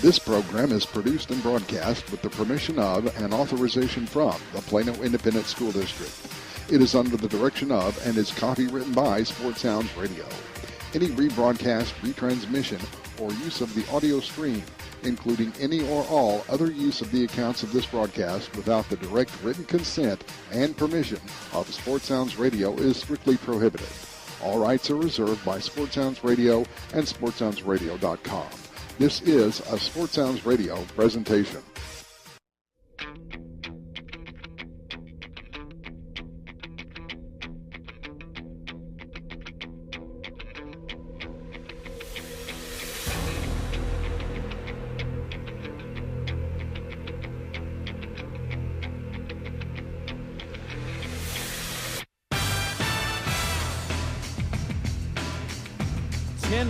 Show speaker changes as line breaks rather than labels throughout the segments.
This program is produced and broadcast with the permission of and authorization from the Plano Independent School District. It is under the direction of and is copywritten by Sports Sounds Radio. Any rebroadcast, retransmission, or use of the audio stream, including any or all other use of the accounts of this broadcast without the direct written consent and permission of Sports Sounds Radio is strictly prohibited. All rights are reserved by Sports Sounds Radio and SportsSoundsRadio.com. This is a Sports Sounds Radio presentation.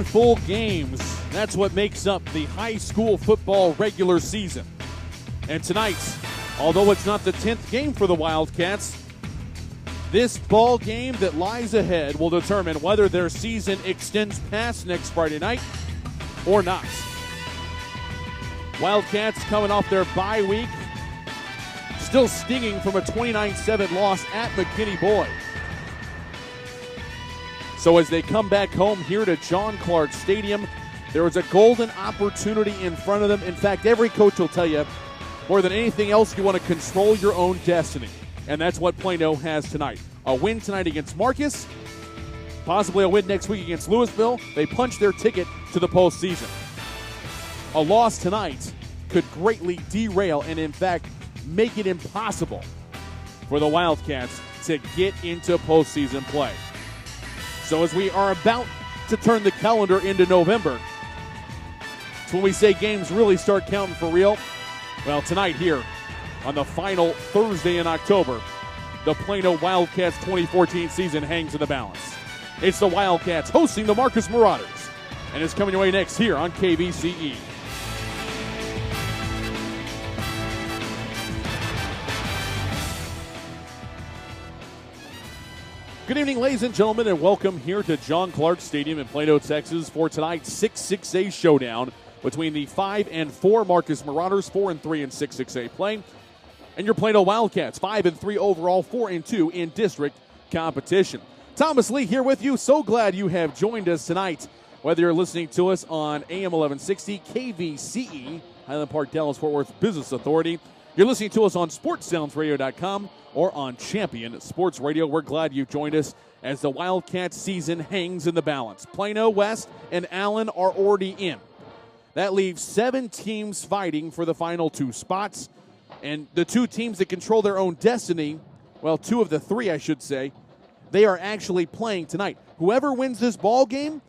Full games. That's what makes up the high school football regular season. And tonight, although it's not the 10th game for the Wildcats, this ball game that lies ahead will determine whether their season extends past next Friday night or not. Wildcats coming off their bye week, still stinging from a 29-7 loss at McKinney Boyd. So as they come back home here to John Clark Stadium, there is a golden opportunity in front of them. In fact, every coach will tell you, more than anything else, you want to control your own destiny. And that's what Plano has tonight. A win tonight against Marcus, possibly a win next week against Louisville. They punch their ticket to the postseason. A loss tonight could greatly derail and, in fact, make it impossible for the Wildcats to get into postseason play. So as we are about to turn the calendar into November, it's when we say games really start counting for real. Well, tonight here on the final Thursday in October, the Plano Wildcats 2014 season hangs in the balance. It's the Wildcats hosting the Marcus Marauders, and it's coming your way next here on KVCE. Good evening, ladies and gentlemen, and welcome here to John Clark Stadium in Plano, Texas for tonight's 6-6A showdown between the 5-4 Marcus Marauders, 4-3 in 6-6A play, and your Plano Wildcats, 5-3 overall, 4-2 in district competition. Thomas Lee here with you. So glad you have joined us tonight, whether you're listening to us on AM 1160, KVCE, Highland Park, Dallas-Fort Worth Business Authority. You're listening to us on SportsSoundsRadio.com or on Champion Sports Radio. We're glad you've joined us as the Wildcats season hangs in the balance. Plano, West, and Allen are already in. That leaves 7 teams fighting for the final 2 spots. And the 2 teams that control their own destiny, well, 2 of the 3, I should say, they are actually playing tonight. Whoever wins this ball game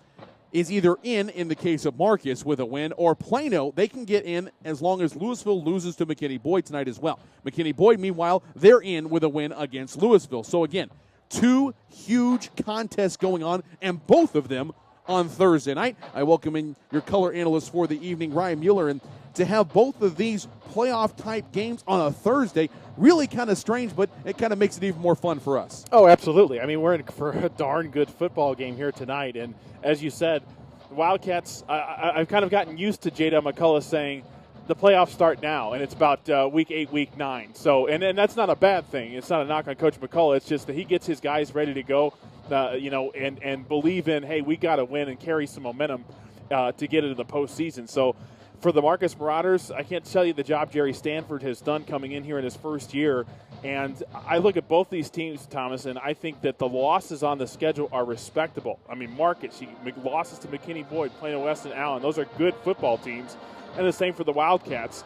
is either in the case of Marcus with a win, or Plano, they can get in as long as Louisville loses to McKinney Boyd tonight as well. McKinney Boyd, meanwhile, they're in with a win against Louisville. So again, 2 huge contests going on, and both of them on Thursday night. I welcome in your color analyst for the evening, Ryan Mueller, and to have both of these playoff-type games on a Thursday, really kind of strange, but it kind of makes it even more fun for us.
Oh, absolutely. I mean, we're in for a darn good football game here tonight, and as you said, the Wildcats, I've kind of gotten used to J.D. McCullough saying the playoffs start now, and it's about week 8, week 9. So, and that's not a bad thing. It's not a knock on Coach McCullough. It's just that he gets his guys ready to go, and believe in, hey, we got to win and carry some momentum to get into the postseason. So, for the Marcus Marauders, I can't tell you the job Jerry Stanford has done coming in here in his first year. And I look at both these teams, Thomas, and I think that the losses on the schedule are respectable. I mean, Marcus, losses to McKinney Boyd, Plano West, and Allen. Those are good football teams. And the same for the Wildcats,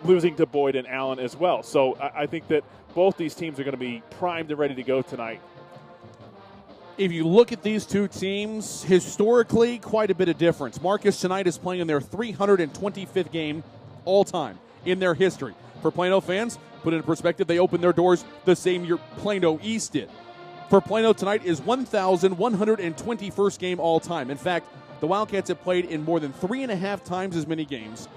losing to Boyd and Allen as well. So I think that both these teams are going to be primed and ready to go tonight.
If you look at these 2 teams, historically, quite a bit of difference. Marcus tonight is playing in their 325th game all time in their history. For Plano fans, put it in perspective, they opened their doors the same year Plano East did. For Plano tonight is 1,121st game all time. In fact, the Wildcats have played in more than 3.5 times as many games.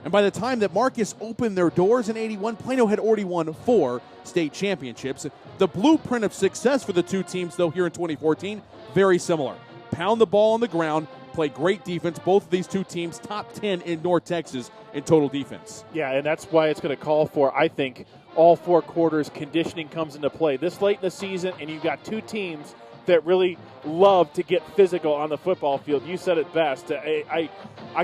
And by the time that Marcus opened their doors in 81, Plano had already won 4 state championships. The blueprint of success for the 2 teams, though, here in 2014, very similar. Pound the ball on the ground, play great defense. Both of these two teams top 10 in North Texas in total defense.
Yeah, and that's why it's going to call for, I think, all 4 quarters conditioning comes into play this late in the season, and you've got two teams that really love to get physical on the football field. You said it best. I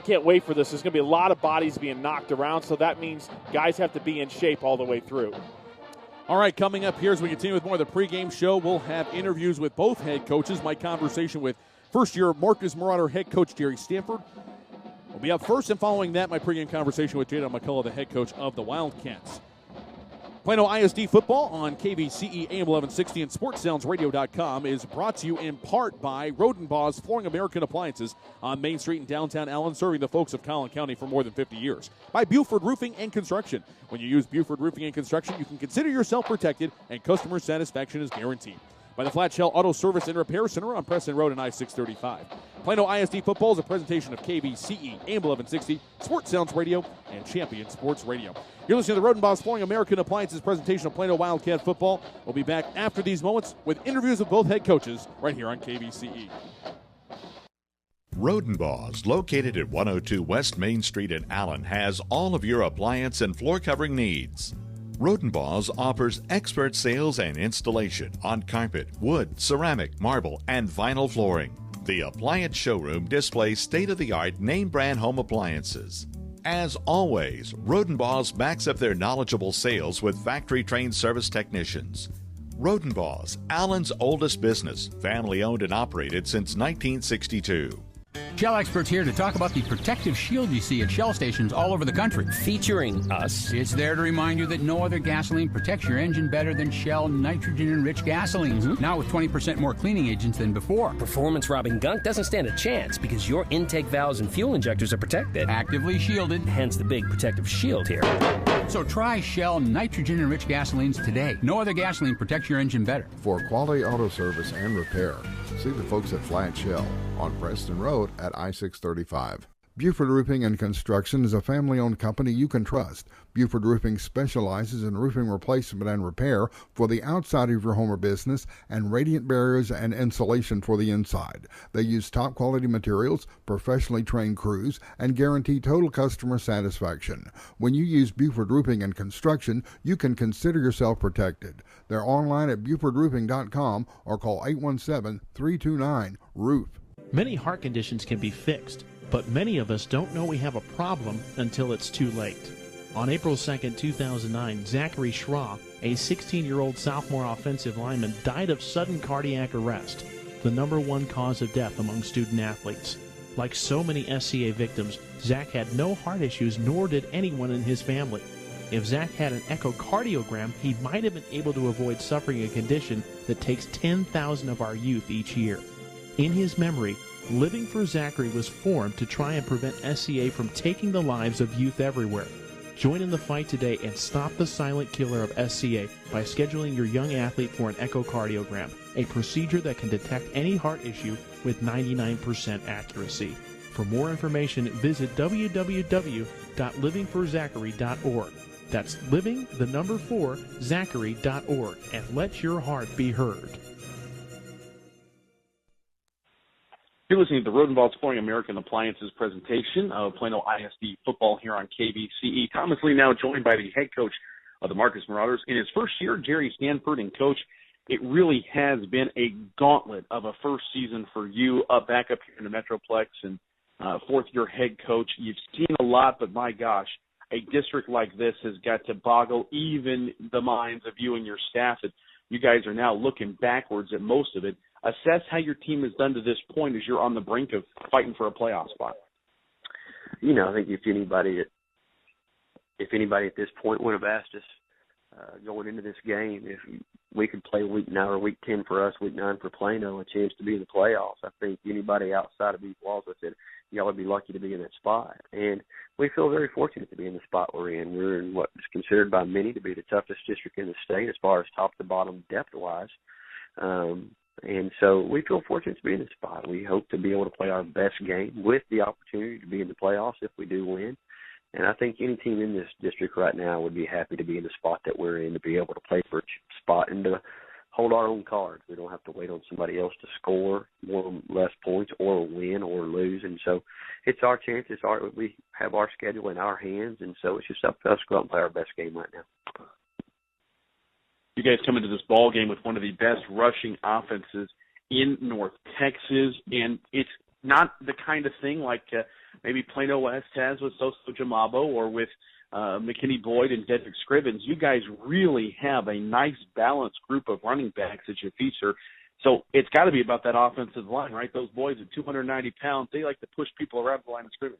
can't wait for this. There's going to be a lot of bodies being knocked around, so that means guys have to be in shape all the way through.
All right, coming up here as we continue with more of the pregame show, we'll have interviews with both head coaches. My conversation with first-year Marcus Marauder head coach Jerry Stanford will be up first, and following that, my pregame conversation with Jada McCullough, the head coach of the Wildcats. Plano ISD football on KVCE AM 1160 and SportsSoundsRadio.com is brought to you in part by Rodenbaugh's Flooring American Appliances on Main Street in downtown Allen, serving the folks of Collin County for more than 50 years. By Buford Roofing and Construction. When you use Buford Roofing and Construction, you can consider yourself protected and customer satisfaction is guaranteed. By the Flat Shell Auto Service and Repair Center on Preston Road and I-635. Plano ISD football is a presentation of KVCE AM 1160, Sports Sounds Radio, and Champion Sports Radio. You're listening to the Rodenbaugh's Flooring American Appliances presentation of Plano Wildcat football. We'll be back after these moments with interviews with both head coaches right here on KVCE.
Rodenbaugh's, located at 102 West Main Street in Allen, has all of your appliance and floor covering needs. Rodenbaugh's offers expert sales and installation on carpet, wood, ceramic, marble, and vinyl flooring. The appliance showroom displays state-of-the-art name-brand home appliances. As always, Rodenbaugh's backs up their knowledgeable sales with factory-trained service technicians. Rodenbaugh's, Allen's oldest business, family-owned and operated since 1962.
Shell experts here to talk about the protective shield you see at Shell stations all over the country.
Featuring us.
It's there to remind you that no other gasoline protects your engine better than Shell nitrogen-enriched gasolines.
Mm-hmm.
Now with 20% more cleaning agents than before.
Performance-robbing gunk doesn't stand a chance because your intake valves and fuel injectors are protected.
Actively shielded.
Hence the big protective shield here.
So try Shell nitrogen-enriched gasolines today. No other gasoline protects your engine better.
For quality auto service and repair, see the folks at Flat Shell on Preston Road at I-635. Buford Roofing and Construction is a family-owned company you can trust. Buford Roofing specializes in roofing replacement and repair for the outside of your home or business and radiant barriers and insulation for the inside. They use top-quality materials, professionally trained crews, and guarantee total customer satisfaction. When you use Buford Roofing and Construction, you can consider yourself protected. They're online at BufordRoofing.com or call 817-329-ROOF.
Many heart conditions can be fixed, but many of us don't know we have a problem until it's too late. On April 2, 2009, Zachary Schraw, a 16-year-old sophomore offensive lineman, died of sudden cardiac arrest, the #1 cause of death among student athletes. Like so many SCA victims, Zach had no heart issues, nor did anyone in his family. If Zach had an echocardiogram, he might have been able to avoid suffering a condition that takes 10,000 of our youth each year. In his memory, Living for Zachary was formed to try and prevent SCA from taking the lives of youth everywhere. Join in the fight today and stop the silent killer of SCA by scheduling your young athlete for an echocardiogram, a procedure that can detect any heart issue with 99% accuracy. For more information, visit www.livingforzachary.org. That's living4zachary.org, and let your heart be heard.
You're listening to the Rodenbaugh's Flooring American Appliances presentation of Plano ISD football here on KVCE. Thomas Lee now joined by the head coach of the Marcus Marauders. In his first year, Jerry Stanford, and Coach, it really has been a gauntlet of a first season for you back up here in the Metroplex, and fourth-year head coach. You've seen a lot, but my gosh, a district like this has got to boggle even the minds of you and your staff. And you guys are now looking backwards at most of it. Assess how your team has done to this point as you're on the brink of fighting for a playoff spot.
You know, I think if anybody at this point would have asked us going into this game if we could play week 9 or week 10 for us, week 9 for Plano, a chance to be in the playoffs, I think anybody outside of these walls would have said, y'all would be lucky to be in that spot. And we feel very fortunate to be in the spot we're in. We're in what is considered by many to be the toughest district in the state as far as top to bottom depth-wise. And so we feel fortunate to be in this spot. We hope to be able to play our best game with the opportunity to be in the playoffs if we do win. And I think any team in this district right now would be happy to be in the spot that we're in, to be able to play for a spot and to hold our own cards. We don't have to wait on somebody else to score more or less points or win or lose. And so it's our chance. We have our schedule in our hands, and so it's just up to us to go out and play our best game right now.
You guys come into this ball game with one of the best rushing offenses in North Texas, and it's not the kind of thing like maybe Plano West has with Soso Jamabo or with McKinney Boyd and Dedrick Scrivens. You guys really have a nice balanced group of running backs that you feature. So it's got to be about that offensive line, right? Those boys at 290 pounds, they like to push people around the line of scrimmage.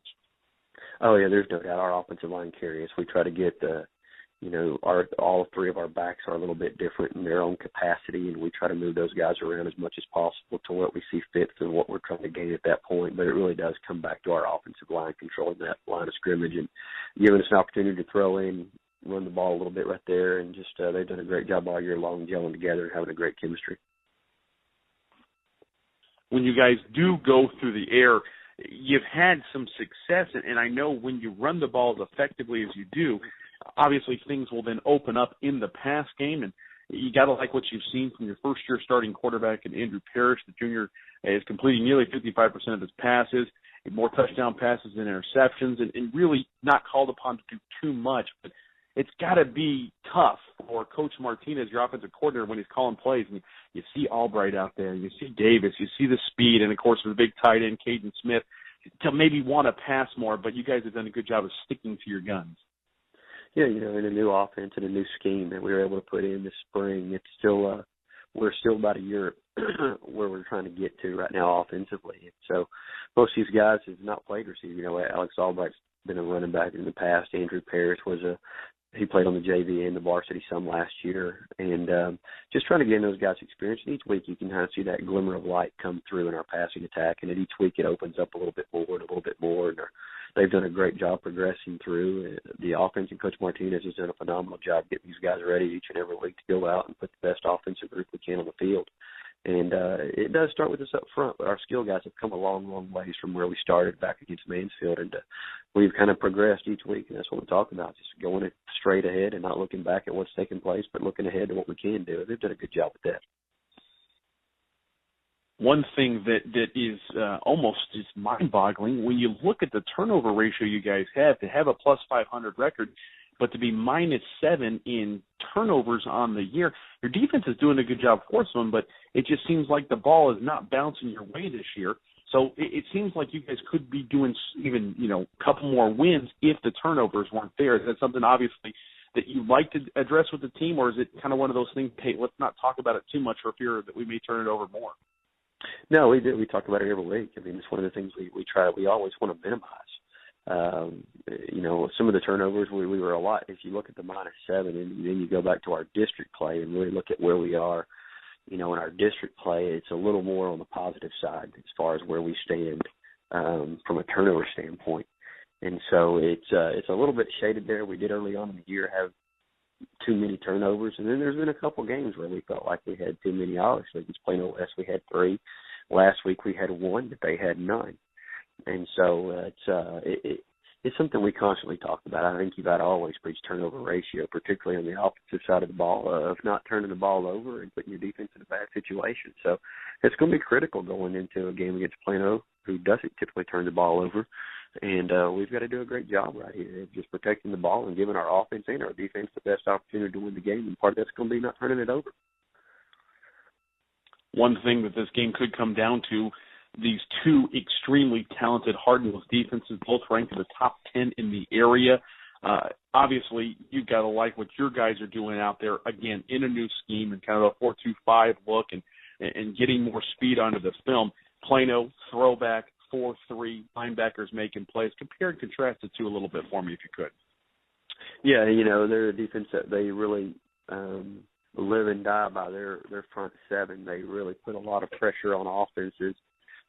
Oh, yeah, there's no doubt. Our offensive line carries. We try to get all three of our backs are a little bit different in their own capacity, and we try to move those guys around as much as possible to what we see fit and what we're trying to gain at that point. But it really does come back to our offensive line controlling that line of scrimmage and giving us an opportunity to throw in, run the ball a little bit right there, and just they've done a great job all year long gelling together and having a great chemistry.
When you guys do go through the air, you've had some success, and I know when you run the ball as effectively as you do, obviously things will then open up in the pass game, and you got to like what you've seen from your first-year starting quarterback in Andrew Parrish. The junior is completing nearly 55% of his passes, more touchdown passes than interceptions, and really not called upon to do too much. But it's got to be tough for Coach Martinez, your offensive coordinator, when he's calling plays. And you see Albright out there, you see Davis, you see the speed, and, of course, with the big tight end, Caden Smith, to maybe want to pass more, but you guys have done a good job of sticking to your guns.
Yeah, in a new offense and a new scheme that we were able to put in this spring, it's still we're still about a year where we're trying to get to right now offensively. And so most of these guys have not played receiver. Alex Albright's been a running back in the past. Andrew Parrish he played on the JV and the varsity some last year. And just trying to get those guys experience. And each week you can kind of see that glimmer of light come through in our passing attack. And at each week it opens up a little bit more and a little bit more. And they've done a great job progressing through. The offense and Coach Martinez has done a phenomenal job getting these guys ready each and every week to go out and put the best offensive group we can on the field. And it does start with us up front, but our skill guys have come a long, long ways from where we started back against Mansfield. And we've kind of progressed each week, and that's what we talk about, just going straight ahead and not looking back at what's taking place, but looking ahead to what we can do. They've done a good job with that.
One thing that is almost just mind-boggling, when you look at the turnover ratio you guys have, to have a plus 500 record, but to be -7 in turnovers on the year, your defense is doing a good job forcing them, but it just seems like the ball is not bouncing your way this year. So it seems like you guys could be doing even, a couple more wins if the turnovers weren't there. Is that something, obviously, that you'd like to address with the team, or is it kind of one of those things, hey, let's not talk about it too much for fear that we may turn it over more?
No, we do. We talk about it every week. I mean, it's one of the things we try. We always want to minimize. Some of the turnovers we were a lot. If you look at the -7 and then you go back to our district play and really look at where we are, in our district play, it's a little more on the positive side as far as where we stand from a turnover standpoint. And so it's a little bit shaded there. We did early on in the year have too many turnovers, and then there's been a couple games where we felt like we had too many. Obviously, against Plano West, we had 3. Last week we had 1, but they had none. And so it's something we constantly talk about. I think you've got to always preach turnover ratio, particularly on the offensive side of the ball, of not turning the ball over and putting your defense in a bad situation. So it's going to be critical going into a game against Plano, who doesn't typically turn the ball over. And we've got to do a great job right here of just protecting the ball and giving our offense and our defense the best opportunity to win the game. And part of that's going to be not turning it over.
One thing that this game could come down to, these two extremely talented, hard-nosed defenses, both ranked in the top 10 in the area. Obviously, you've got to like what your guys are doing out there, again, in a new scheme and kind of a 4-2-5 look and getting more speed onto the film. Plano, throwback, 4-3, linebackers making plays. Compare and contrast the two a little bit for me if you could.
Yeah, they're a defense that they really live and die by their front 7. They really put a lot of pressure on offenses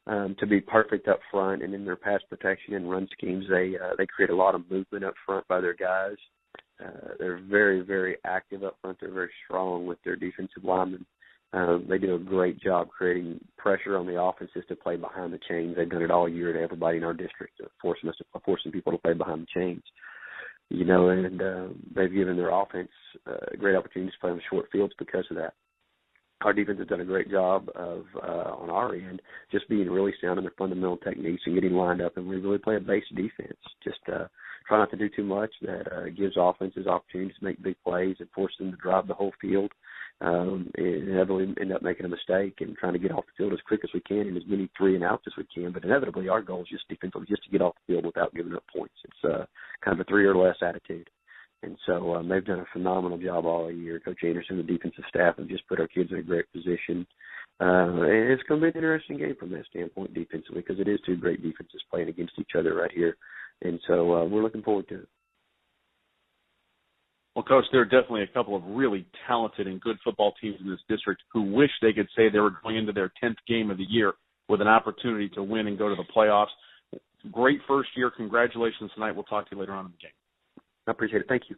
to be perfect up front, and in their pass protection and run schemes, they create a lot of movement up front by their guys. They're very, very active up front. They're very strong with their defensive linemen. They do a great job creating pressure on the offenses to play behind the chains. They've done it all year to everybody in our district, forcing people to play behind the chains. And they've given their offense great opportunities to play on the short fields because of that. our defense has done a great job of on our end just being really sound in their fundamental techniques and getting lined up, and we really play a base defense. Just try not to do too much that gives offenses opportunities to make big plays and force them to drive the whole field. And inevitably end up making a mistake and trying to get off the field as quick as we can and as many 3-and-outs as we can. But inevitably our goal is just defensively just to get off the field without giving up points. It's kind of a 3 or less attitude. And so they've done a phenomenal job all year. Coach Anderson, the defensive staff, have just put our kids in a great position. And it's going to be an interesting game from that standpoint defensively because it is two great defenses playing against each other right here. And so we're looking forward to it.
Well, Coach, there are definitely a couple of really talented and good football teams in this district who wish they could say they were going into their 10th game of the year with an opportunity to win and go to the playoffs. Great first year. Congratulations tonight. We'll talk to you later on in the game.
I appreciate it. Thank you.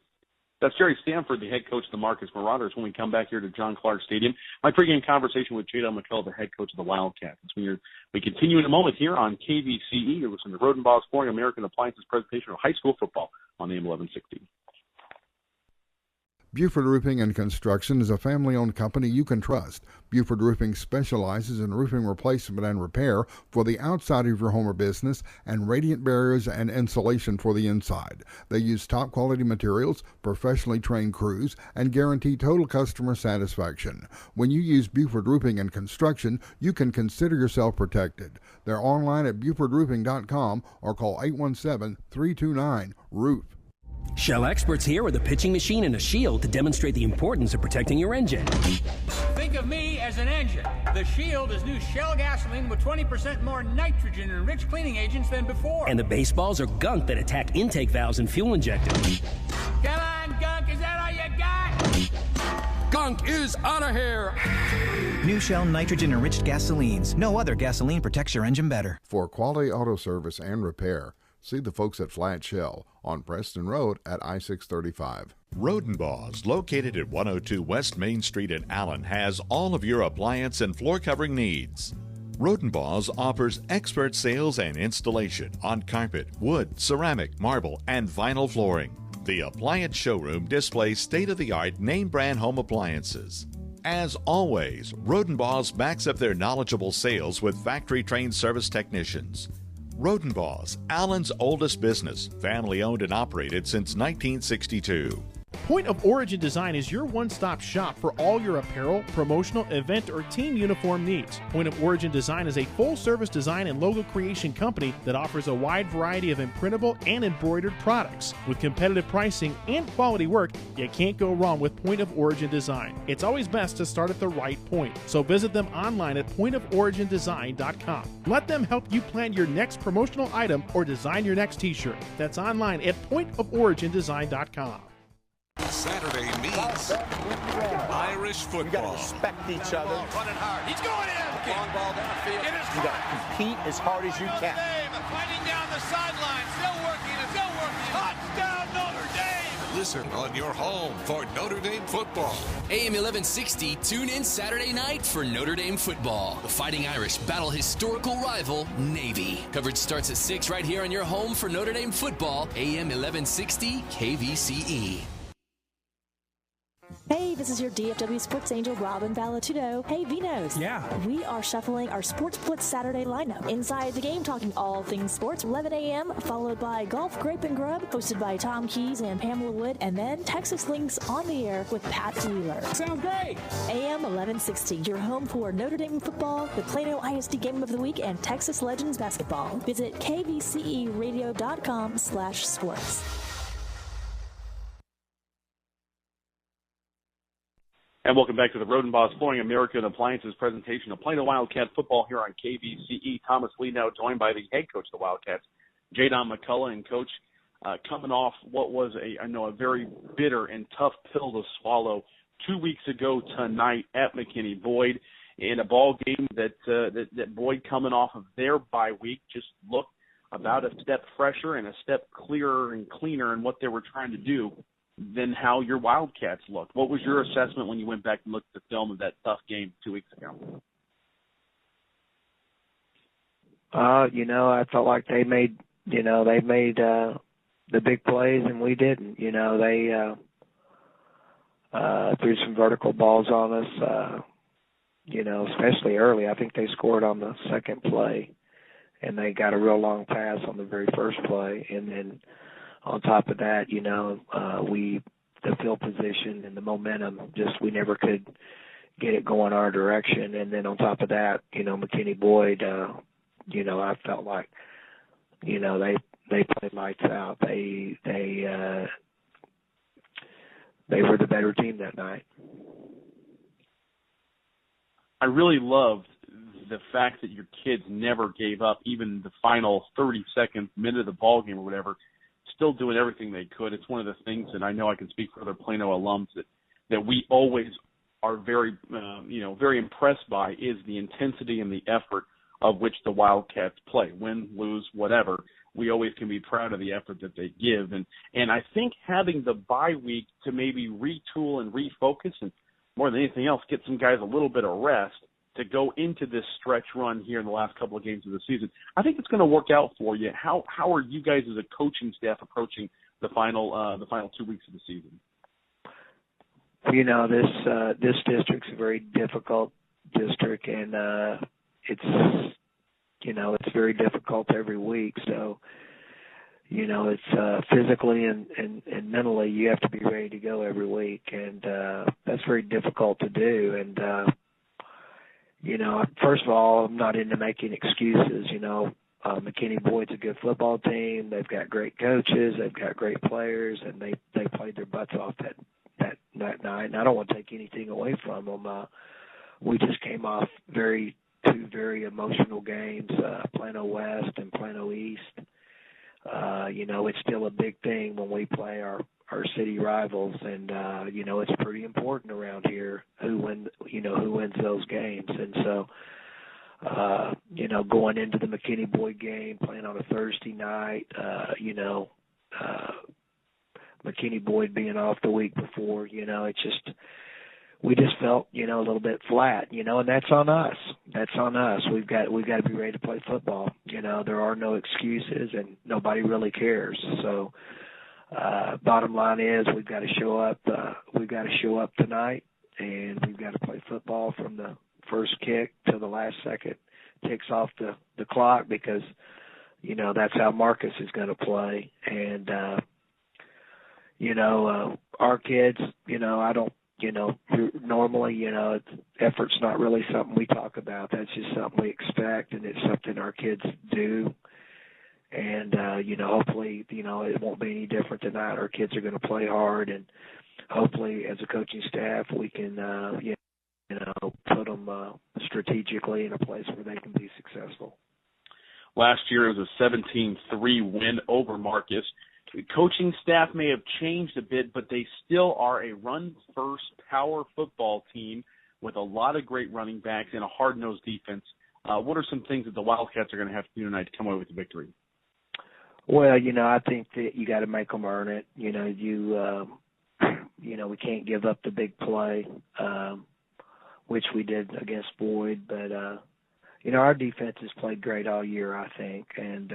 That's Jerry Stanford, the head coach of the Marcus Marauders, when we come back here to John Clark Stadium. My pregame conversation with Jadon McCullough, the head coach of the Wildcats. We continue in a moment here on KVCE. You're listening to Rodenbaugh's Flooring American Appliances presentation of high school football on AM 1160.
Buford Roofing and Construction is a family-owned company you can trust. Buford Roofing specializes in roofing replacement and repair for the outside of your home or business and radiant barriers and insulation for the inside. They use top-quality materials, professionally trained crews, and guarantee total customer satisfaction. When you use Buford Roofing and Construction, you can consider yourself protected. They're online at BufordRoofing.com or call 817-329-ROOF.
Shell experts here with a pitching machine and a shield to demonstrate the importance of protecting your engine.
Think of me as an engine. The Shield is new Shell gasoline with 20% more nitrogen and rich cleaning agents than before.
And the baseballs are gunk that attack intake valves and fuel injectors.
Come on, gunk, is that all you got?
Gunk is out of here.
New Shell nitrogen-enriched gasolines. No other gasoline protects your engine better.
For quality auto service and repair, see the folks at Flat Shell on Preston Road at I-635.
Rodenbaugh's, located at 102 West Main Street in Allen, has all of your appliance and floor covering needs. Rodenbaugh's offers expert sales and installation on carpet, wood, ceramic, marble, and vinyl flooring. The appliance showroom displays state-of-the-art name-brand home appliances. As always, Rodenbaugh's backs up their knowledgeable sales with factory-trained service technicians. Rodenbaugh's, Allen's oldest business, family-owned and operated since 1962.
Point of Origin Design is your one-stop shop for all your apparel, promotional, event, or team uniform needs. Point of Origin Design is a full-service design and logo creation company that offers a wide variety of imprintable and embroidered products. With competitive pricing and quality work, you can't go wrong with Point of Origin Design. It's always best to start at the right point, so visit them online at pointoforigindesign.com. Let them help you plan your next promotional item or design your next t-shirt. That's online at pointoforigindesign.com.
Saturday means Irish football.
You got to respect each other.
Running hard. He's going in. Long ball downfield. It is
you got to compete as hard as you can.
Fighting down the sideline. Still working. Touchdown Notre Dame. Listen on your home for Notre Dame football.
AM 1160, tune in Saturday night for Notre Dame football. The Fighting Irish battle historical rival, Navy. Coverage starts at 6 right here on your home for Notre Dame football, AM 1160 KVCE.
Hey, this is your DFW Sports Angel, Robin Valatudo. Hey, Vinos.
Yeah.
We are shuffling our Sports Blitz Saturday lineup. Inside the game, talking all things sports, 11 a.m., followed by Golf, Grape, and Grub, hosted by Tom Keys and Pamela Wood, and then Texas Links on the air with Pat Wheeler.
Sounds great.
AM 1160, your home for Notre Dame football, the Plano ISD Game of the Week, and Texas Legends basketball. Visit kvceradio.com/sports.
And welcome back to the Rodenbaugh's Flooring American Appliances presentation of Plano Wildcat football here on KVCE. Thomas Lee now joined by the head coach of the Wildcats, Jadon McCullough. And Coach, coming off what was a very bitter and tough pill to swallow 2 weeks ago tonight at McKinney-Boyd in a ball game that Boyd, coming off of their bye week, just looked about a step fresher and a step clearer and cleaner in what they were trying to do than how your Wildcats looked. What was your assessment when you went back and looked at the film of that tough game 2 weeks ago?
I felt like they made the big plays and we didn't. They threw some vertical balls on us. especially early. I think they scored on the second play, and they got a real long pass on the very first play. And then on top of that, the field position and the momentum, just we never could get it going our direction. And then on top of that, McKinney Boyd, I felt like, they played lights out. They were the better team that night.
I really loved the fact that your kids never gave up, even the final 30-second minute of the ball game or whatever, still doing everything they could. It's one of the things that I know I can speak for other Plano alums that we always are very, very impressed by is the intensity and the effort of which the Wildcats play. Win, lose, whatever, we always can be proud of the effort that they give. And I think having the bye week to maybe retool and refocus and more than anything else, get some guys a little bit of rest to go into this stretch run here in the last couple of games of the season. I think it's going to work out for you. How are you guys as a coaching staff approaching the final 2 weeks of the season?
This district's a very difficult district, and it's very difficult every week. So, it's physically and mentally you have to be ready to go every week, and that's very difficult to do. And first of all, I'm not into making excuses. McKinney Boyd's a good football team. They've got great coaches. They've got great players, and they played their butts off that night. And I don't want to take anything away from them. We just came off two very emotional games, Plano West and Plano East. It's still a big thing when we play our city rivals, and it's pretty important around here who wins those games. And so going into the McKinney Boyd game, playing on a Thursday night, McKinney Boyd being off the week before, we just felt, a little bit flat, and that's on us. That's on us. We've got to be ready to play football. There are no excuses, and nobody really cares. So, bottom line is we've got to show up. We've got to show up tonight, and we've got to play football from the first kick to the last second ticks off the clock, because, that's how Marcus is going to play. And, our kids, I don't, normally, effort's not really something we talk about. That's just something we expect, and it's something our kids do. And, hopefully, it won't be any different tonight. Our kids are going to play hard, and hopefully, as a coaching staff, we can, put them strategically in a place where they can be successful.
Last year, it was a 17-3 win over Marcus. The coaching staff may have changed a bit, but they still are a run-first power football team with a lot of great running backs and a hard-nosed defense. What are some things that the Wildcats are going to have to do tonight to come away with the victory?
Well, I think that you got to make them earn it. We can't give up the big play, which we did against Boyd. But, our defense has played great all year, I think, and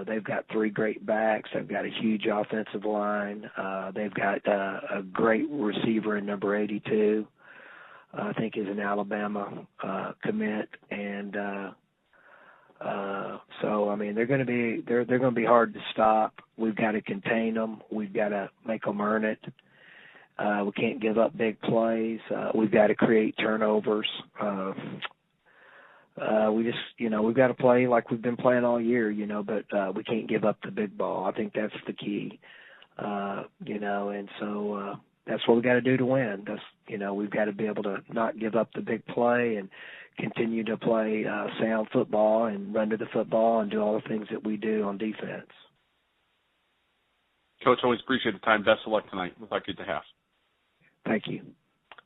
they've got three great backs. They've got a huge offensive line. They've got a great receiver in number 82. I think is an Alabama commit, and so I mean they're going to be hard to stop. We've got to contain them. We've got to make them earn it. We can't give up big plays. We've got to create turnovers. We just, we've got to play like we've been playing all year, but we can't give up the big ball. I think that's the key, and so that's what we got to do to win. That's, we've got to be able to not give up the big play and continue to play sound football and run to the football and do all the things that we do on defense.
Coach, always appreciate the time. Best of luck tonight. Look like good to have.
Thank you.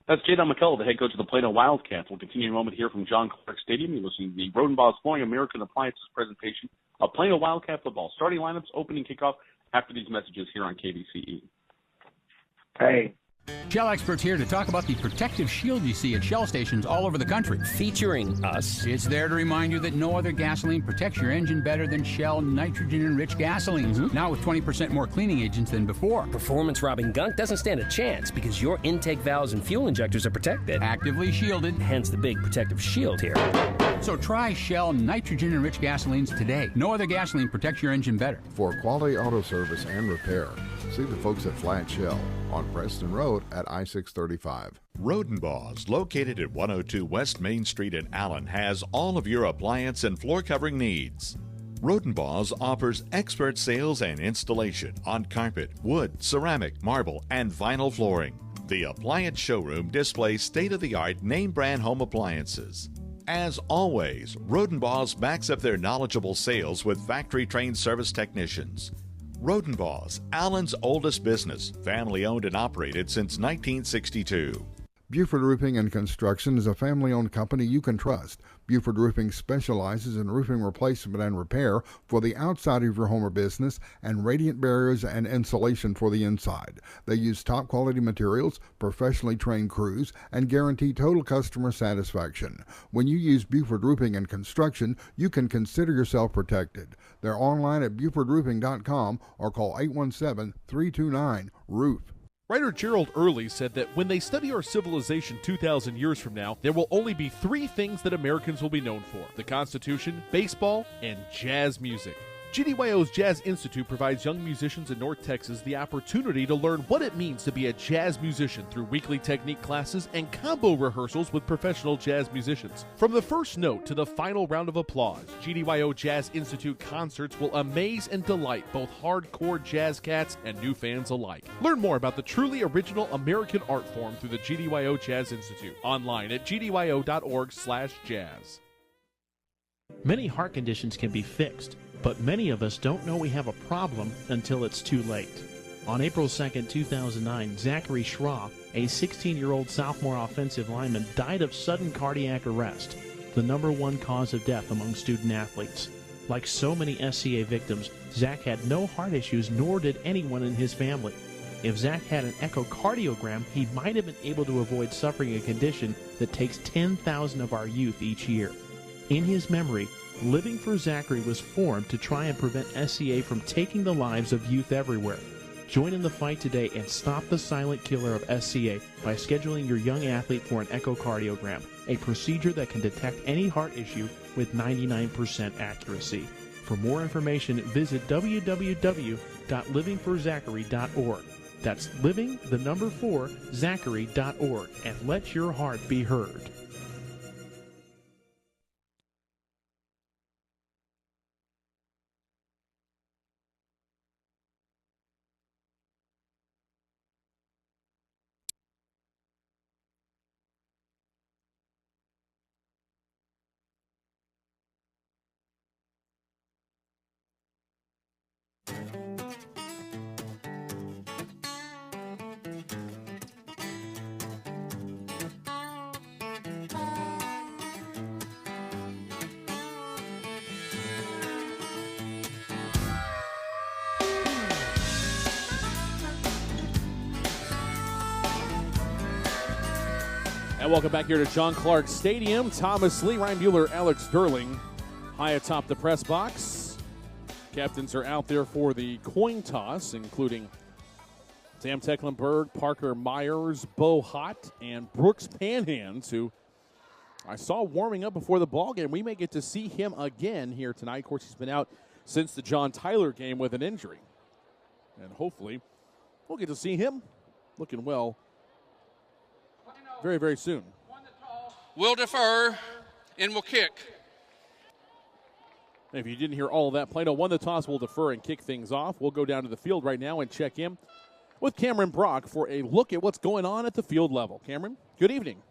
That's J.Don McCullough, the head coach of the Plano Wildcats. We'll continue in a moment here from John Clark Stadium. You're listening to the Rodenbaugh's Flooring American Appliances presentation of Plano Wildcat football. Starting lineups, opening kickoff after these messages here on KBCE.
Hey.
Shell experts here to talk about the protective shield you see at Shell stations all over the country.
Featuring us.
It's there to remind you that no other gasoline protects your engine better than Shell nitrogen-enriched gasolines. Now with 20% more cleaning agents than before.
Performance-robbing gunk doesn't stand a chance because your intake valves and fuel injectors are protected.
Actively shielded.
Hence the big protective shield here.
So try Shell nitrogen-enriched gasolines today. No other gasoline protects your engine better.
For quality auto service and repair, see the folks at Flat Shell on Preston Road at I-635.
Rodenbaugh's, located at 102 West Main Street in Allen, has all of your appliance and floor covering needs. Rodenbaugh's offers expert sales and installation on carpet, wood, ceramic, marble, and vinyl flooring. The appliance showroom displays state-of-the-art name-brand home appliances. As always, Rodenbaugh's backs up their knowledgeable sales with factory-trained service technicians. Rodenbaugh's, Allen's oldest business, family-owned and operated since 1962.
Buford Roofing and Construction is a family-owned company you can trust. Buford Roofing specializes in roofing replacement and repair for the outside of your home or business and radiant barriers and insulation for the inside. They use top-quality materials, professionally trained crews, and guarantee total customer satisfaction. When you use Buford Roofing and Construction, you can consider yourself protected. They're online at BufordRoofing.com or call 817-329-ROOF.
Writer Gerald Early said that when they study our civilization 2,000 years from now, there will only be three things that Americans will be known for: the Constitution, baseball, and jazz music. GDYO's Jazz Institute provides young musicians in North Texas the opportunity to learn what it means to be a jazz musician through weekly technique classes and combo rehearsals with professional jazz musicians. From the first note to the final round of applause, GDYO Jazz Institute concerts will amaze and delight both hardcore jazz cats and new fans alike. Learn more about the truly original American art form through the GDYO Jazz Institute, online at gdyo.org/jazz.
Many heart conditions can be fixed, but many of us don't know we have a problem until it's too late. On April 2, 2009, Zachary Schraw, a 16-year-old sophomore offensive lineman, died of sudden cardiac arrest, the #1 cause of death among student athletes. Like so many SCA victims, Zach had no heart issues, nor did anyone in his family. If Zach had an echocardiogram, he might have been able to avoid suffering a condition that takes 10,000 of our youth each year. In his memory, Living for Zachary was formed to try and prevent SCA from taking the lives of youth everywhere. Join in the fight today and stop the silent killer of SCA by scheduling your young athlete for an echocardiogram, a procedure that can detect any heart issue with 99% accuracy. For more information, visit www.livingforzachary.org. That's living4zachary.org, and let your heart be heard.
And welcome back here to John Clark Stadium. Thomas Lee, Ryan Bueller, Alex Sterling high atop the press box. Captains are out there for the coin toss, including Sam Tecklenburg, Parker Myers, Bo Hott, and Brooks Panhands, who I saw warming up before the ball game. We may get to see him again here tonight. Of course, he's been out since the John Tyler game with an injury. And hopefully we'll get to see him looking well very, very soon.
We'll defer and we'll kick.
If you didn't hear all of that, Plano won the toss, will defer and kick things off. We'll go down to the field right now and check in with Cameron Brock for a look at what's going on at the field level. Cameron, good evening.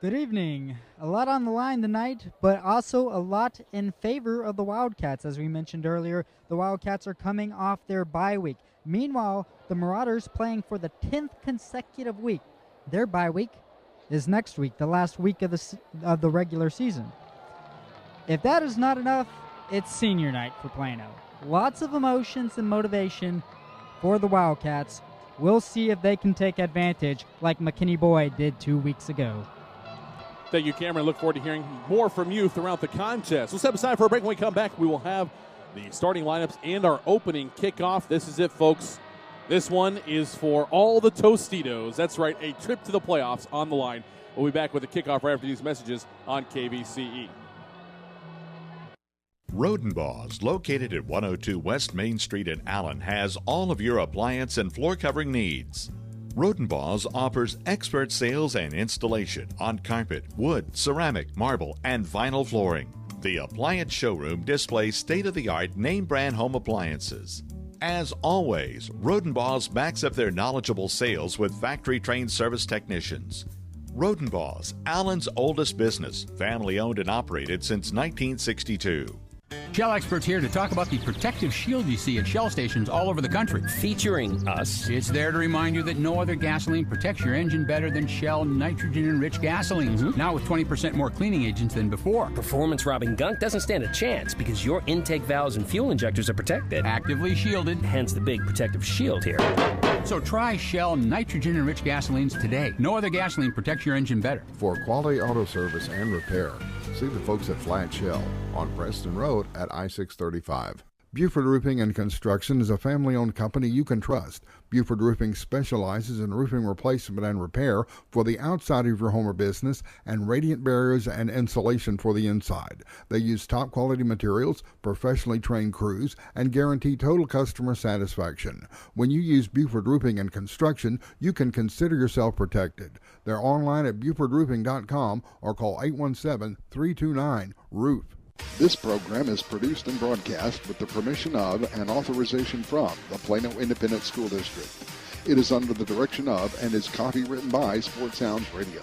Good evening. A lot on the line tonight, but also a lot in favor of the Wildcats. As we mentioned earlier, the Wildcats are coming off their bye week. Meanwhile, the Marauders playing for the 10th consecutive week. Their bye week is next week, the last week of the regular season. If that is not enough, it's senior night for Plano. Lots of emotions and motivation for the Wildcats We'll see if they can take advantage like McKinney Boyd did 2 weeks ago.
Thank you, Cameron. Look forward to hearing more from you throughout the contest. We'll step aside for a break. When we come back, we will have the starting lineups and our opening kickoff. This is it, folks. This one is for all the Tostitos. That's right, a trip to the playoffs on the line. We'll be back with the kickoff right after these messages on KVCE.
Rodenbaugh's, located at 102 West Main Street in Allen, has all of your appliance and floor covering needs. Rodenbaugh's offers expert sales and installation on carpet, wood, ceramic, marble, and vinyl flooring. The appliance showroom displays state-of-the-art name-brand home appliances. As always, Rodenbaugh's backs up their knowledgeable sales with factory-trained service technicians. Rodenbaugh's, Allen's oldest business, family-owned and operated since 1962.
Shell experts here to talk about the protective shield you see at Shell stations all over the country.
Featuring us.
It's there to remind you that no other gasoline protects your engine better than Shell nitrogen-enriched gasolines.
Mm-hmm.
Now with 20% more cleaning agents than before.
Performance-robbing gunk doesn't stand a chance because your intake valves and fuel injectors are protected.
Actively shielded.
Hence the big protective shield here.
So try Shell nitrogen-enriched gasolines today. No other gasoline protects your engine better.
For quality auto service and repair, see the folks at Flat Shell on Preston Road at I-635. Buford Roofing and Construction is a family-owned company you can trust. Buford Roofing specializes in roofing replacement and repair for the outside of your home or business and radiant barriers and insulation for the inside. They use top-quality materials, professionally trained crews, and guarantee total customer satisfaction. When you use Buford Roofing and Construction, you can consider yourself protected. They're online at BufordRoofing.com or call 817-329-ROOF. This program is produced and broadcast with the permission of and authorization from the Plano Independent School District. It is under the direction of and is copywritten by Sports Sounds Radio.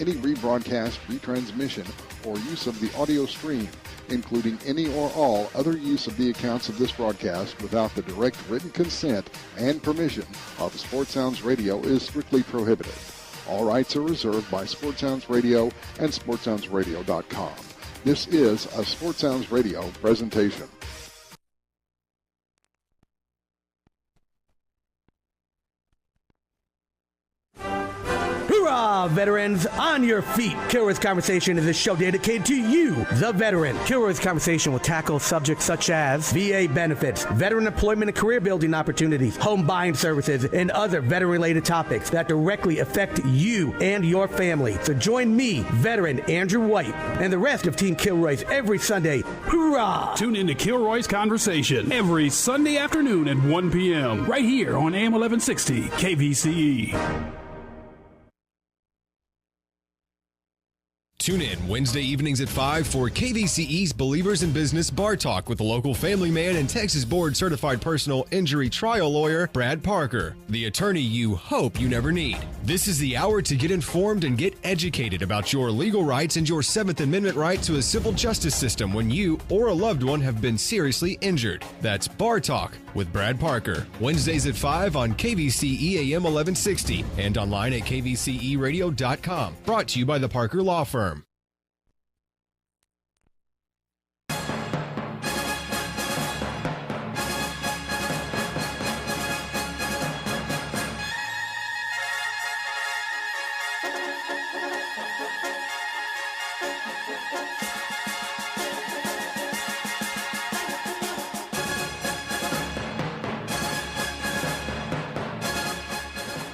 Any rebroadcast, retransmission, or use of the audio stream, including any or all other use of the accounts of this broadcast without the direct written consent and permission of Sports Sounds Radio is strictly prohibited. All rights are reserved by Sports Sounds Radio and SportsSoundsRadio.com. This is a Sports Sounds Radio presentation.
Hoorah, veterans! On your feet! Kilroy's Conversation is a show dedicated to you, the veteran. Kilroy's Conversation will tackle subjects such as VA benefits, veteran employment and career building opportunities, home buying services, and other veteran-related topics that directly affect you and your family. So join me, veteran Andrew White, and the rest of Team Kilroy's every Sunday. Hoorah!
Tune in to Kilroy's Conversation every Sunday afternoon at 1 p.m. right here on AM 1160 KVCE.
Tune in Wednesday evenings at 5 for KVCE's Believers in Business Bar Talk with the local family man and Texas Board Certified Personal Injury Trial Lawyer, Brad Parker, the attorney you hope you never need. This is the hour to get informed and get educated about your legal rights and your 7th Amendment right to a civil justice system when you or a loved one have been seriously injured. That's Bar Talk with Brad Parker. Wednesdays at 5 on KVCE AM 1160 and online at kvceradio.com. Brought to you by the Parker Law Firm.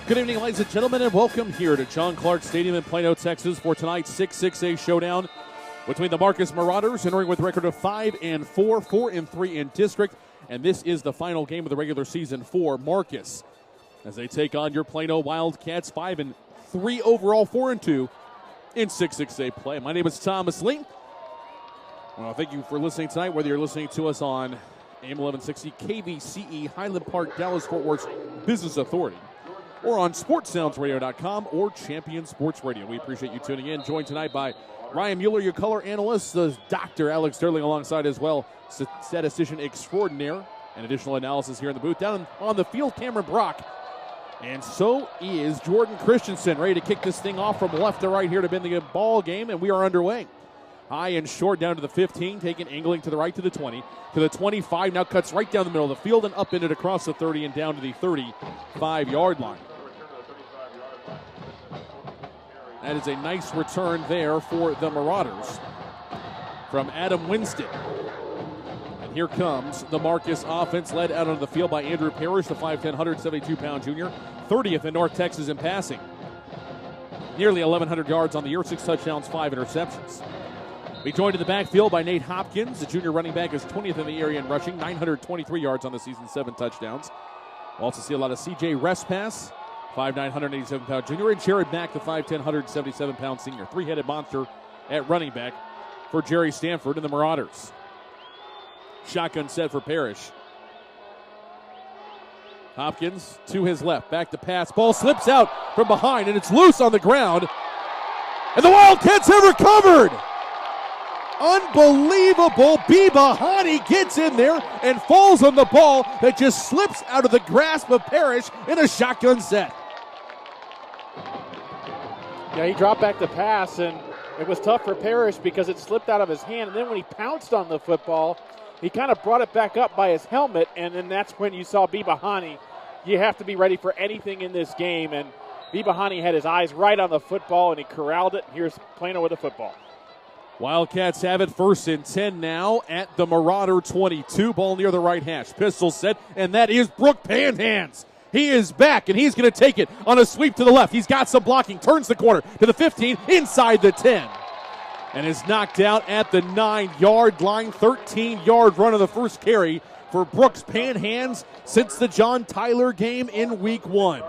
Good evening, ladies and gentlemen, and welcome here to John Clark Stadium in Plano, Texas for tonight's 6-6A showdown between the Marcus Marauders, entering with a record of 5-4, 4-3 in district, and this is the final game of the regular season for Marcus as they take on your Plano Wildcats, 5-3 overall, 4-2 in 6-6A play. My name is Thomas Lee. Well, thank you for listening tonight, whether you're listening to us on AM 1160, KVCE, Highland Park, Dallas-Fort Worth's Business Authority, or on SportsSoundsRadio.com or Champion Sports Radio. We appreciate you tuning in. Joined tonight by Ryan Mueller, your color analyst, Dr. Alex Sterling alongside as well, statistician extraordinaire, and additional analysis here in the booth. Down on the field, Cameron Brock. And so is Jordan Christensen, ready to kick this thing off from left to right here to begin the ball game, and we are underway. High and short down to the 15, taking angling to the right to the 20, to the 25, now cuts right down the middle of the field and up in it across the 30 and down to the 35-yard line. That is a nice return there for the Marauders from Adam Winston. And here comes the Marcus offense, led out onto the field by Andrew Parrish, the 5'10", 172-pound junior, 30th in North Texas in passing. Nearly 1,100 yards on the year, 6 touchdowns, 5 interceptions. We joined in the backfield by Nate Hopkins. The junior running back is 20th in the area in rushing, 923 yards on the season, 7 touchdowns. We'll also see a lot of C.J. Respass, 5'9", 187-pound junior, and Jared Mack, the 5'10", 177-pound senior. Three-headed monster at running back for Jerry Stanford and the Marauders. Shotgun set for Parrish. Hopkins to his left, back to pass. Ball slips out from behind, and it's loose on the ground. And the Wildcats have recovered! Unbelievable. Bibahani gets in there and falls on the ball that just slips out of the grasp of Parrish in a shotgun set.
Yeah, he dropped back to pass, and it was tough for Parrish because it slipped out of his hand. And then when he pounced on the football, he kind of brought it back up by his helmet, and then that's when you saw Bibahani. You have to be ready for anything in this game, and Bibahani had his eyes right on the football, and he corralled it. Here's Plano with the football.
Wildcats have it 1st and 10 now at the Marauder 22. Ball near the right hash. Pistol set, and that is Brooke Panhands. He is back, and he's going to take it on a sweep to the left. He's got some blocking, turns the corner to the 15, inside the 10. And is knocked out at the 9-yard line. 13-yard run of the first carry for Brooks Panhands since the John Tyler game in week 1.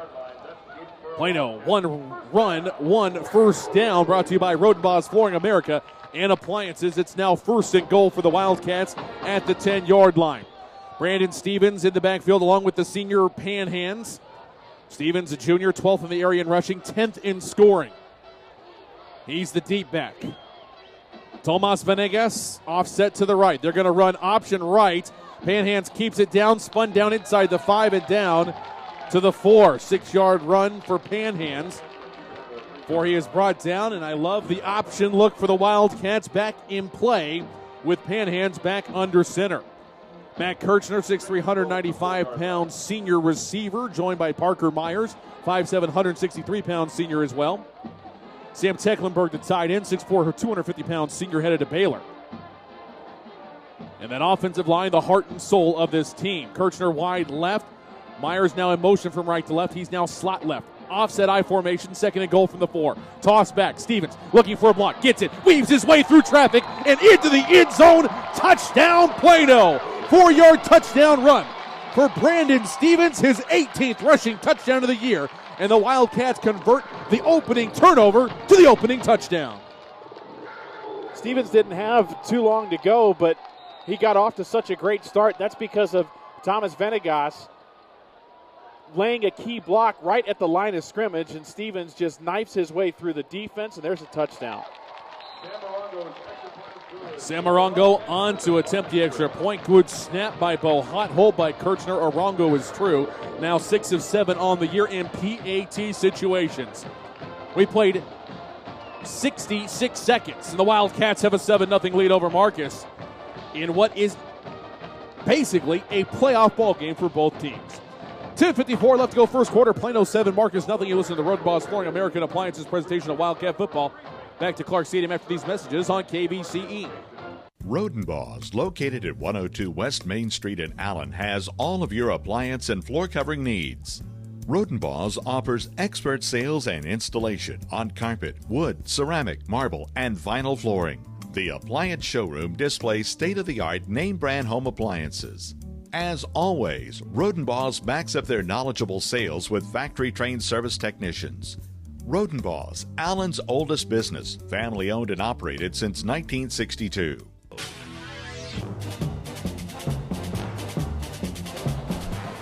Plano, 1 run, 1 first down, brought to you by Rodenbaugh's Flooring America and Appliances. It's now 1st and goal for the Wildcats at the 10-yard line. Brandon Stevens in the backfield along with the senior Panhands. Stevens, a junior, 12th in the area in rushing, 10th in scoring. He's the deep back. Tomas Venegas offset to the right. They're going to run option right. Panhands keeps it down, spun down inside the 5 and down to the 4. 6-yard run for Panhands. Before he is brought down, and I love the option look for the Wildcats back in play with Panhands back under center. Matt Kirchner, 6'3", 195-pound senior receiver, joined by Parker Myers, 5'7", 163-pound senior as well. Sam Tecklenburg, the tight end, 6'4", 250-pound senior, headed to Baylor. And that offensive line, the heart and soul of this team. Kirchner wide left. Myers now in motion from right to left. He's now slot left. Offset I formation, 2nd and goal from the 4. Toss back. Stevens looking for a block. Gets it. Weaves his way through traffic and into the end zone. Touchdown, Plano. 4-yard touchdown run for Brandon Stevens, his 18th rushing touchdown of the year. And the Wildcats convert the opening turnover to the opening touchdown.
Stevens didn't have too long to go, but he got off to such a great start. That's because of Thomas Venegas laying a key block right at the line of scrimmage, and Stevens just knifes his way through the defense, and there's a touchdown.
Samarongo on to attempt the extra point. Good snap by Bo. Hot hold by Kirchner. Orongo is true. Now 6 of 7 on the year in PAT situations. We played 66 seconds, and the Wildcats have a 7-0 lead over Marcus in what is basically a playoff ball game for both teams. 10:54 left to go first quarter. Plano 7, Marcus nothing. You listen to the Rodenbaugh's Flooring American Appliances presentation of Wildcat football. Back to Clark Stadium after these messages on KVCE.
Rodenbaugh's, located at 102 West Main Street in Allen, has all of your appliance and floor covering needs. Rodenbaugh's offers expert sales and installation on carpet, wood, ceramic, marble, and vinyl flooring. The appliance showroom displays state-of-the-art name-brand home appliances. As always, Rodenbaugh's backs up their knowledgeable sales with factory-trained service technicians. Rodenbaugh's, Allen's oldest business, family-owned and operated since 1962.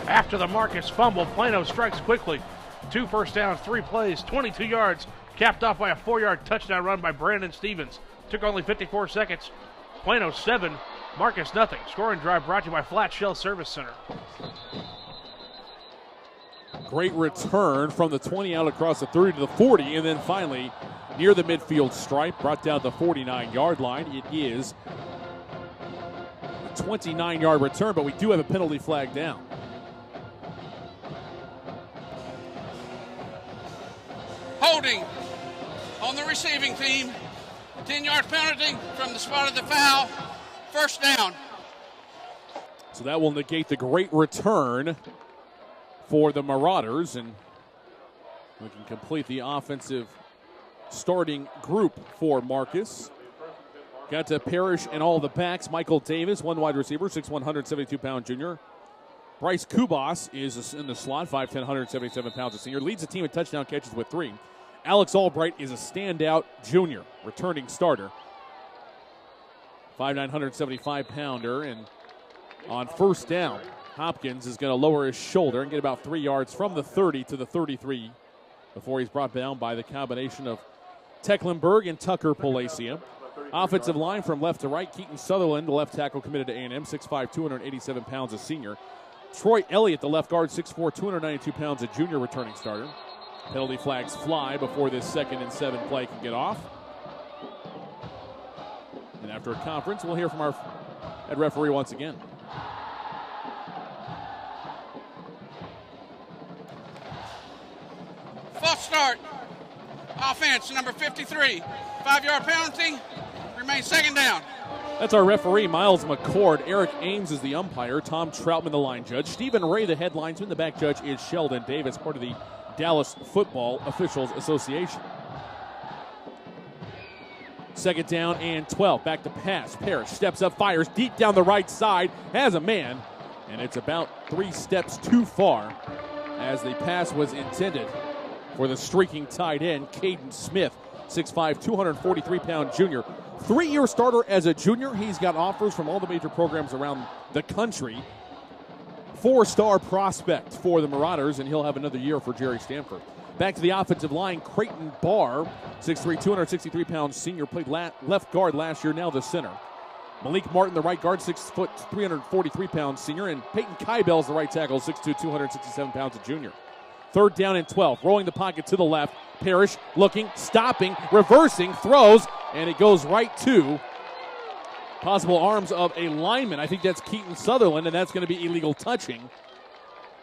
After the Marcus fumble, Plano strikes quickly. 2 first downs, 3 plays, 22 yards, capped off by a 4-yard touchdown run by Brandon Stevens. Took only 54 seconds. Plano 7, Marcus nothing. Scoring drive brought to you by Flat Shell Service Center.
Great return from the 20 out across the 30 to the 40, and then finally near the midfield stripe, brought down the 49-yard line. It is a 29-yard return, but we do have a penalty flag down.
Holding on the receiving team. 10-yard penalty from the spot of the foul. First down.
So that will negate the great return for the Marauders, and we can complete the offensive starting group for Marcus. Got to Parrish and all the backs. Michael Davis, one wide receiver, 6'1", 172-pound junior. Bryce Kubas is in the slot, 5'10", 177 pounds, a senior. Leads the team in touchdown catches with 3. Alex Albright is a standout junior, returning starter. 5'9", 175-pounder, and on first down, Hopkins is going to lower his shoulder and get about 3 yards from the 30 to the 33 before he's brought down by the combination of Tecklenburg and Tucker Palacia. Offensive line from left to right, Keaton Sutherland, the left tackle committed to A&M, 6'5", 287 pounds, a senior. Troy Elliott, the left guard, 6'4", 292 pounds, a junior returning starter. Penalty flags fly before this 2nd and 7 play can get off. And after a conference, we'll hear from our head referee once again.
False start. Offense, number 53. 5-yard penalty. Remains 2nd down.
That's our referee, Miles McCord. Eric Ames is the umpire. Tom Troutman, the line judge. Stephen Ray, the head linesman. The back judge is Sheldon Davis, part of the Dallas Football Officials Association. 2nd down and 12. Back to pass. Parrish steps up, fires deep down the right side. Has a man, and it's about 3 steps too far as the pass was intended for the streaking tight end, Caden Smith, 6'5", 243-pound junior. 3-year starter as a junior. He's got offers from all the major programs around the country. 4-star prospect for the Marauders, and he'll have another year for Jerry Stanford. Back to the offensive line, Creighton Barr, 6'3", 263-pound senior, played left guard last year, now the center. Malik Martin, the right guard, 6 foot, 343-pound senior, and Peyton Kybell's the right tackle, 6'2", 267 pounds, a junior. 3rd down and 12, rolling the pocket to the left. Parrish looking, stopping, reversing, throws, and it goes right to possible arms of a lineman. I think that's Keaton Sutherland, and that's going to be illegal touching.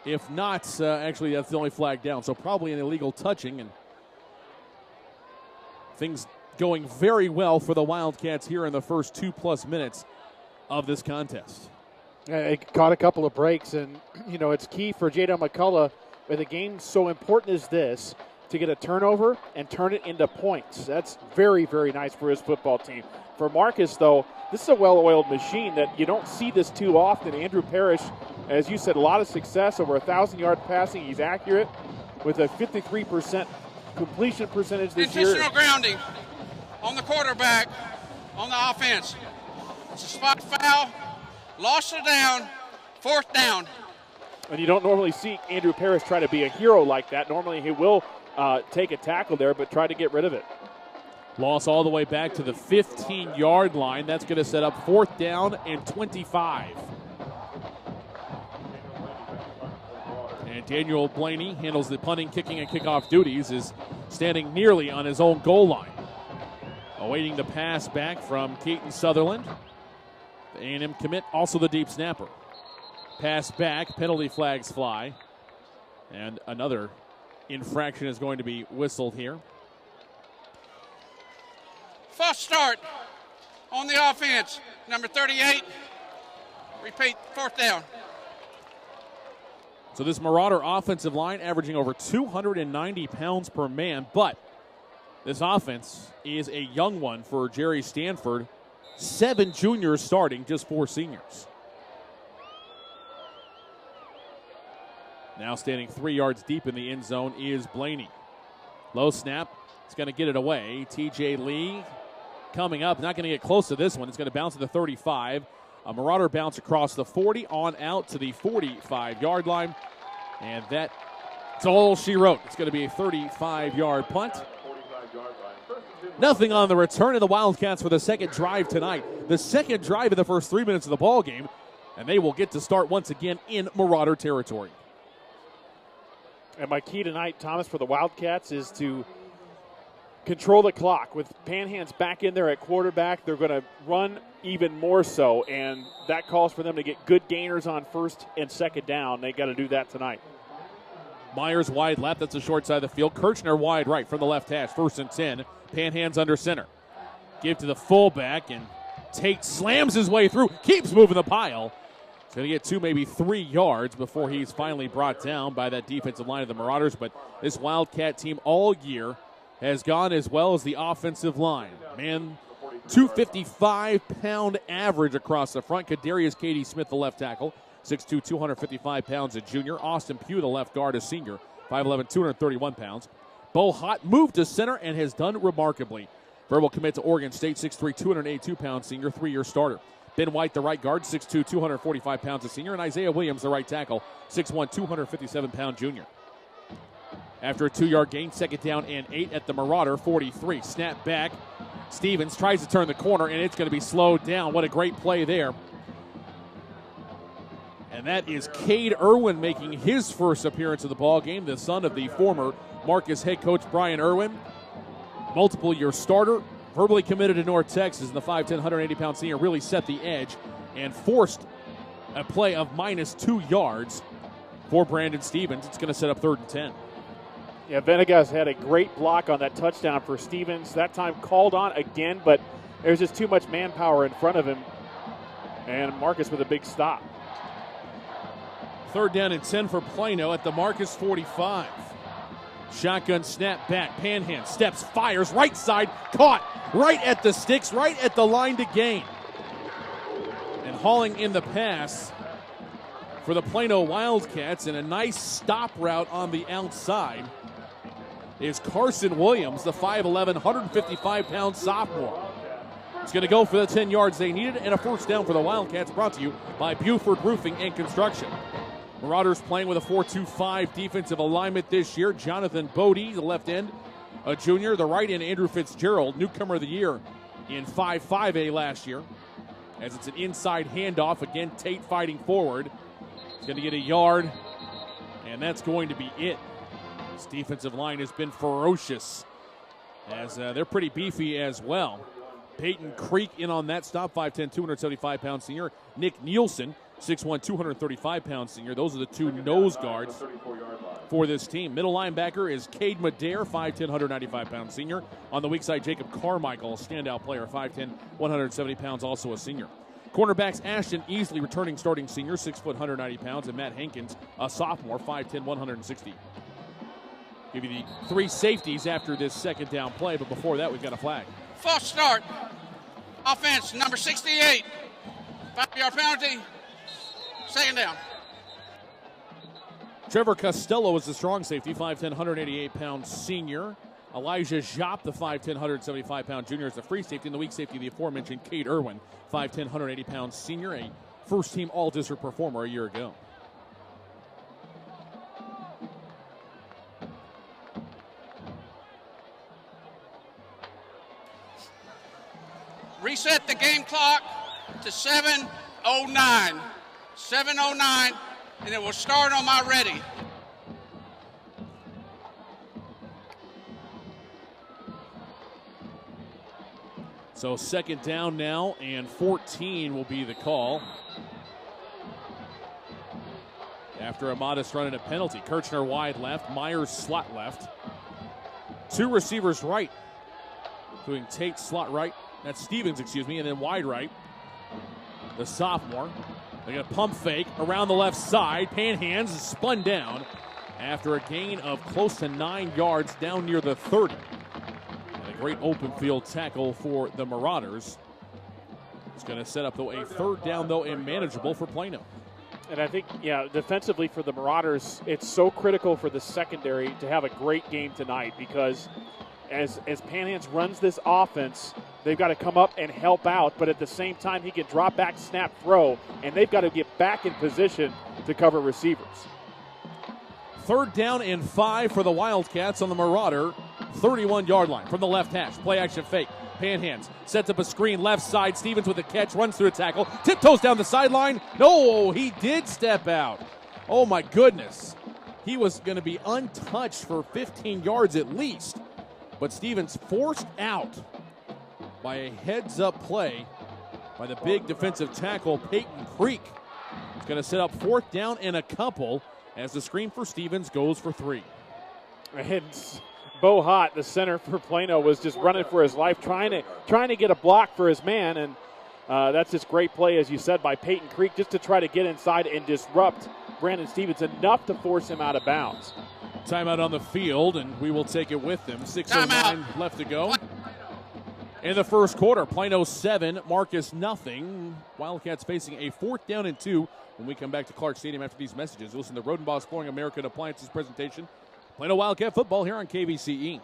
If not, actually, that's the only flag down. So probably an illegal touching, and things going very well for the Wildcats here in the first 2+ minutes of this contest.
It caught a couple of breaks, and, you know, it's key for Jada McCullough with a game so important as this to get a turnover and turn it into points. That's very, very nice for his football team. For Marcus, though, this is a well-oiled machine that you don't see this too often. Andrew Parrish, as you said, a lot of success, over 1,000-yard passing. He's accurate with a 53% completion percentage this year.
Intentional grounding on the quarterback on the offense. It's a spot foul. Lost it down. 4th down.
And you don't normally see Andrew Parrish try to be a hero like that. Normally he will take a tackle there, but try to get rid of it.
Loss all the way back to the 15-yard line. That's going to set up 4th down and 25. And Daniel Blaney handles the punting, kicking, and kickoff duties, is standing nearly on his own goal line. Awaiting the pass back from Keaton Sutherland. The A&M commit, also the deep snapper. Pass back, penalty flags fly. And another infraction is going to be whistled here.
False start on the offense. Number 38. Repeat, 4th down.
So this Marauder offensive line averaging over 290 pounds per man, but this offense is a young one for Jerry Stanford. 7 juniors starting, just 4 seniors. Now standing 3 yards deep in the end zone is Blaney. Low snap. He's going to get it away. TJ Lee coming up. Not going to get close to this one. It's going to bounce to the 35. A Marauder bounce across the 40 on out to the 45-yard line. And that's all she wrote. It's going to be a 35-yard punt. Nothing on the return of the Wildcats for the second drive tonight. The second drive in the first 3 minutes of the ball game. And they will get to start once again in Marauder territory.
And my key tonight, Thomas, for the Wildcats is to control the clock. With Panhand's back in there at quarterback, they're going to run even more so, and that calls for them to get good gainers on first and second down. They got to do that tonight.
Myers wide left. That's the short side of the field. Kirchner wide right from the left hash. 1st and 10. Panhand's under center. Give to the fullback, and Tate slams his way through. Keeps moving the pile. He's going to get 2, maybe 3 yards before he's finally brought down by that defensive line of the Marauders. But this Wildcat team all year has gone as well as the offensive line. Man, 255-pound average across the front. Kadarius Katie Smith, the left tackle. 6'2", 255 pounds, a junior. Austin Pugh, the left guard, a senior. 5'11", 231 pounds. Bo Hott moved to center and has done remarkably. Verbal commit to Oregon State, 6'3", 282 pounds, senior, 3-year starter. Ben White, the right guard, 6'2", 245 pounds, a senior. And Isaiah Williams, the right tackle, 6'1", 257-pound junior. After a 2-yard gain, 2nd down and 8 at the Marauder 43. Snap back. Stevens tries to turn the corner, and it's going to be slowed down. What a great play there. And that is Cade Irwin making his first appearance of the ball game, the son of the former Marcus head coach Brian Irwin. Multiple-year starter, verbally committed to North Texas, and the 5'10", 180-pound senior really set the edge and forced a play of -2 yards for Brandon Stevens. It's going to set up 3rd and 10.
Yeah, Venegas had a great block on that touchdown for Stevens. That time called on again, but there's just too much manpower in front of him. And Marcus with a big stop.
3rd down and 10 for Plano at the Marcus 45. Shotgun snap back. Panhand steps, fires, right side, caught right at the sticks, right at the line to gain. And hauling in the pass for the Plano Wildcats, and a nice stop route on the outside is Carson Williams, the 5'11", 155-pound sophomore. It's going to go for the 10 yards they needed, and a 1st down for the Wildcats, brought to you by Buford Roofing and Construction. Marauders playing with a 4-2-5 defensive alignment this year. Jonathan Bodie, the left end, a junior. The right end, Andrew Fitzgerald, newcomer of the year in 5-5A last year. As it's an inside handoff, again, Tate fighting forward. He's going to get a yard, and that's going to be it. This defensive line has been ferocious, as they're pretty beefy as well. Peyton Creek in on that stop, 5'10", 275-pound senior. Nick Nielsen, 6'1", 235-pound senior. Those are the 2 nose guards for this team. Middle linebacker is Cade Madare, 5'10", 195-pound senior. On the weak side, Jacob Carmichael, standout player, 5'10", 170 pounds, also a senior. Cornerbacks, Ashton Easley, returning starting senior, 6 foot, 190 pounds, and Matt Hankins, a sophomore, 5'10", 160. Give you the 3 safeties after this 2nd down play, but before that, we've got a flag.
False start. Offense, number 68. 5-yard penalty. 2nd down.
Trevor Costello is the strong safety, 5'10", 188-pound senior. Elijah Jop, the 5'10", 175-pound junior, is the free safety. And the weak safety, the aforementioned Cade Irwin, 5'10", 180-pound senior, a first-team all-district performer a year ago.
Reset the game clock to 7:09. 7:09, and it will start on my ready.
So 2nd down now, and 14 will be the call. After a modest run and a penalty. Kirchner wide left, Myers slot left. 2 receivers right, including Tate slot right. That's Stevens, and then wide right, the sophomore. They got a pump fake around the left side. Panhands is spun down after a gain of close to 9 yards down near the 30. And a great open field tackle for the Marauders. It's going to set up, though, a 3rd down, though, and manageable for Plano.
And I think, defensively for the Marauders, it's so critical for the secondary to have a great game tonight, because as Panhands runs this offense, they've got to come up and help out, but at the same time, he can drop back, snap, throw, and they've got to get back in position to cover receivers.
3rd down and 5 for the Wildcats on the Marauder 31-yard line from the left hash. Play action fake. Panhands sets up a screen left side. Stevens with a catch, runs through a tackle, tiptoes down the sideline. No, he did step out. Oh my goodness. He was going to be untouched for 15 yards at least. But Stevens forced out by a heads-up play by the big defensive tackle, Peyton Creek. It's going to set up 4th down and a couple as the screen for Stevens goes for 3.
And Bo Hott, the center for Plano, was just running for his life, trying to get a block for his man, and that's this great play, as you said, by Peyton Creek, just to try to get inside and disrupt Brandon Stevens enough to force him out of bounds.
Timeout on the field, and we will take it with them. 6:09 left to go. In the first quarter, Plano 7, Marcus nothing. Wildcats facing a 4th down and 2 when we come back to Clark Stadium after these messages. Listen to Rodenbaugh's Flooring American Appliances presentation. Plano Wildcat football here on KVCE.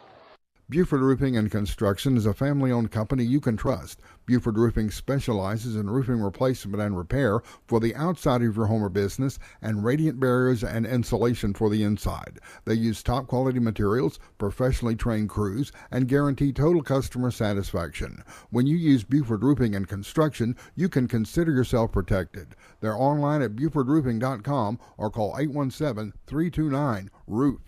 Buford Roofing and Construction is a family-owned company you can trust. Buford Roofing specializes in roofing replacement and repair for the outside of your home or business and radiant barriers and insulation for the inside. They use top-quality materials, professionally trained crews, and guarantee total customer satisfaction. When you use Buford Roofing and Construction, you can consider yourself protected. They're online at BufordRoofing.com or call 817-329-ROOF.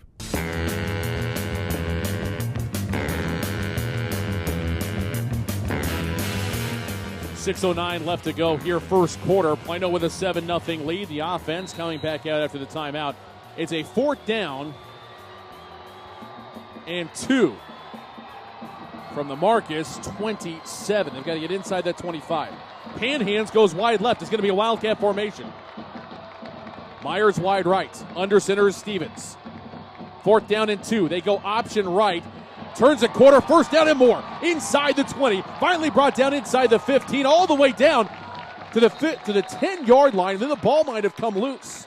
6:09 left to go here, first quarter. Plano with a 7-0 lead. The offense coming back out after the timeout. It's a 4th down and 2 from the Marcus 27. They've got to get inside that 25. Panhands goes wide left. It's going to be a Wildcat formation. Myers wide right. Under center is Stevens. 4th down and 2. They go option right. Turns a quarter, 1st down and more. Inside the 20. Finally brought down inside the 15, all the way down to the 10-yard line. Then the ball might have come loose.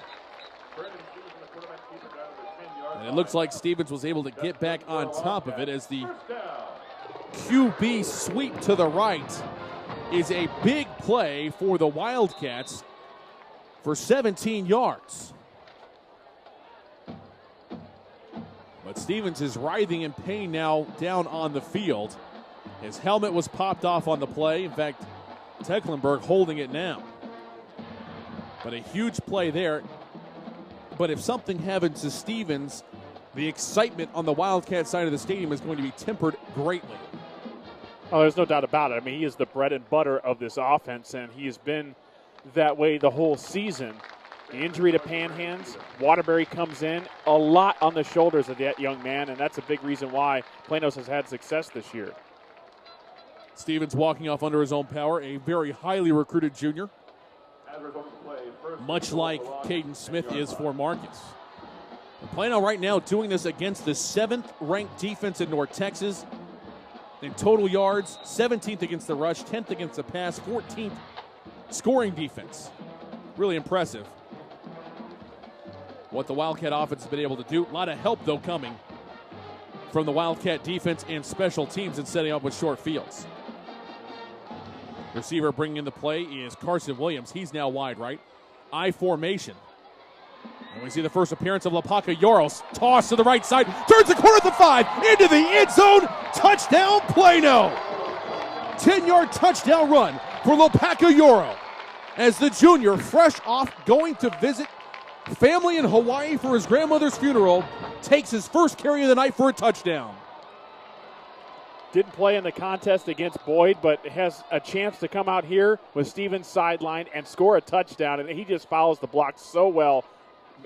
And it looks like Stevens was able to get back on top of it as the QB sweep to the right is a big play for the Wildcats for 17 yards. But Stevens is writhing in pain now down on the field. His helmet was popped off on the play. In fact, Tecklenburg holding it now. But a huge play there. But if something happens to Stevens, the excitement on the Wildcat side of the stadium is going to be tempered greatly.
Oh, there's no doubt about it. I mean, he is the bread and butter of this offense, and he has been that way the whole season. The injury to Panhands, Waterbury comes in, a lot on the shoulders of that young man, and that's a big reason why Plano's has had success this year.
Stevens walking off under his own power, a very highly recruited junior, much like Caden Smith is for Marcus. And Plano right now doing this against the 7th-ranked defense in North Texas. In total yards, 17th against the rush, 10th against the pass, 14th scoring defense. Really impressive what the Wildcat offense has been able to do. A lot of help, though, coming from the Wildcat defense and special teams in setting up with short fields. Receiver bringing in the play is Carson Williams. He's now wide right. I formation. And we see the first appearance of Lapaka Yoros. Toss to the right side. Turns the corner at the 5. Into the end zone. Touchdown, Plano. 10-yard touchdown run for Lapaka Yoro as the junior, fresh off going to visit family in Hawaii for his grandmother's funeral, takes his first carry of the night for a touchdown.
Didn't play in the contest against Boyd, but has a chance to come out here with Stevens sideline and score a touchdown, and he just follows the block so well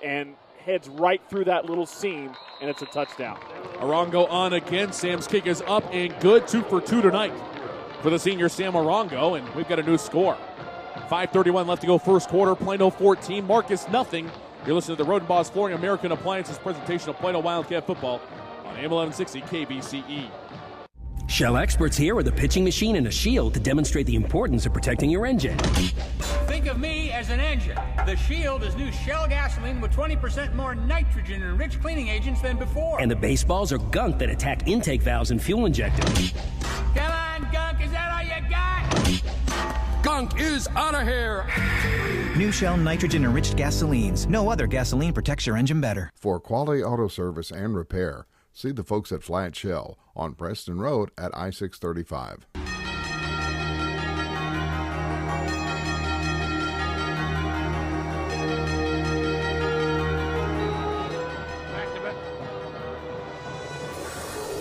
and heads right through that little seam, and it's a touchdown.
Arango on again. Sam's kick is up and good. 2 for 2 tonight for the senior Sam Arango, and we've got a new score. 5:31 left to go first quarter. Plano 14, Marcus nothing. You're listening to the Rodenbaugh's Flooring American Appliances presentation of Plano Wildcat football on AM 1160 KVCE.
Shell experts here with a pitching machine and a shield to demonstrate the importance of protecting your engine.
Think of me as an engine. The Shield is new Shell gasoline with 20% more nitrogen and rich cleaning agents than before.
And the baseballs are gunk that attack intake valves and fuel injectors.
Come on, gunk, is that all you got?
Gunk is out of here.
New Shell nitrogen-enriched gasolines. No other gasoline protects your engine better.
For quality auto service and repair, see the folks at Flat Shell on Preston Road at I-635.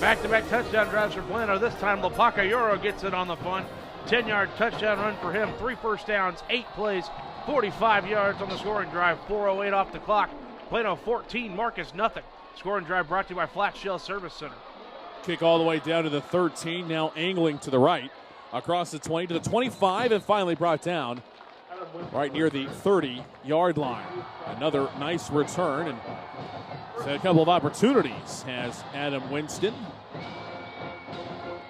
Back-to-back touchdown drives for Plano. This time, Lopaka gets it on the punt. 10-yard touchdown run for him. 3 first downs, 8 plays, 45 yards on the scoring drive. 4:08 off the clock. Plano 14, Marcus nothing. Scoring drive brought to you by Flat Shell Service Center.
Kick all the way down to the 13, now angling to the right. Across the 20 to the 25, and finally brought down right near the 30-yard line. Another nice return, and had a couple of opportunities has Adam Winston.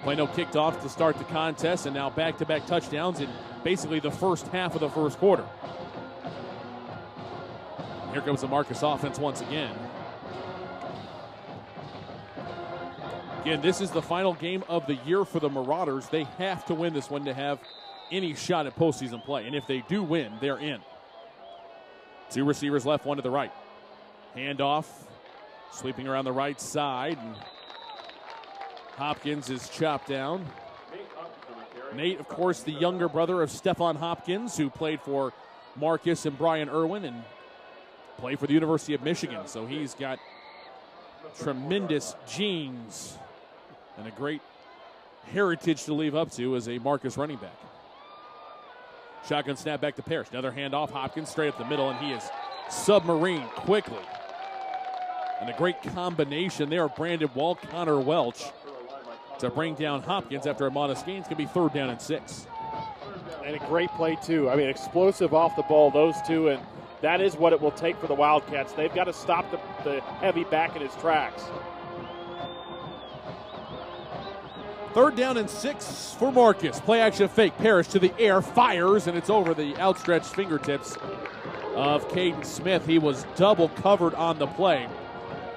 Plano kicked off to start the contest, and now back-to-back touchdowns in basically the first half of the first quarter. Here comes the Marcus offense once again. Again, this is the final game of the year for the Marauders. They have to win this one to have any shot at postseason play. And if they do win, they're in. 2 receivers left, 1 to the right. Handoff, sweeping around the right side. And Hopkins is chopped down. Nate, of course, the younger brother of Stephon Hopkins, who played for Marcus and Brian Irwin and played for the University of Michigan. So he's got tremendous genes and a great heritage to live up to as a Marcus running back. Shotgun snap back to Parrish. Another handoff. Hopkins straight up the middle, and he is submarine quickly. And a great combination there of Brandon Wall, Connor Welch to bring down Hopkins after a modest gain. It's going to be 3rd down and 6.
And a great play, too. I mean, explosive off the ball, those two, and that is what it will take for the Wildcats. They've got to stop the heavy back in his tracks.
3rd down and 6 for Marcus. Play action fake. Parrish to the air, fires, and it's over the outstretched fingertips of Caden Smith. He was double covered on the play.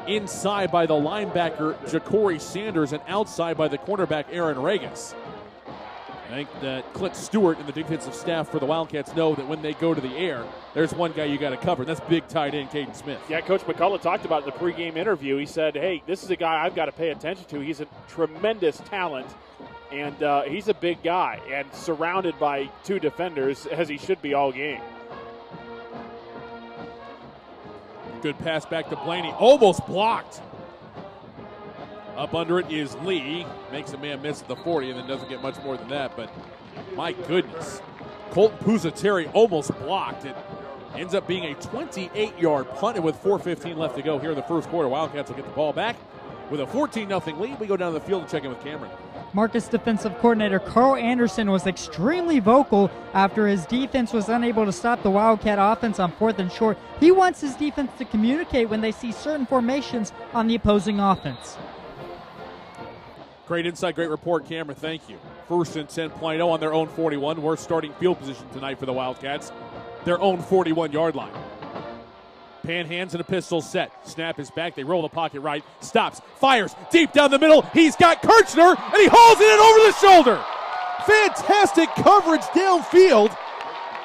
Inside by the linebacker, Ja'Cory Sanders, and outside by the cornerback, Aaron Regas. I think that Clint Stewart and the defensive staff for the Wildcats know that when they go to the air, there's one guy you got to cover, and that's big tight end Caden Smith.
Yeah, Coach McCullough talked about it in the pregame interview. He said, hey, this is a guy I've got to pay attention to. He's a tremendous talent, and he's a big guy, and surrounded by 2 defenders, as he should be all game.
Good pass back to Blaney. Almost blocked. Up under it is Lee. Makes a man miss at the 40 and then doesn't get much more than that. But my goodness. Colton Pusateri almost blocked. It ends up being a 28-yard punt, and with 4:15 left to go here in the first quarter, Wildcats will get the ball back. With a 14-0 lead, we go down to the field and check in with Cameron.
Marcus defensive coordinator Carl Anderson was extremely vocal after his defense was unable to stop the Wildcat offense on 4th and short. He wants his defense to communicate when they see certain formations on the opposing offense.
Great insight, great report, Cameron. Thank you. 1st and 10 Plano on their own 41. Worst starting field position tonight for the Wildcats. Their own 41-yard line. Pan hands and a pistol set. Snap is back. They roll the pocket right. Stops. Fires. Deep down the middle. He's got Kirchner, and he hauls it in over the shoulder. Fantastic coverage downfield,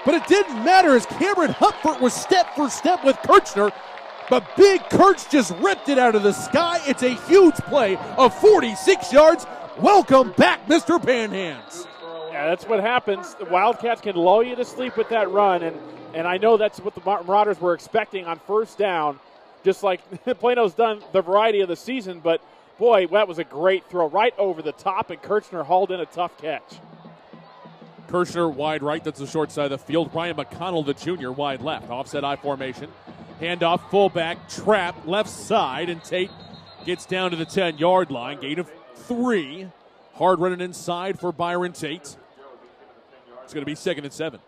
but it didn't matter as Cameron Hupford was step for step with Kirchner. But Big Kirch just ripped it out of the sky. It's a huge play of 46 yards. Welcome back, Mr. Panhands.
Yeah, that's what happens. The Wildcats can lull you to sleep with that run, and I know that's what the Marauders were expecting on 1st down, just like Plano's done the variety of the season. But, boy, that was a great throw right over the top, and Kirchner hauled in a tough catch.
Kirchner wide right. That's the short side of the field. Brian McConnell, the junior, wide left. Offset I formation. Handoff, fullback, trap, left side, and Tate gets down to the 10-yard line. Gain of 3. Hard running inside for Byron Tate. It's going to be 2nd and 7.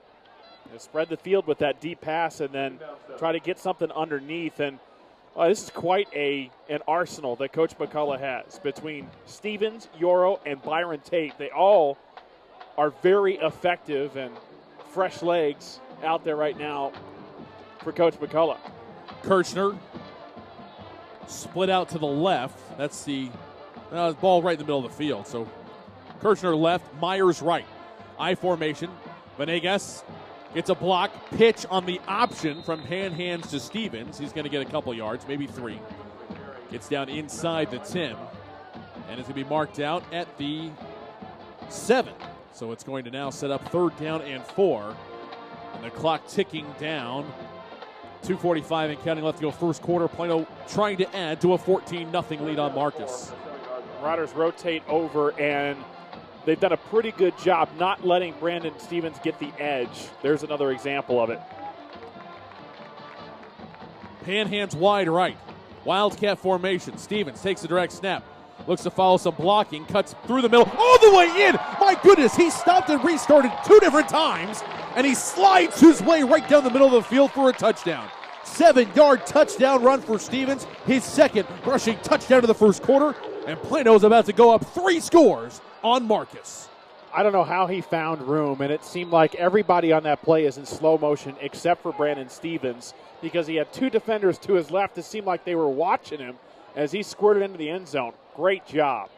Spread the field with that deep pass and then try to get something underneath. And this is quite an arsenal that Coach McCullough has between Stevens, Yoro, and Byron Tate. They all are very effective and fresh legs out there right now for Coach McCullough.
Kirchner split out to the left. That's the ball right in the middle of the field. So Kirchner left, Myers right. I formation. Venegas gets a block pitch on the option from hands to Stevens. He's going to get a couple yards, maybe 3. Gets down inside the 10. And it's going to be marked out at the 7. So it's going to now set up 3rd down and 4. And the clock ticking down. 2:45 and counting left to go first quarter. Plano trying to add to a 14-0 lead on Marcus.
Marauders rotate over, and they've done a pretty good job not letting Brandon Stevens get the edge. There's another example of it.
Panhands wide right. Wildcat formation. Stevens takes the direct snap. Looks to follow some blocking. Cuts through the middle. All the way in! My goodness, he stopped and restarted 2 different times. And he slides his way right down the middle of the field for a touchdown. 7-yard touchdown run for Stevens. His second rushing touchdown of the first quarter. And Plano's about to go up 3 scores on Marcus.
I don't know how he found room, and it seemed like everybody on that play is in slow motion except for Brandon Stevens, because he had 2 defenders to his left. It seemed like they were watching him as he squirted into the end zone. Great job.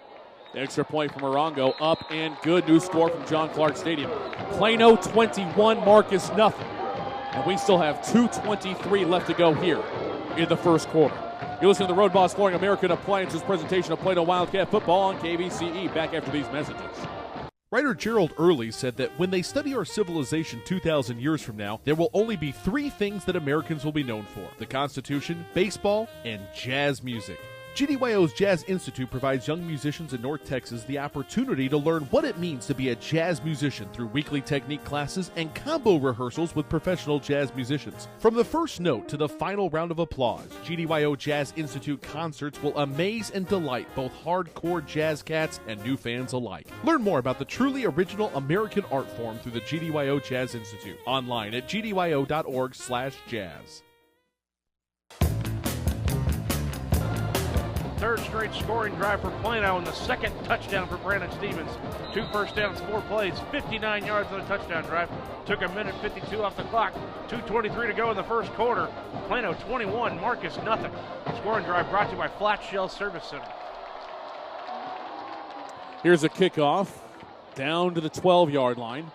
Extra point from Morongo, up and good. New score from John Clark Stadium. Plano 21, Marcus nothing. And we still have 2:23 left to go here in the first quarter. You're listening to the Road Boss Flooring American Appliances presentation of Plano Wildcat football on KVCE. Back after these messages.
Writer Gerald Early said that when they study our civilization 2,000 years from now, there will only be 3 things that Americans will be known for: the Constitution, baseball, and jazz music. GDYO's Jazz Institute provides young musicians in North Texas the opportunity to learn what it means to be a jazz musician through weekly technique classes and combo rehearsals with professional jazz musicians. From the first note to the final round of applause, GDYO Jazz Institute concerts will amaze and delight both hardcore jazz cats and new fans alike. Learn more about the truly original American art form through the GDYO Jazz Institute online at gdyo.org/jazz.
Third straight scoring drive for Plano and the second touchdown for Brandon Stevens. 2 first downs, 4 plays, 59 yards on the touchdown drive. Took a minute 52 off the clock. 2:23 to go in the first quarter. Plano 21, Marcus nothing. Scoring drive brought to you by Flat Shell Service Center.
Here's a kickoff down to the 12-yard line.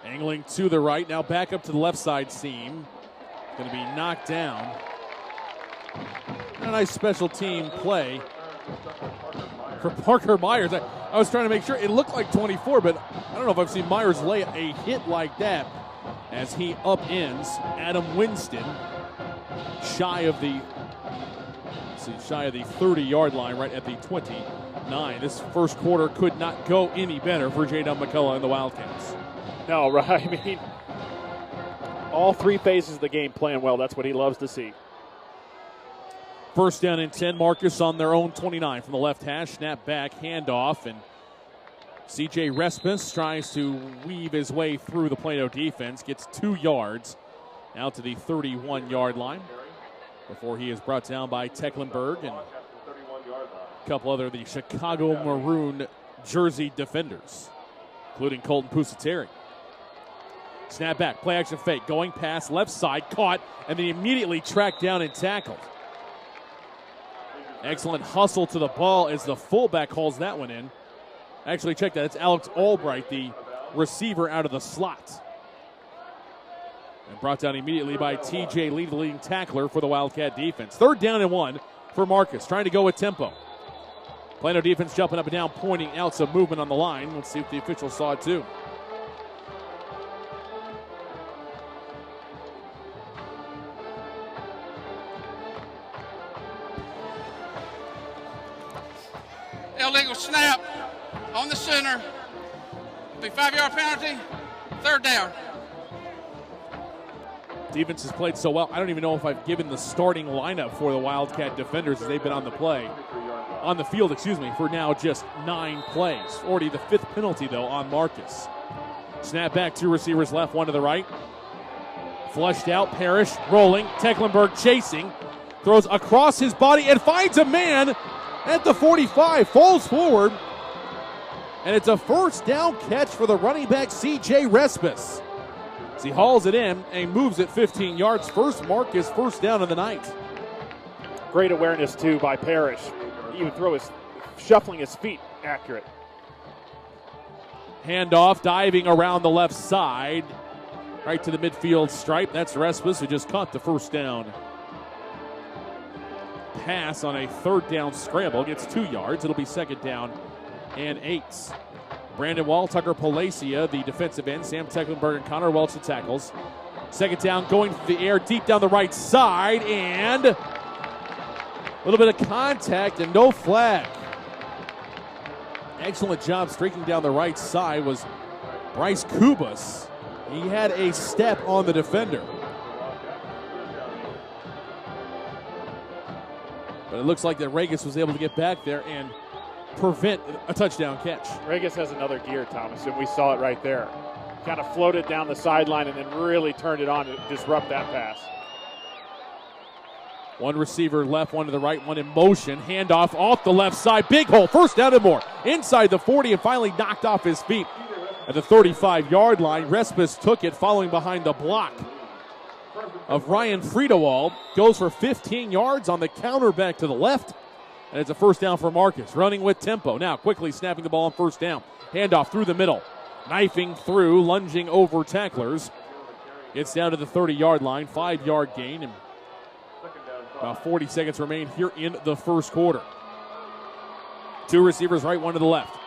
Angling to the right, now back up to the left side seam. Going to be knocked down. A nice special team play for Parker Myers. I was trying to make sure. It looked like 24, but I don't know if I've seen Myers lay a hit like that as he upends Adam Winston shy of the 30-yard line, right at the 29. This first quarter could not go any better for J.Dub McCullough and the Wildcats.
No, right. I mean, all 3 phases of the game playing well. That's what he loves to see.
First down and 10, Marcus on their own 29 from the left hash. Snap back, handoff, and C.J. Respis tries to weave his way through the Plano defense. Gets 2 yards out to the 31-yard line before he is brought down by Tecklenburg and a couple other the Chicago Maroon jersey defenders, including Colton Pusateri. Snap back, play action fake, going past left side, caught, and then immediately tracked down and tackled. Excellent hustle to the ball as the fullback hauls that one in. Actually, check that. It's Alex Albright, the receiver out of the slot. And brought down immediately by T.J. Lee, the leading tackler for the Wildcat defense. 3rd down and 1 for Marcus, trying to go with tempo. Plano defense jumping up and down, pointing out some movement on the line. Let's see if the officials saw it too.
Illegal snap on the center. Be 5-yard penalty. 3rd down.
Defense has played so well. I don't even know if I've given the starting lineup for the Wildcat defenders as they've been on the field, for now just 9 plays. Already the 5th penalty, though, on Marcus. Snap back, 2 receivers left, 1 to the right. Flushed out, Parrish rolling. Tecklenburg chasing. Throws across his body and finds a man at the 45, falls forward, and it's a first down catch for the running back C.J. Respis. As he hauls it in and moves it 15 yards. First Marcus first down of the night.
Great awareness, too, by Parrish. He even shuffling his feet accurate.
Handoff, diving around the left side, right to the midfield stripe. That's Respis, who just caught the first down pass on a 3rd down scramble. Gets 2 yards. It'll be 2nd down and 8. Brandon Wall, Tucker Palacia, the defensive end. Sam Tecklenburg and Connor Welch, the tackles. 2nd down, going through the air, deep down the right side, and a little bit of contact and no flag. Excellent job streaking down the right side was Bryce Kubas. He had a step on the defender. But it looks like that Regis was able to get back there and prevent a touchdown catch.
Regis has another gear, Thomas, and we saw it right there. Kind of floated down the sideline and then really turned it on to disrupt that pass.
One receiver left, one to the right, one in motion. Handoff off the left side. Big hole. First down and more. Inside the 40 and finally knocked off his feet at the 35-yard line. Respis took it following behind the block of Ryan Friedewald. Goes for 15 yards on the counter back to the left. And it's a first down for Marcus. Running with tempo. Now quickly snapping the ball on first down. Handoff through the middle. Knifing through, lunging over tacklers. Gets down to the 30-yard line. 5-yard gain. And about 40 seconds remain here in the first quarter. Two receivers right, one to the left.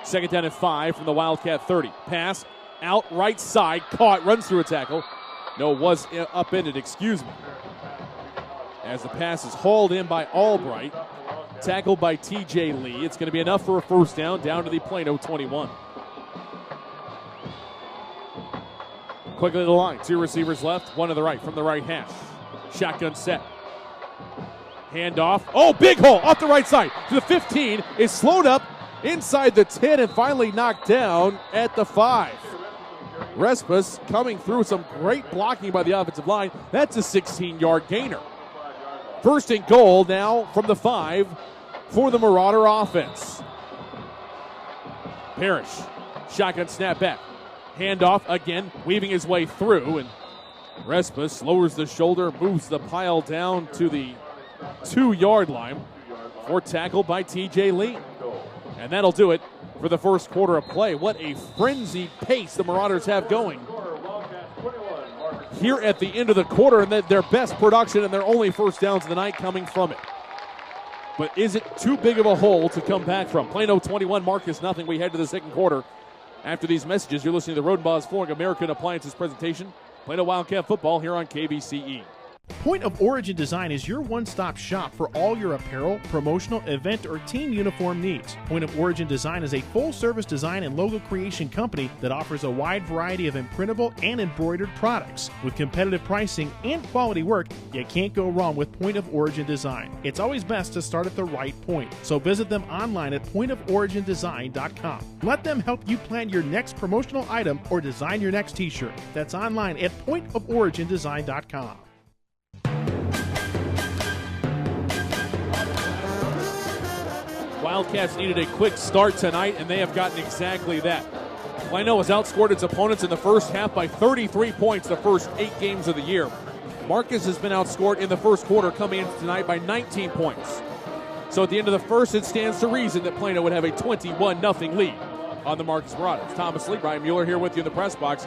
Second down and 5 from the Wildcat 30. Pass out right side. Caught. Runs through a tackle. No, was upended. Excuse me. As the pass is hauled in by Albright. Tackled by T.J. Lee. It's going to be enough for a first down to the Plano 21. Quickly to the line. Two receivers left, one to the right from the right hash. Shotgun set. Handoff. Oh, big hole off the right side to the 15. Is slowed up inside the 10 and finally knocked down at the 5. Respis coming through some great blocking by the offensive line. That's a 16-yard gainer. First and goal now from the 5 for the Marauder offense. Parrish. Shotgun snap back. Handoff again, weaving his way through, and Respis lowers the shoulder, moves the pile down to the 2-yard line for tackle by T.J. Lee. And that'll do it for the first quarter of play. What a frenzied pace the Marauders have going here at the end of the quarter, and their best production and their only first downs of the night coming from it. But is it too big of a hole to come back from? Plano 21, Marcus nothing. We head to the second quarter. After these messages, you're listening to the Rodenbaugh's Flooring American Appliances presentation. Plano Wildcat football here on KVCE.
Point of Origin Design is your one-stop shop for all your apparel, promotional, event, or team uniform needs. Point of Origin Design is a full-service design and logo creation company that offers a wide variety of imprintable and embroidered products. With competitive pricing and quality work, you can't go wrong with Point of Origin Design. It's always best to start at the right point, so visit them online at pointoforigindesign.com. Let them help you plan your next promotional item or design your next t-shirt. That's online at pointoforigindesign.com.
Wildcats needed a quick start tonight, and they have gotten exactly that. Plano has outscored its opponents in the first half by 33 points the first 8 games of the year. Marcus has been outscored in the first quarter, coming in tonight by 19 points. So at the end of the first, it stands to reason that Plano would have a 21-0 lead on the Marcus Marauders. Thomas Lee, Brian Mueller here with you in the press box.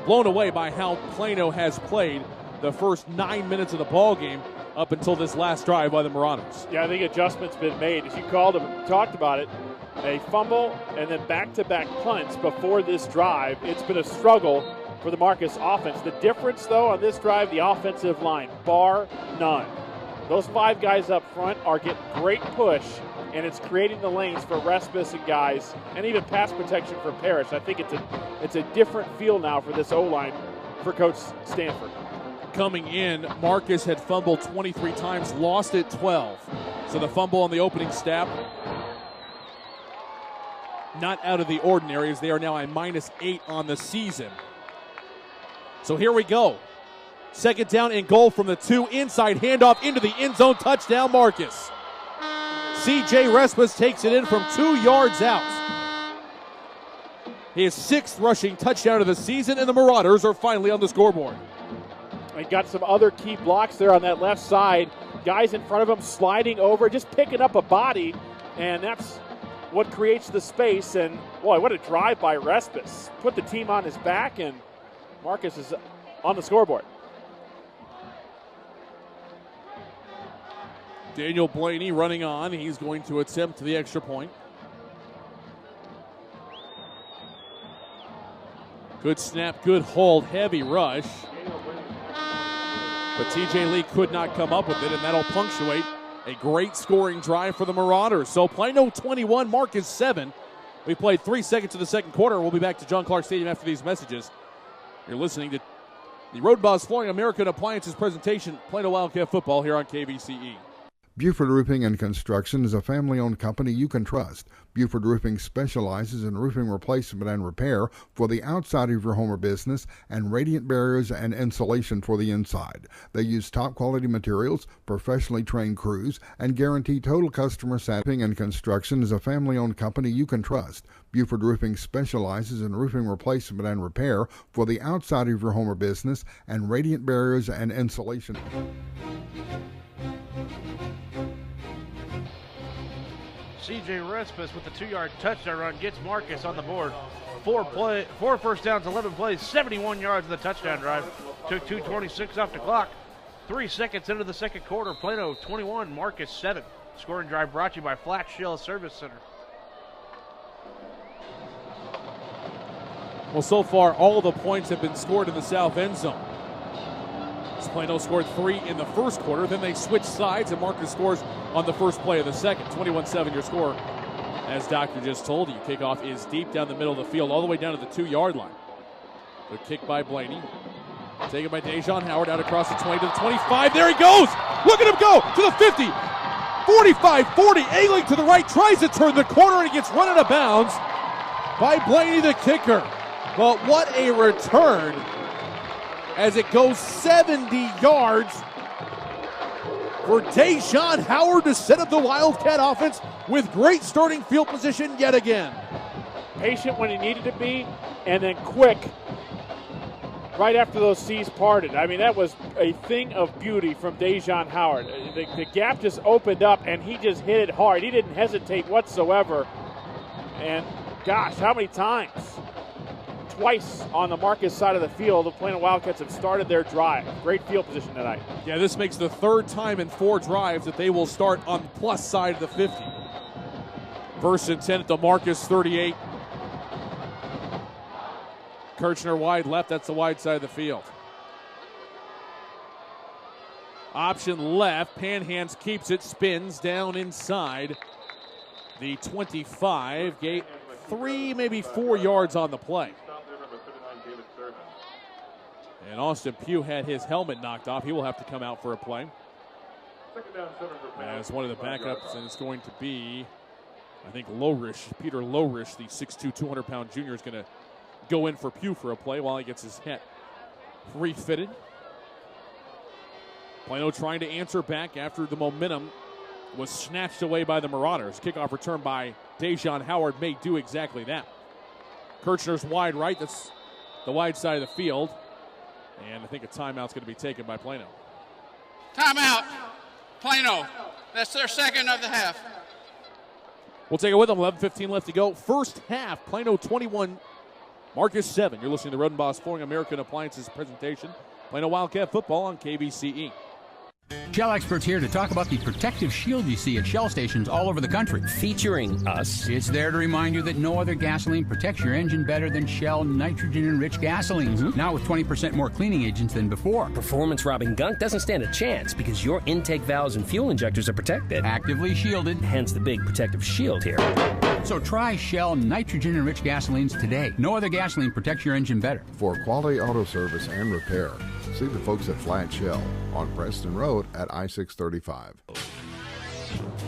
Blown away by how Plano has played the first 9 minutes of the ball game up until this last drive by the Marauders.
Yeah, I think adjustments been made. As you talked about it, a fumble and then back-to-back punts before this drive. It's been a struggle for the Marcus offense. The difference, though, on this drive, the offensive line, bar none. Those 5 guys up front are getting great push, and it's creating the lanes for Respis and guys, and even pass protection for Parrish. I think it's a different feel now for this O-line for Coach Stanford.
Coming in, Marcus had fumbled 23 times, lost it 12. So the fumble on the opening snap, not out of the ordinary, as they are now at -8 on the season. So here we go. Second down and goal from the 2. Inside handoff into the end zone. Touchdown, Marcus. C.J. Respis takes it in from 2 yards out. His 6th rushing touchdown of the season, and the Marauders are finally on the scoreboard.
He got some other key blocks there on that left side. Guys in front of him sliding over, just picking up a body, and that's what creates the space. And, boy, what a drive by Respis. Put the team on his back, and Marcus is on the scoreboard.
Daniel Blaney running on. He's going to attempt the extra point. Good snap, good hold, heavy rush. But T.J. Lee could not come up with it, and that'll punctuate a great scoring drive for the Marauders. So Plano 21, Marcus 7 We played 3 seconds of the second quarter. We'll be back to John Clark Stadium after these messages. You're listening to the Road Boss Flooring American Appliances presentation, Plano Wildcat Football here on KVCE.
Buford Roofing and Construction is a family-owned company you can trust. Buford Roofing specializes in roofing replacement and repair for the outside of your home or business and radiant barriers and insulation for the inside. They use top-quality materials, professionally trained crews, and guarantee total customer satisfaction. Roofing and Construction is a family-owned company you can trust. Buford Roofing specializes in roofing replacement and repair for the outside of your home or business and radiant barriers and insulation.
C.J. Respis with the 2-yard touchdown run gets Marcus on the board. 4 first downs, 11 plays, 71 yards of the touchdown drive. Took 2:26 off the clock. 3 seconds into the second quarter, Plano 21, Marcus 7. Scoring drive brought to you by Flat Shell Service Center.
Well, so far, all the points have been scored in the south end zone. Plano scored 3 in the first quarter. Then they switched sides, and Marcus scores on the first play of the second. 21-7 your score. As Doctor just told you, kickoff is deep down the middle of the field, all the way down to the 2-yard line. The kick by Blaney. Taken by Dejon Howard out across the 20 to the 25. There he goes! Look at him go! To the 50. 45, 40. Ailing to the right. Tries to turn the corner, and he gets run out of bounds by Blaney, the kicker. But what a return as it goes 70 yards for Dejon Howard to set up the Wildcat offense with great starting field position yet again.
Patient when he needed to be, and then quick right after those C's parted. I mean, that was a thing of beauty from Dejon Howard. The gap just opened up, and he just hit it hard. He didn't hesitate whatsoever. And, gosh, how many times? Twice on the Marcus side of the field, the Plano Wildcats have started their drive. Great field position tonight.
Yeah, this makes the third time in 4 drives that they will start on the plus side of the 50. First and 10 at the Marcus 38. Kirchner wide left, that's the wide side of the field. Option left, Panhands keeps it, spins down inside the 25. Gate 3, maybe 4 yards on the play. And Austin Pugh had his helmet knocked off. He will have to come out for a play. As one of the backups, and it's going to be, I think, Peter Lowrish, the 6'2", 200-pound junior, is going to go in for Pugh for a play while he gets his hat refitted. Plano trying to answer back after the momentum was snatched away by the Marauders. Kickoff return by Dejon Howard may do exactly that. Kirchner's wide right. That's the wide side of the field. And I think a timeout's going to be taken by Plano.
Timeout, Plano. That's their second of the half.
We'll take it with them. 11:15 left to go. First half, Plano 21, Marcus 7. You're listening to Roden Boss Flooring American Appliances presentation. Plano Wildcat Football on KVCE.
Shell experts here to talk about the protective shield you see at Shell stations all over the country.
Featuring us.
It's there to remind you that no other gasoline protects your engine better than Shell nitrogen-enriched gasolines.
Mm-hmm.
Now with 20% more cleaning agents than before.
Performance-robbing gunk doesn't stand a chance because your intake valves and fuel injectors are protected.
Actively shielded.
Hence the big protective shield here.
So try Shell nitrogen-enriched gasolines today. No other gasoline protects your engine better.
For quality auto service and repair, see the folks at Flat Shell on Preston Road at I-635.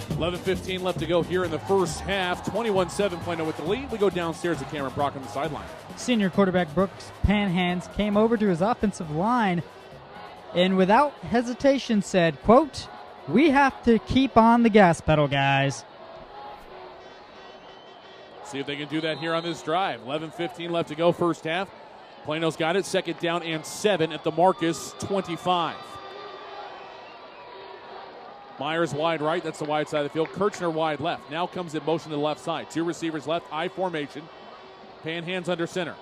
11:15 left to go here in the first half. 21-7 Plano with the lead. We go downstairs to Cameron Brock on the sideline.
Senior quarterback Brooks Panhands came over to his offensive line and without hesitation said, quote, "We have to keep on the gas pedal, guys."
See if they can do that here on this drive. 11:15 left to go, first half. Plano's got it, second down and 7 at the Marcus 25. Myers wide right, that's the wide side of the field. Kirchner wide left. Now comes in motion to the left side. 2 receivers left, I formation. Panhands under center.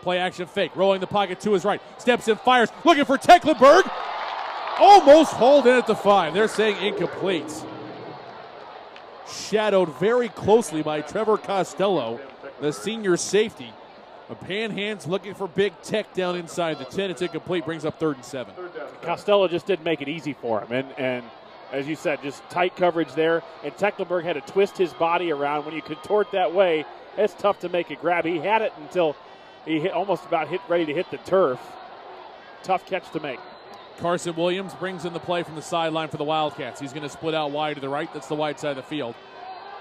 Play action fake, rolling the pocket to his right. Steps in, fires, looking for Tecklenburg. Almost hauled in at the 5. They're saying incomplete. Shadowed very closely by Trevor Costello, the senior safety. Panhands looking for Big Tech down inside the 10. It's incomplete, brings up 3rd and 7.
Costello just didn't make it easy for him. And as you said, just tight coverage there. And Tecklenburg had to twist his body around. When you contort that way, it's tough to make a grab. He had it until he almost about ready to hit the turf. Tough catch to make.
Carson Williams brings in the play from the sideline for the Wildcats. He's going to split out wide to the right. That's the wide side of the field.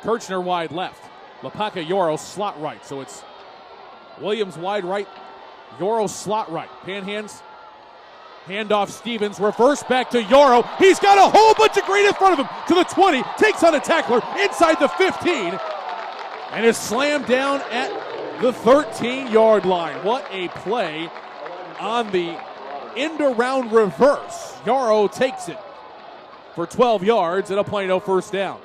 Kirchner wide left. Lapaka Yoro slot right. So it's Williams wide right. Yoro slot right. Panhands. Handoff Stevens. Reverse back to Yoro. He's got a whole bunch of green in front of him to the 20. Takes on a tackler inside the 15. And is slammed down at the 13-yard line. What a play on the end-around reverse. Yoro takes it for 12 yards and a Plano first down.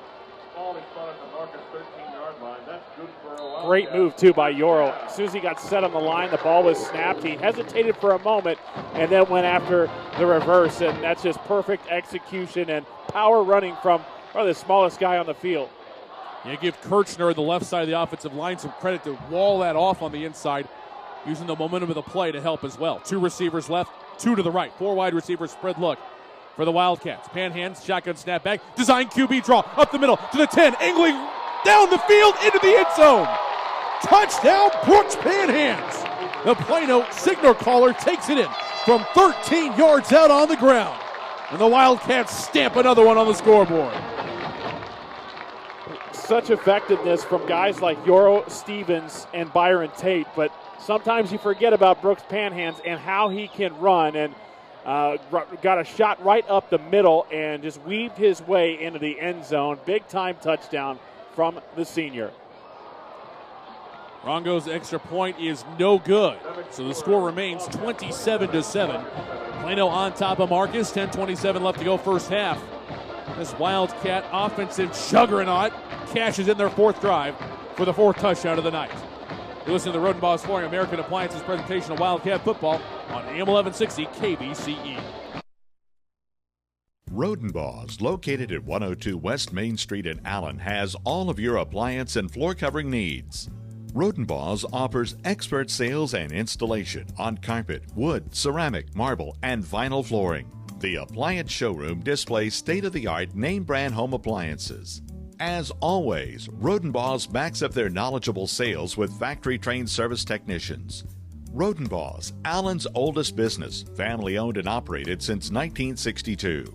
Great move, too, by Yoro. As soon as he got set on the line, the ball was snapped. He hesitated for a moment and then went after the reverse, and that's just perfect execution and power running from probably the smallest guy on the field.
You give Kirchner, the left side of the offensive line, some credit to wall that off on the inside, using the momentum of the play to help as well. 2 receivers left, 2 to the right. 4 wide receivers spread look for the Wildcats. Panhands, shotgun snap back, design QB draw, up the middle to the 10, angling down the field into the end zone. Touchdown, Brooks Panhands. The Plano signal caller takes it in from 13 yards out on the ground. And the Wildcats stamp another one on the scoreboard.
Such effectiveness from guys like Yoro Stevens and Byron Tate, but sometimes you forget about Brooks Panhands and how he can run, and got a shot right up the middle and just weaved his way into the end zone. Big time touchdown from the senior.
Rongo's extra point is no good, so the score remains 27-7. Plano on top of Marcus, 10:27 left to go first half. This Wildcat offensive juggernaut cashes in their 4th drive for the 4th touchdown of the night. You listen to the Rodenbauer Flooring American Appliances presentation of Wildcat football on AM 1160 KVCE.
Rodenbaugh's, located at 102 West Main Street in Allen, has all of your appliance and floor covering needs. Rodenbaugh's offers expert sales and installation on carpet, wood, ceramic, marble, and vinyl flooring. The appliance showroom displays state-of-the-art name-brand home appliances. As always, Rodenbaugh's backs up their knowledgeable sales with factory-trained service technicians. Rodenbaugh's, Allen's oldest business, family-owned and operated since 1962.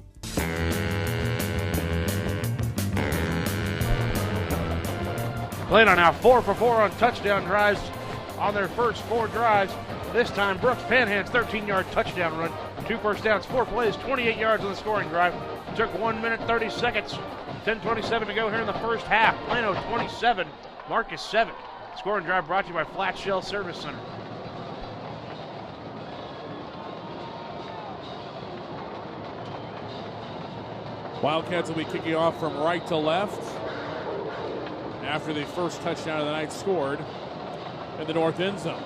Plano now 4 for 4 on touchdown drives on their first 4 drives. This time, Brooks Panhands, 13-yard touchdown run. 2 first downs, 4 plays, 28 yards on the scoring drive. Took 1 minute, 30 seconds. 10:27 to go here in the first half. Plano 27, Marcus 7. Scoring drive brought to you by Flat Shell Service Center.
Wildcats will be kicking off from right to left after the first touchdown of the night scored in the north end zone.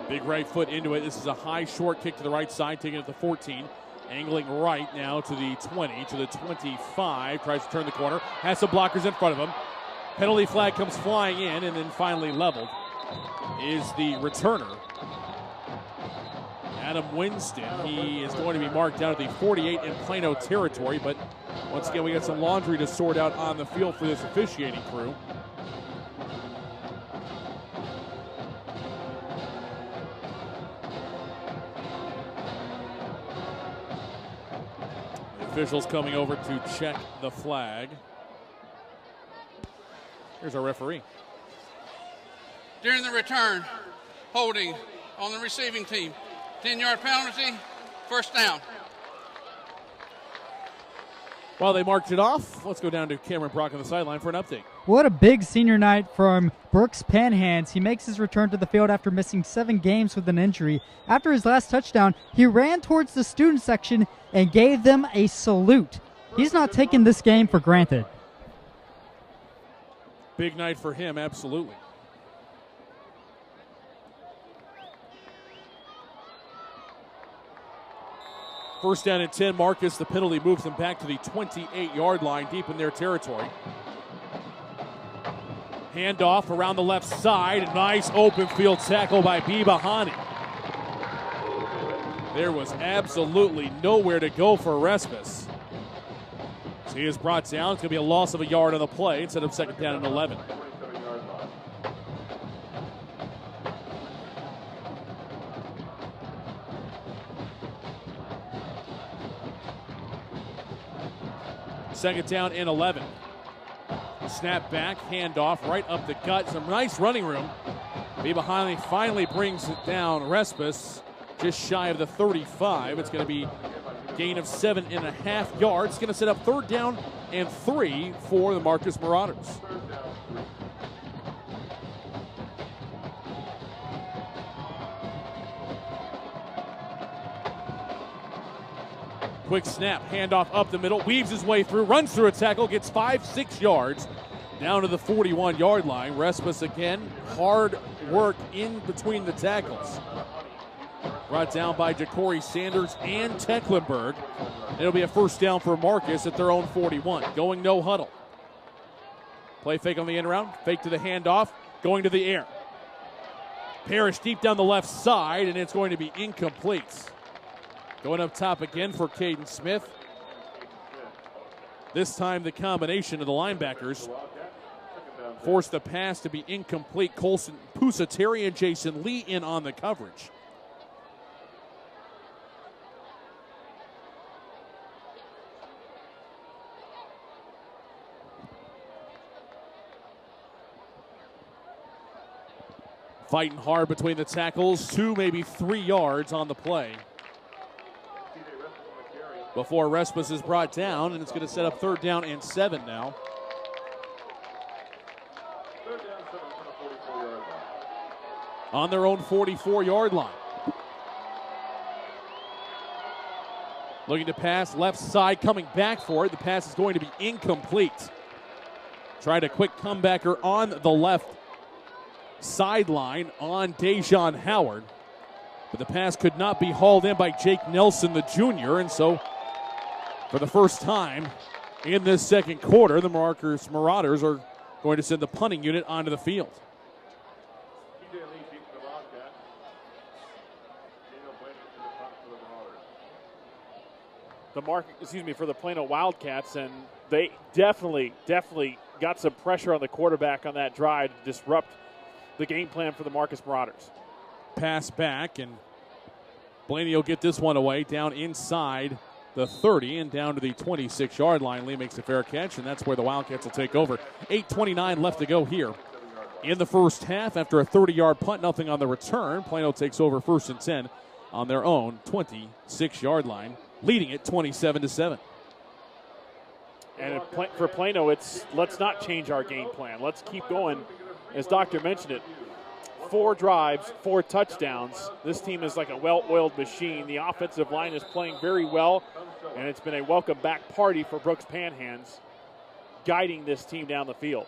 Big right foot into it. This is a high short kick to the right side, taking it to the 14. Angling right now to the 20, to the 25. Tries to turn the corner. Has some blockers in front of him. Penalty flag comes flying in, and then finally leveled is the returner, Adam Winston. He is going to be marked down at the 48 in Plano territory, but once again, we got some laundry to sort out on the field for this officiating crew. The officials coming over to check the flag. Here's our referee.
During the return, holding on the receiving team. 10-yard penalty, first down.
While they marked it off, let's go down to Cameron Brock on the sideline for an update.
What a big senior night from Brooks Panhands. He makes his return to the field after missing 7 games with an injury. After his last touchdown, he ran towards the student section and gave them a salute. He's not taking this game for granted.
Big night for him, absolutely. First down and 10, Marcus. The penalty moves them back to the 28-yard line, deep in their territory. Handoff around the left side. Nice open field tackle by Bibahani. There was absolutely nowhere to go for Respis. So he is brought down. It's going to be a loss of a yard on the play instead of second down and 11. Second down and 11. Snap back, handoff, right up the gut. Some nice running room. Be behind, he finally brings it down. Respis just shy of the 35. It's going to be gain of 7.5 yards. It's going to set up third down and 3 for the Marcus Marauders. Quick snap, handoff up the middle, weaves his way through, runs through a tackle, gets 5-6 yards down to the 41-yard line. Respis again, hard work in between the tackles. Brought down by Ja'Cory Sanders and Tecklenburg. It'll be a first down for Marcus at their own 41. Going no huddle. Play fake on the end round, fake to the handoff, going to the air. Parrish deep down the left side, and it's going to be incomplete. Going up top again for Caden Smith. This time the combination of the linebackers forced the pass to be incomplete. Colson Pusateri and Jason Lee in on the coverage. Fighting hard between the tackles, 2, maybe 3 yards on the play before Respis is brought down, and it's going to set up third down and 7 now. On their own 44-yard line. Looking to pass, left side, coming back for it. The pass is going to be incomplete. Tried a quick comebacker on the left sideline on Dejon Howard, but the pass could not be hauled in by Jake Nelson, the junior, and so for the first time in this second quarter, the Marcus Marauders are going to send the punting unit onto the field.
For the Plano Wildcats, and they definitely got some pressure on the quarterback on that drive to disrupt the game plan for the Marcus Marauders.
Pass back, and Blaney will get this one away down inside the 30 and down to the 26-yard line. Lee makes a fair catch, and that's where the Wildcats will take over. 8:29 left to go here in the first half. After a 30-yard punt, nothing on the return. Plano takes over first and 10 on their own 26-yard line, leading it 27-7.
And for Plano, it's let's not change our game plan. Let's keep going. As Doctor mentioned it, 4 drives, 4 touchdowns. This team is like a well-oiled machine. The offensive line is playing very well, and it's been a welcome back party for Brooks Panhands, guiding this team down the field.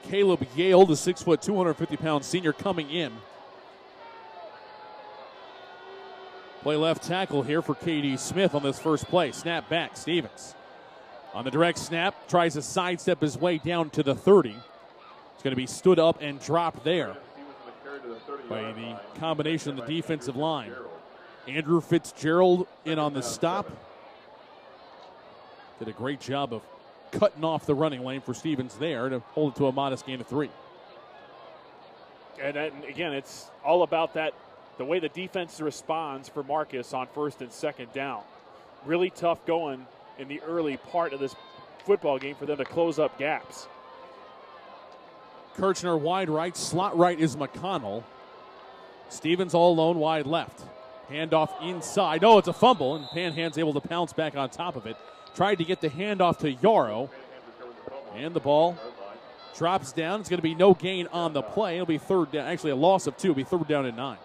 Caleb Yale, the 6', 250-pound senior, coming in. Play left tackle here for K.D. Smith on this first play. Snap back, Stevens. On the direct snap, tries to sidestep his way down to the 30. It's going to be stood up and dropped there by the combination of the defensive line. Andrew Fitzgerald in on the stop. Did a great job of cutting off the running lane for Stevens there to hold it to a modest gain of 3.
And again, it's all about that, the way the defense responds for Marcus on first and second down. Really tough going in the early part of this football game for them to close up gaps.
Kirchner wide right, slot right is McConnell. Stevens all alone wide left. Handoff inside. Oh, it's a fumble, and Panhand's able to pounce back on top of it. Tried to get the handoff to Yarrow, and the ball drops down. It's going to be no gain on the play. It'll be third down, actually a loss of 2. It'll be third down and 9.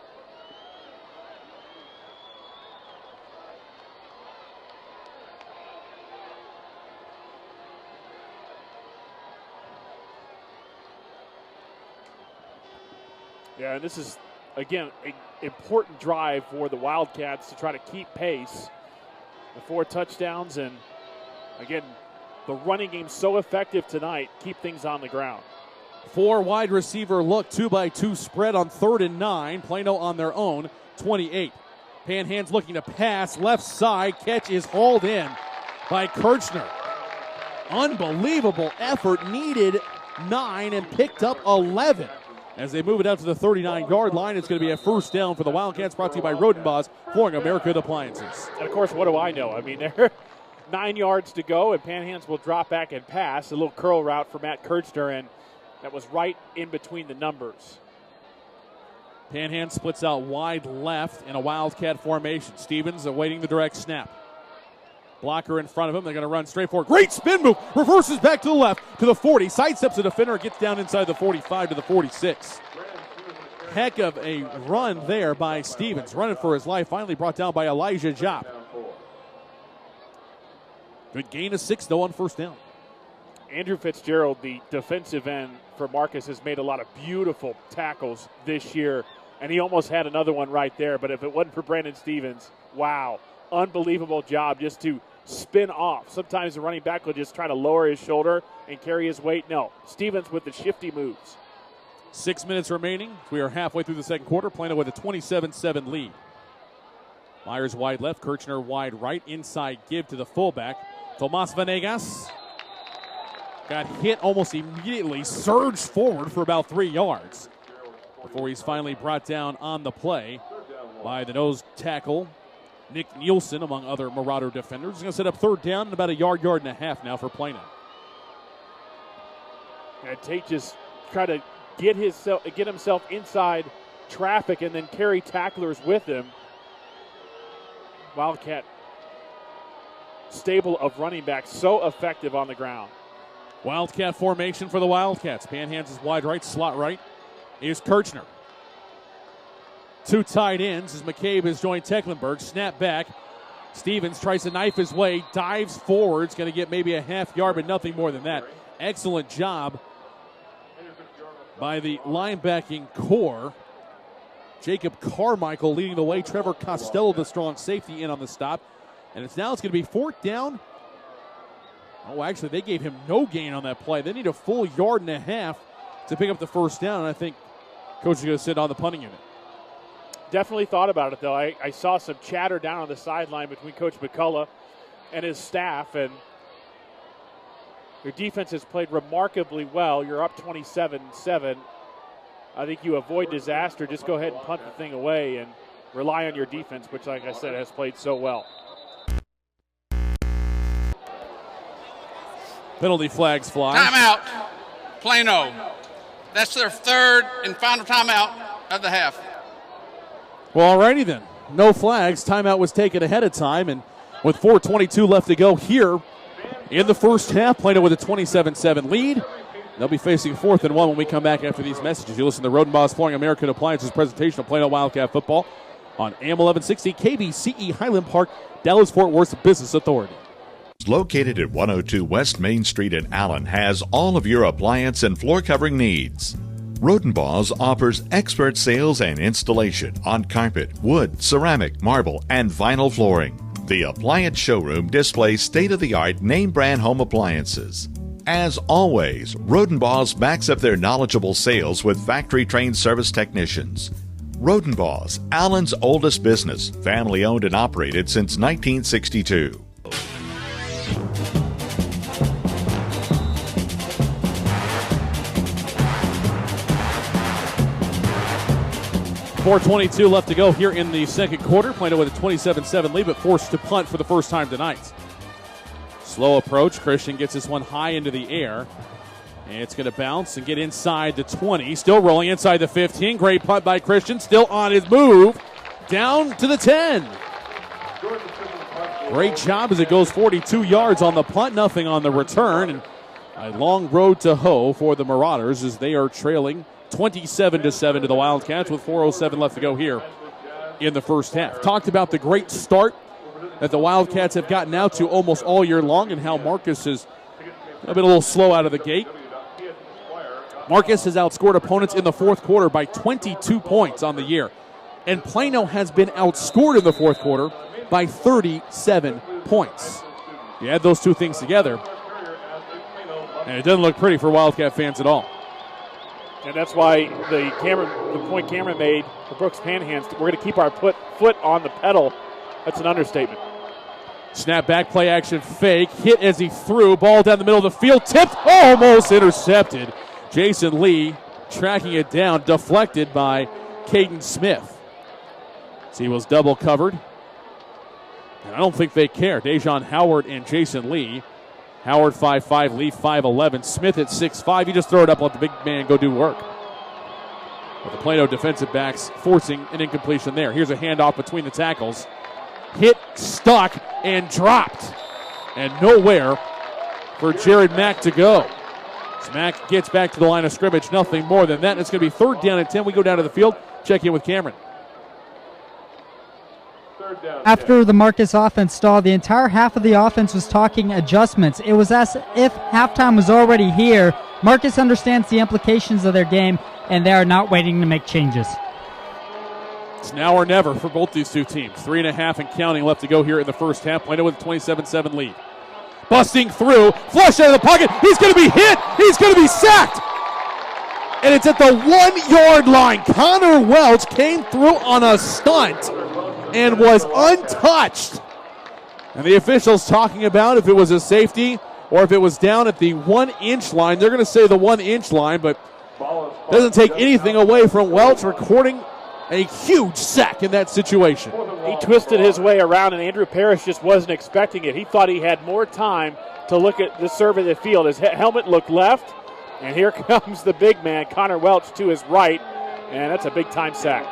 Yeah, and this is, again, an important drive for the Wildcats to try to keep pace. The 4 touchdowns, and again, the running game so effective tonight, keep things on the ground.
4 wide receiver look, 2-by-2 spread on 3rd and 9. Plano on their own 28. Panhand's looking to pass. Left side. Catch is hauled in by Kirchner. Unbelievable effort. Needed 9 and picked up 11. As they move it out to the 39-yard line, it's going to be a first down for the Wildcats, brought to you by Rodenbaugh's Flooring America Appliances.
And, of course, what do I know? I mean, there 9 yards to go, and Panhand's will drop back and pass. A little curl route for Matt Kirchner, and that was right in between the numbers.
Panhand splits out wide left in a Wildcat formation. Stevens awaiting the direct snap. Blocker in front of him. They're going to run straight forward. Great spin move. Reverses back to the left to the 40. Sidesteps the defender. Gets down inside the 45 to the 46. Heck of a run there by Stevens. Running for his life. Finally brought down by Elijah Jopp. Good gain of 6, though, on first down.
Andrew Fitzgerald, the defensive end for Marcus, has made a lot of beautiful tackles this year, and he almost had another one right there. But if it wasn't for Brandon Stevens, wow, unbelievable job just to spin off. Sometimes the running back will just try to lower his shoulder and carry his weight. No, Stevens with the shifty moves.
6 minutes remaining. We are halfway through the second quarter. Plano with a 27-7 lead. Myers wide left, Kirchner wide right. Inside give to the fullback. Tomas Vanegas got hit almost immediately, surged forward for about 3 yards before he's finally brought down on the play by the nose tackle, Nick Nielsen, among other Marauder defenders. He's going to set up third down and about a yard and a half now for Plano.
And Tate just try to get himself inside traffic and then carry tacklers with him. Wildcat stable of running backs, so effective on the ground.
Wildcat formation for the Wildcats. Panhands is wide right, slot right. Here's Kirchner. 2 tight ends as McCabe has joined Tecklenburg. Snap back. Stevens tries to knife his way, dives forward. It's going to get maybe a half yard, but nothing more than that. Excellent job by the linebacking core. Jacob Carmichael leading the way. Trevor Costello, the strong safety, in on the stop. And it's going to be fourth down. Oh, actually, they gave him no gain on that play. They need a full yard and a half to pick up the first down, and I think Coach is going to sit on the punting unit.
Definitely thought about it, though. I saw some chatter down on the sideline between Coach McCullough and his staff, and your defense has played remarkably well. You're up 27-7. I think you avoid disaster. Just go ahead and punt the thing away and rely on your defense, which, like I said, has played so well.
Penalty flags fly.
Timeout, Plano. That's their third and final timeout of the half.
Well, alrighty then. No flags. Timeout was taken ahead of time, and with 4:22 left to go here in the first half, Plano with a 27-7 lead. They'll be facing 4th and 1 when we come back after these messages. You listen to Rodenbaugh's Flooring American Appliances presentation of Plano Wildcat football on AM 1160 KVCE Highland Park, Dallas-Fort Worth Business Authority.
Located at 102 West Main Street in Allen, has all of your appliance and floor covering needs. Rodenbaugh's offers expert sales and installation on carpet, wood, ceramic, marble, and vinyl flooring. The appliance showroom displays state-of-the-art name-brand home appliances. As always, Rodenbaugh's backs up their knowledgeable sales with factory-trained service technicians. Rodenbaugh's, Allen's oldest business, family-owned and operated since 1962.
4:22 left to go here in the second quarter. Plano with a 27-7 lead, but forced to punt for the first time tonight. Slow approach. Christian gets this one high into the air. And it's going to bounce and get inside the 20. Still rolling inside the 15. Great punt by Christian. Still on his move. Down to the 10. Great job as it goes 42 yards on the punt. Nothing on the return. And a long road to hoe for the Marauders as they are trailing 27-7 to the Wildcats with 4:07 left to go here in the first half. Talked about the great start that the Wildcats have gotten out to almost all year long and how Marcus has been a little slow out of the gate. Marcus has outscored opponents in the fourth quarter by 22 points on the year. And Plano has been outscored in the fourth quarter by 37 points. You add those two things together, and it doesn't look pretty for Wildcat fans at all.
And that's why the point Cameron made for Brooks Panhands, we're going to keep our foot on the pedal. That's an understatement.
Snap back, play action fake. Hit as he threw. Ball down the middle of the field. Tipped. Almost intercepted. Jason Lee tracking it down. Deflected by Caden Smith. So he was double covered. And I don't think they care. Dejon Howard and Jason Lee. Howard 5'5", Lee 5'11". Smith at 6'5". You just throw it up, let the big man go do work. But the Plano defensive backs forcing an incompletion there. Here's a handoff between the tackles. Hit, stuck, and dropped. And nowhere for Jared Mack to go. So Mack gets back to the line of scrimmage. Nothing more than that. And it's going to be 3rd down and 10. We go down to the field. Check in with Cameron.
After the Marcus offense stalled, the entire half of the offense was talking adjustments. It was as if halftime was already here. Marcus understands the implications of their game, and they are not waiting to make changes.
It's now or never for both these two teams. 3.5 and counting left to go here in the first half. Plano with a 27-7 lead. Busting through, flush out of the pocket. He's going to be hit. He's going to be sacked. And it's at the 1-yard line. Connor Welch came through on a stunt and was untouched. And the officials talking about if it was a safety or if it was down at the 1-inch line. They're going to say the 1-inch line, but doesn't take anything away from Welch recording a huge sack in that situation.
He twisted his way around, and Andrew Parrish just wasn't expecting it. He thought he had more time to look at the serve of the field. His helmet looked left, and here comes the big man, Connor Welch, to his right, and that's a big-time sack.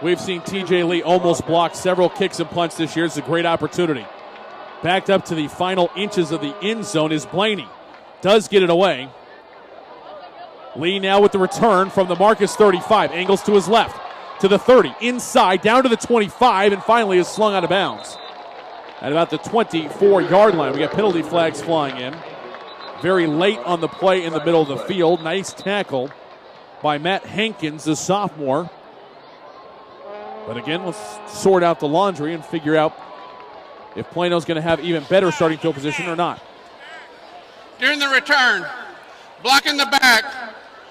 We've seen T.J. Lee almost block several kicks and punts this year. It's a great opportunity. Backed up to the final inches of the end zone is Blaney. Does get it away. Lee now with the return from the Marcus 35. Angles to his left, to the 30, inside, down to the 25, and finally is slung out of bounds. At about the 24-yard line, we got penalty flags flying in. Very late on the play in the middle of the field. Nice tackle by Matt Hankins, the sophomore. But again, let's sort out the laundry and figure out if Plano's going to have even better starting field position or not.
During the return, blocking the back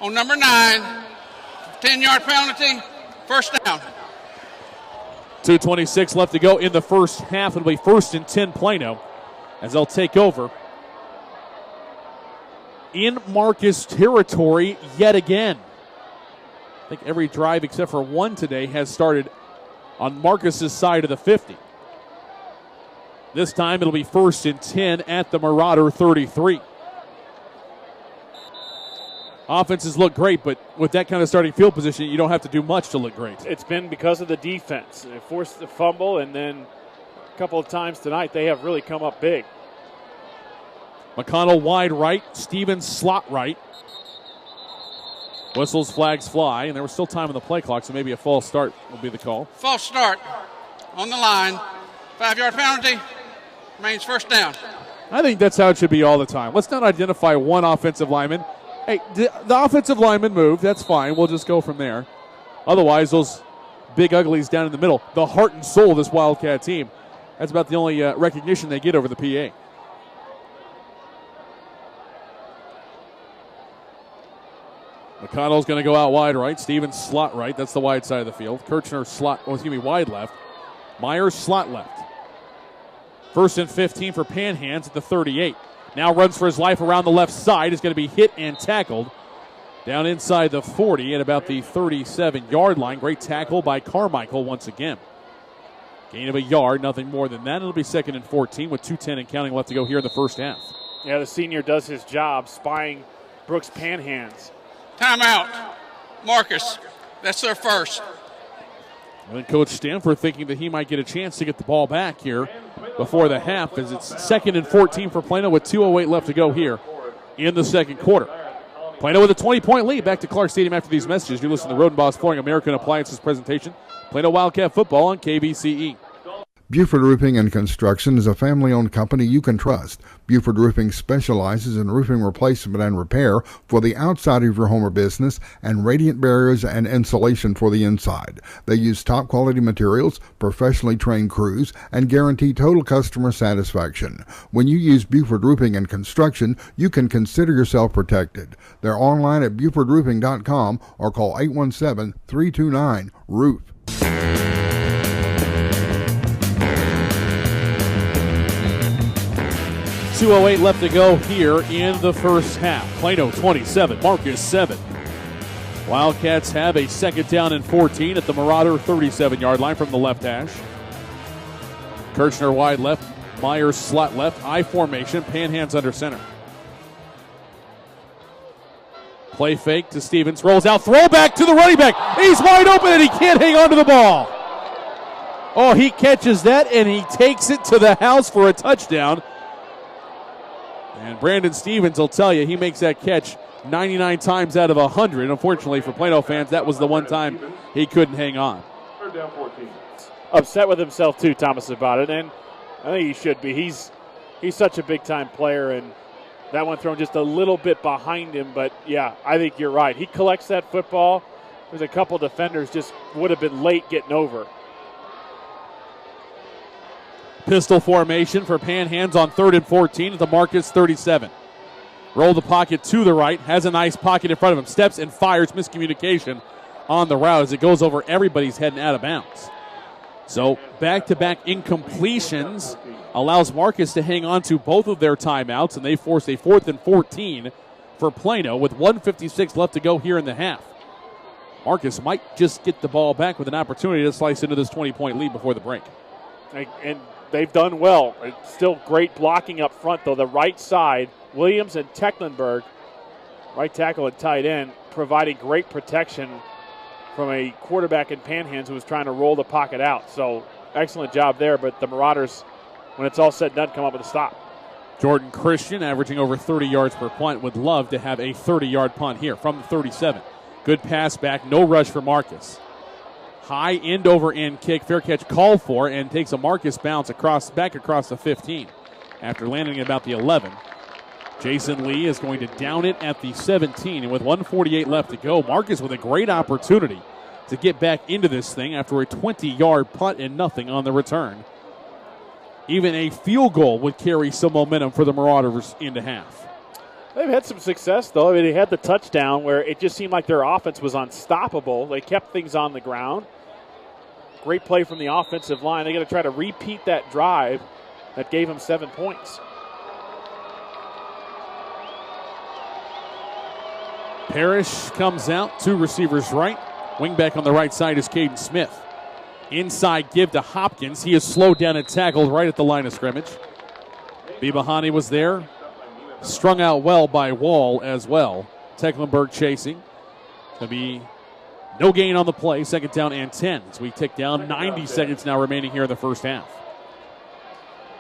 on number 9, 10-yard penalty, first down.
2:26 left to go in the first half. It'll be 1st and 10 Plano as they'll take over in Marcus territory yet again. I think every drive except for one today has started on Marcus's side of the 50. This time it'll be 1st and 10 at the Marauder 33. Offenses look great, but with that kind of starting field position, you don't have to do much to look great.
It's been because of the defense. They forced the fumble, and then a couple of times tonight they have really come up big.
McConnell wide right, Stevens slot right. Whistles, flags fly, and there was still time on the play clock, so maybe a false start will be the call.
False start on the line. 5-yard penalty. Remains first down.
I think that's how it should be all the time. Let's not identify one offensive lineman. Hey, the offensive lineman moved. That's fine. We'll just go from there. Otherwise, those big uglies down in the middle, the heart and soul of this Wildcat team, that's about the only recognition they get over the PA. McConnell's going to go out wide right. Stevens slot right. That's the wide side of the field. Kirchner wide left. Myers slot left. 1st and 15 for Panhands at the 38. Now runs for his life around the left side. Is going to be hit and tackled down inside the 40 at about the 37-yard line. Great tackle by Carmichael once again. Gain of a yard, nothing more than that. It'll be 2nd and 14 with 2:10 and counting left to go here in the first half.
Yeah, the senior does his job spying Brooks Panhands.
Timeout. Marcus. That's their first.
And then Coach Stanford thinking that he might get a chance to get the ball back here before the half, as it's 2nd and 14 for Plano with 2:08 left to go here in the second quarter. Plano with a 20-point lead. Back to Clark Stadium after these messages. You listen to Roden Boss Flooring American Appliances presentation. Plano Wildcat football on KVCE.
Buford Roofing and Construction is a family-owned company you can trust. Buford Roofing specializes in roofing replacement and repair for the outside of your home or business and radiant barriers and insulation for the inside. They use top-quality materials, professionally trained crews, and guarantee total customer satisfaction. When you use Buford Roofing and Construction, you can consider yourself protected. They're online at BufordRoofing.com or call 817-329-ROOF.
2:08 left to go here in the first half. Plano 27, Marcus 7. Wildcats have a second down and 14 at the Marauder 37-yard line from the left hash. Kirchner wide left, Myers slot left, I formation, Panhands under center. Play fake to Stevens, rolls out, throw back to the running back. He's wide open and he can't hang on to the ball. Oh, he catches that and he takes it to the house for a touchdown. And Brandon Stevens will tell you he makes that catch 99 times out of 100. Unfortunately for Plano fans, that was the one time he couldn't hang on.
Third down 14. Upset with himself too, Thomas, about it, and I think he should be. He's such a big-time player, and that one thrown just a little bit behind him. But, yeah, I think you're right. He collects that football. There's a couple defenders just would have been late getting over.
Pistol formation for Panhands on 3rd and 14 at the Marcus 37. Roll the pocket to the right, has a nice pocket in front of him, steps and fires, miscommunication on the route as it goes over everybody's head and out of bounds. So back-to-back incompletions allows Marcus to hang on to both of their timeouts, and they force a 4th and 14 for Plano with 1:56 left to go here in the half. Marcus might just get the ball back with an opportunity to slice into this 20-point lead before the break.
And they've done well. It's still great blocking up front, though. The right side, Williams and Tecklenburg, right tackle and tight end, providing great protection from a quarterback in Panhands who was trying to roll the pocket out. So excellent job there, but the Marauders, when it's all said and done, come up with a stop.
Jordan Christian, averaging over 30 yards per punt, would love to have a 30-yard punt here from the 37. Good pass back, no rush for Marcus. High end-over-end kick, fair catch called for, and takes a Marcus bounce back across the 15 after landing at about the 11. Jason Lee is going to down it at the 17, and with 1:48 left to go, Marcus with a great opportunity to get back into this thing after a 20-yard punt and nothing on the return. Even a field goal would carry some momentum for the Marauders into half.
They've had some success, though. I mean, they had the touchdown where it just seemed like their offense was unstoppable. They kept things on the ground. Great play from the offensive line. They got to try to repeat that drive that gave them 7 points.
Parrish comes out, 2 receivers right. Wingback on the right side is Caden Smith. Inside give to Hopkins. He is slowed down and tackled right at the line of scrimmage. Bibahani was there. Strung out well by Wall as well. Tecklenburg chasing. Going to be no gain on the play. 2nd down and 10 as we tick down. 90 seconds now remaining here in the first half.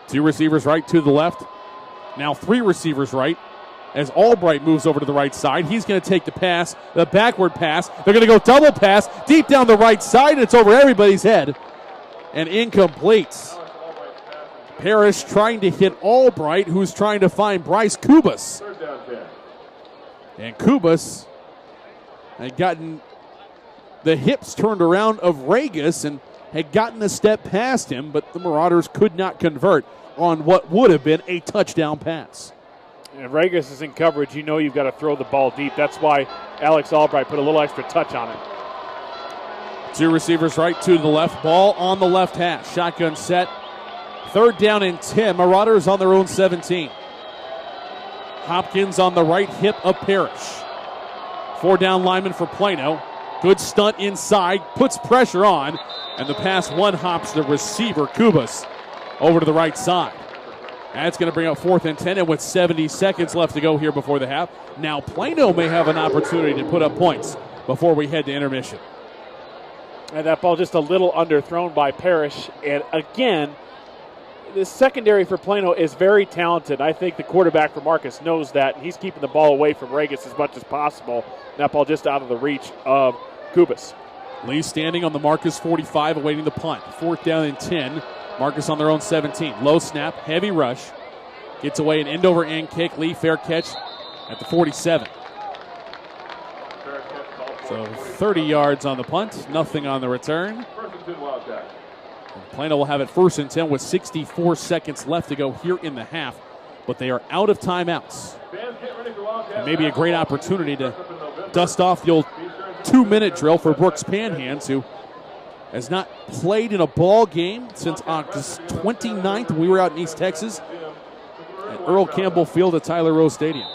2 receivers right to the left. Now 3 receivers right. As Albright moves over to the right side, he's going to take the pass, the backward pass. They're going to go double pass deep down the right side, and it's over everybody's head. And incomplete. Parrish trying to hit Albright, who's trying to find Bryce Kubas. And Kubas had gotten the hips turned around of Regas and had gotten a step past him, but the Marauders could not convert on what would have been a touchdown pass.
If Regas is in coverage, you know you've got to throw the ball deep. That's why Alex Albright put a little extra touch on it.
2 receivers right, 2 to the left. Ball on the left hash. Shotgun set. 3rd down and 10. Marauders on their own 17. Hopkins on the right hip of Parrish. 4 down lineman for Plano. Good stunt inside. Puts pressure on. And the pass one hops the receiver, Kubas, over to the right side. That's going to bring up 4th and 10, and with 70 seconds left to go here before the half. Now Plano may have an opportunity to put up points before we head to intermission.
And that ball just a little underthrown by Parrish. And again, the secondary for Plano is very talented. I think the quarterback for Marcus knows that, and he's keeping the ball away from Regas as much as possible. And that ball just out of the reach of Kubas.
Lee standing on the Marcus 45, awaiting the punt. 4th down and 10. Marcus on their own 17. Low snap, heavy rush. Gets away an end-over-end kick. Lee, fair catch at the 47. So 30 yards on the punt, nothing on the return. Plano will have it 1st and 10 with 64 seconds left to go here in the half, but they are out of timeouts. And maybe a great opportunity to dust off the old 2-minute drill for Brooks Panhands, who has not played in a ball game since August 29th. We were out in East Texas at Earl Campbell Field at Tyler Rose Stadium.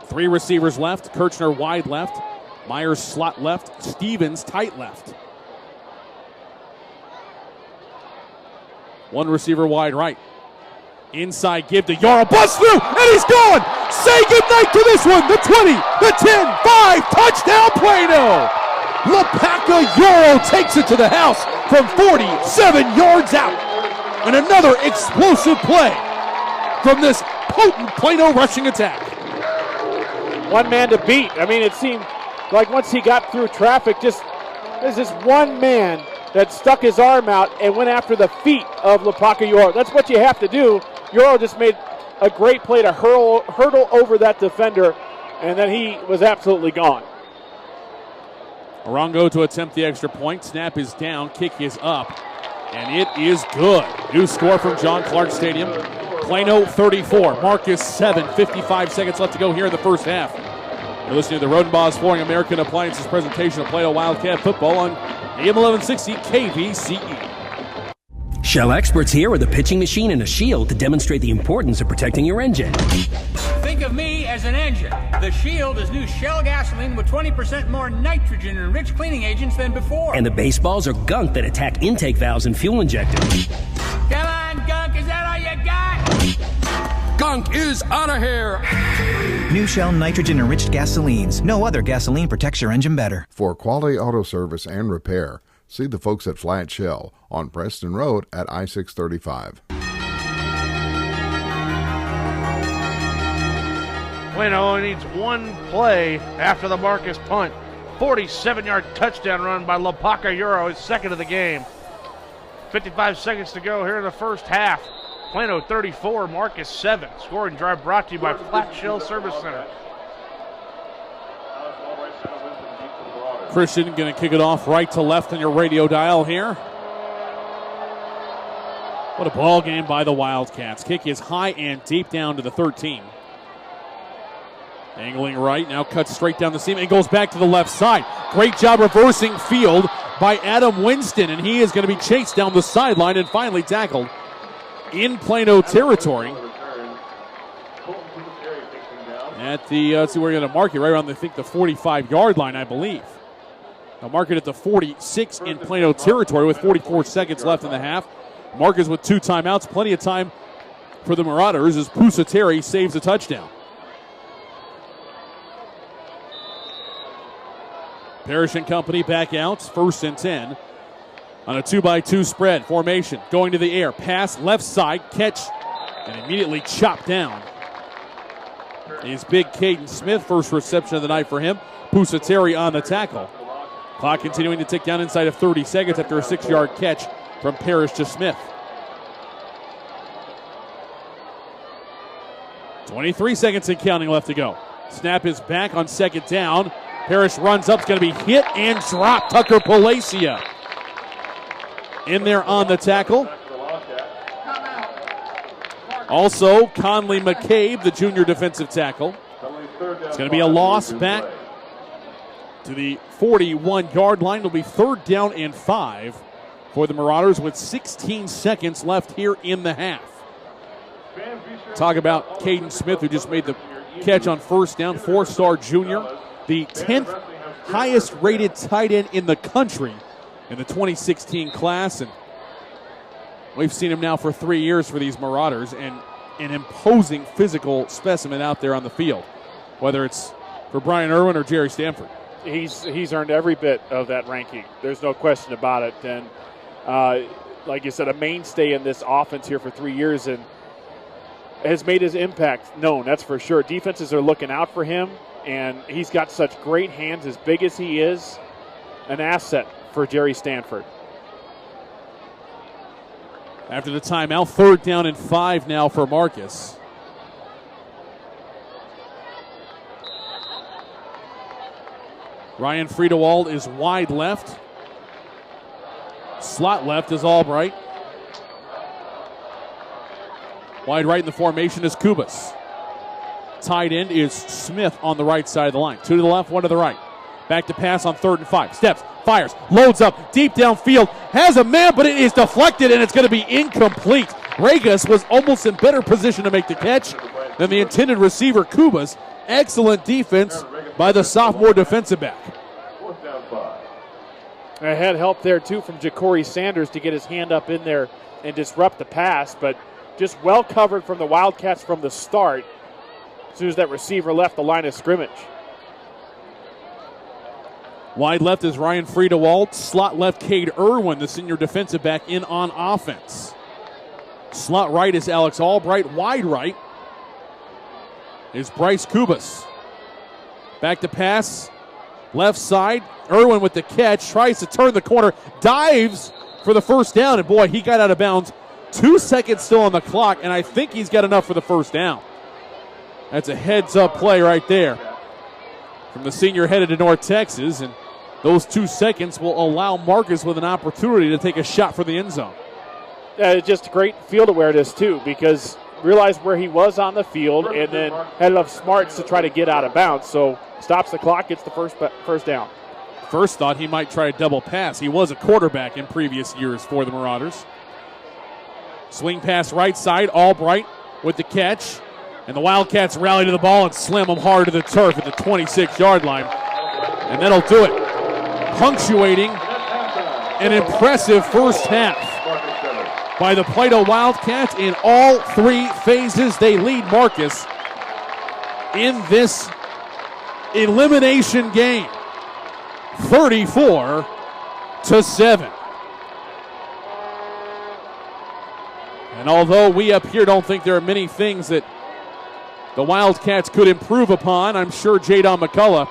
3 receivers left. Kirchner wide left. Myers slot left. Stevens tight left. 1 receiver wide right. Inside give to Yarrow. Bust through, and he's gone. Say goodnight to this one. The 20, the 10, 5. Touchdown, Plano. LaPaca Yarrow takes it to the house from 47 yards out. And another explosive play from this potent Plano rushing attack.
One man to beat. I mean, it seemed like once he got through traffic, there's this one man that stuck his arm out and went after the feet of LaPaca Yarrow. That's what you have to do. Yarrow just made a great play to hurdle over that defender, and then he was absolutely gone.
Arango to attempt the extra point. Snap is down, kick is up, and it is good. New score from John Clark Stadium. Plano 34, Marcus 7, 55 seconds left to go here in the first half. You're listening to the Rodenbaugh's Flooring American Appliances presentation of Plano Wildcat football on AM 1160 KVCE.
Shell experts here with a pitching machine and a shield to demonstrate the importance of protecting your engine.
Think of me as an engine. The Shield is new Shell gasoline with 20% more nitrogen and rich cleaning agents than before.
And the baseballs are gunk that attack intake valves and fuel injectors.
Come on, Gunk, is that all you got?
Gunk is out of here.
New Shell nitrogen-enriched gasolines. No other gasoline protects your engine better.
For quality auto service and repair, see the folks at Flat Shell on Preston Road at I-635.
Plano only needs one play after the Marcus punt. 47-yard touchdown run by LaPaca Yarrow, his second of the game. 55 seconds to go here in the first half. Plano 34, Marcus 7. Scoring drive brought to you by Flat Shell Service Center.
Christian going to kick it off right to left on your radio dial here. What a ball game by the Wildcats. Kick is high and deep down to the 13. Angling right, now cuts straight down the seam and goes back to the left side. Great job reversing field by Adam Winston, and he is going to be chased down the sideline and finally tackled in Plano territory. At the, let's see, we're going to mark it right around, the 45-yard line, I believe. Now mark it at the 46 in Plano territory with 44 seconds left in the half. Marcus with 2 timeouts, plenty of time for the Marauders as Pusateri saves a touchdown. Parrish and company back out, 1st and 10 on a 2-by-2 spread formation. Going to the air, pass left side, catch, and immediately chopped down. Is big Caden Smith, first reception of the night for him. Pusateri on the tackle. Clock continuing to tick down inside of 30 seconds after a 6-yard catch from Parrish to Smith. 23 seconds and counting left to go. Snap is back on 2nd down. Parrish runs up, it's going to be hit and dropped. Tucker Palacia in there on the tackle. Also, Conley McCabe, the junior defensive tackle. It's going to be a loss back to the 41-yard line. It'll be 3rd down and 5 for the Marauders with 16 seconds left here in the half. Talk about Caden Smith, who just made the catch on 1st down, 4-star junior. The 10th highest rated tight end in the country in the 2016 class. And we've seen him now for 3 years for these Marauders, and an imposing physical specimen out there on the field, whether it's for Brian Irwin or Jerry Stanford.
He's earned every bit of that ranking. There's no question about it. And like you said, a mainstay in this offense here for 3 years and has made his impact known, that's for sure. Defenses are looking out for him, and he's got such great hands, as big as he is, an asset for Jerry Stanford.
After the timeout, 3rd down and 5 now for Marcus. Ryan Friedewald is wide left. Slot left is Albright. Wide right in the formation is Kubas. Tight end is Smith on the right side of the line. 2 to the left, 1 to the right. Back to pass on 3rd and 5. Steps, fires, loads up, deep downfield. Has a man, but it is deflected, and it's going to be incomplete. Regas was almost in better position to make the catch than the intended receiver, Kubas. Excellent defense by the sophomore defensive back.
I had help there, too, from Ja'Cory Sanders to get his hand up in there and disrupt the pass, but just well covered from the Wildcats from the start as soon as that receiver left the line of scrimmage.
Wide left is Ryan Friedewald. Slot left, Cade Irwin, the senior defensive back, in on offense. Slot right is Alex Albright. Wide right is Bryce Kubas. Back to pass. Left side. Irwin with the catch. Tries to turn the corner. Dives for the first down. And boy, he got out of bounds. 2 seconds still on the clock, and I think he's got enough for the first down. That's a heads-up play right there from the senior headed to North Texas, and those 2 seconds will allow Marcus with an opportunity to take a shot for the end zone.
Just great field awareness, too, because realized where he was on the field and then had enough smarts to try to get out of bounds. So stops the clock, gets the first down.
First thought he might try a double pass. He was a quarterback in previous years for the Marauders. Swing pass right side, Albright with the catch. And the Wildcats rally to the ball and slam them hard to the turf at the 26-yard line. And that'll do it. Punctuating an impressive first half by the Plano Wildcats. In all 3 phases, they lead Marcus in this elimination game, 34-7. And although we up here don't think there are many things that the Wildcats could improve upon, I'm sure Jadon McCullough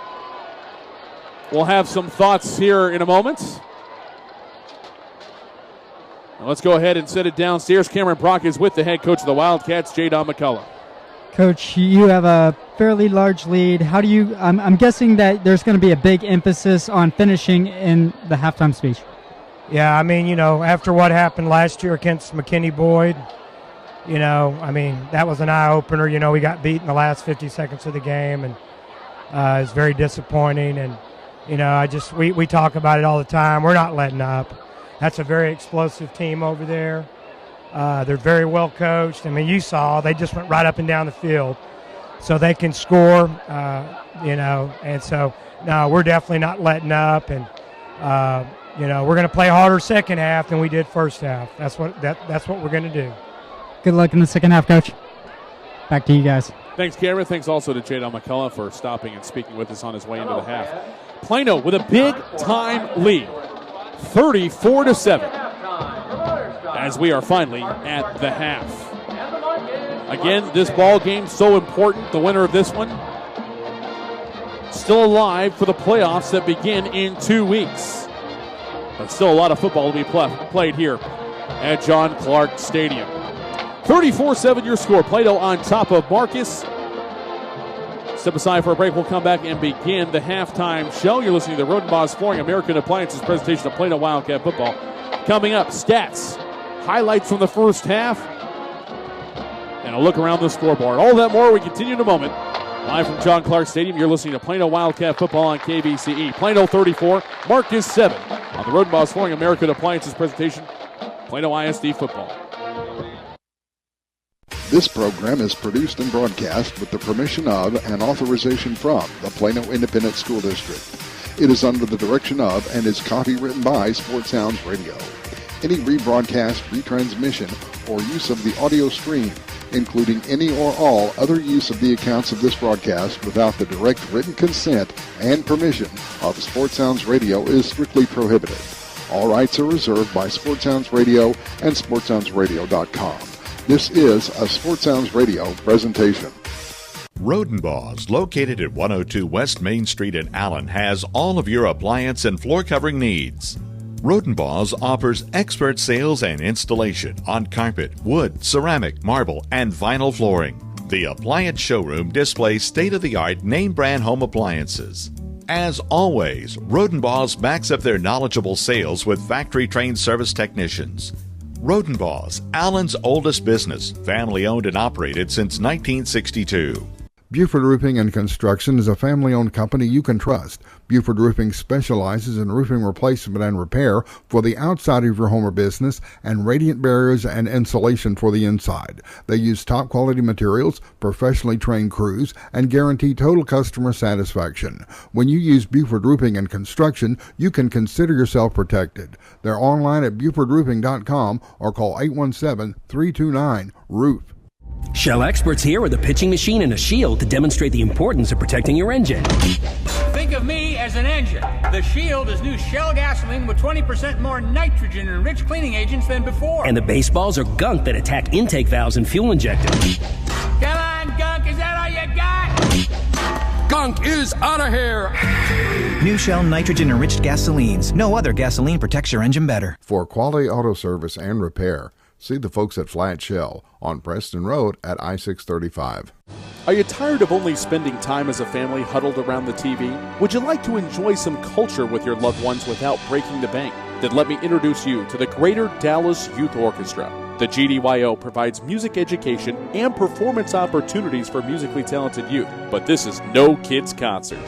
will have some thoughts here in a moment. Now let's go ahead and set it downstairs. Cameron Brock is with the head coach of the Wildcats, Jadon McCullough.
Coach, you have a fairly large lead. How do you? I'm guessing that there's going to be a big emphasis on finishing in the halftime speech.
Yeah, I mean, after what happened last year against McKinney Boyd, that was an eye-opener. We got beat in the last 50 seconds of the game, and it's very disappointing. And, we talk about it all the time. We're not letting up. That's a very explosive team over there. They're very well coached. I mean, you saw they just went right up and down the field. So they can score, and so, no, we're definitely not letting up. And, we're going to play harder second half than we did first half. That's what we're going to do.
Good luck in the second half, Coach. Back to you guys.
Thanks, Cameron. Thanks also to Jadon McCullough for stopping and speaking with us on his way into the half. Plano with a big-time lead, 34-7, as we are finally at the half. Again, this ball game so important. The winner of this one still alive for the playoffs that begin in 2 weeks. But still a lot of football to be played here at John Clark Stadium. 34-7 your score. Plano on top of Marcus. Step aside for a break. We'll come back and begin the halftime show. You're listening to the Rodenbos Flooring American Appliances presentation of Plano Wildcat football. Coming up, stats, highlights from the first half, and a look around the scoreboard. All that more, we continue in a moment. Live from John Clark Stadium, you're listening to Plano Wildcat football on KVCE. Plano 34, Marcus 7 on the Rodenbos Flooring American Appliances presentation, Plano ISD football.
This program is produced and broadcast with the permission of and authorization from the Plano Independent School District. It is under the direction of and is copywritten by Sports Sounds Radio. Any rebroadcast, retransmission, or use of the audio stream, including any or all other use of the accounts of this broadcast without the direct written consent and permission of Sports Sounds Radio is strictly prohibited. All rights are reserved by Sports Sounds Radio and SportsSoundsRadio.com. This is a Sports Sounds Radio presentation.
Rodenbos, located at 102 West Main Street in Allen, has all of your appliance and floor covering needs. Rodenbaugh's offers expert sales and installation on carpet, wood, ceramic, marble, and vinyl flooring. The Appliance Showroom displays state-of-the-art name-brand home appliances. As always, Rodenbaugh's backs up their knowledgeable sales with factory-trained service technicians. Rodenbaugh's, Allen's oldest business, family-owned and operated since 1962.
Buford Roofing and Construction is a family-owned company you can trust. Buford Roofing specializes in roofing replacement and repair for the outside of your home or business and radiant barriers and insulation for the inside. They use top-quality materials, professionally trained crews, and guarantee total customer satisfaction. When you use Buford Roofing and Construction, you can consider yourself protected. They're online at BufordRoofing.com or call 817-329-ROOF.
Shell experts here with a pitching machine and a shield to demonstrate the importance of protecting your engine.
Think of me as an engine. The Shield is new Shell gasoline with 20% more nitrogen and rich cleaning agents than before.
And the baseballs are gunk that attack intake valves and fuel injectors.
Come on, gunk, is that all you got?
Gunk is out of here.
New Shell nitrogen-enriched gasolines. No other gasoline protects your engine better.
For quality auto service and repair, see the folks at Flat Shell on Preston Road at I-635.
Are you tired of only spending time as a family huddled around the TV? Would you like to enjoy some culture with your loved ones without breaking the bank? Then let me introduce you to the Greater Dallas Youth Orchestra. The GDYO provides music education and performance opportunities for musically talented youth, but this is no kids' concert.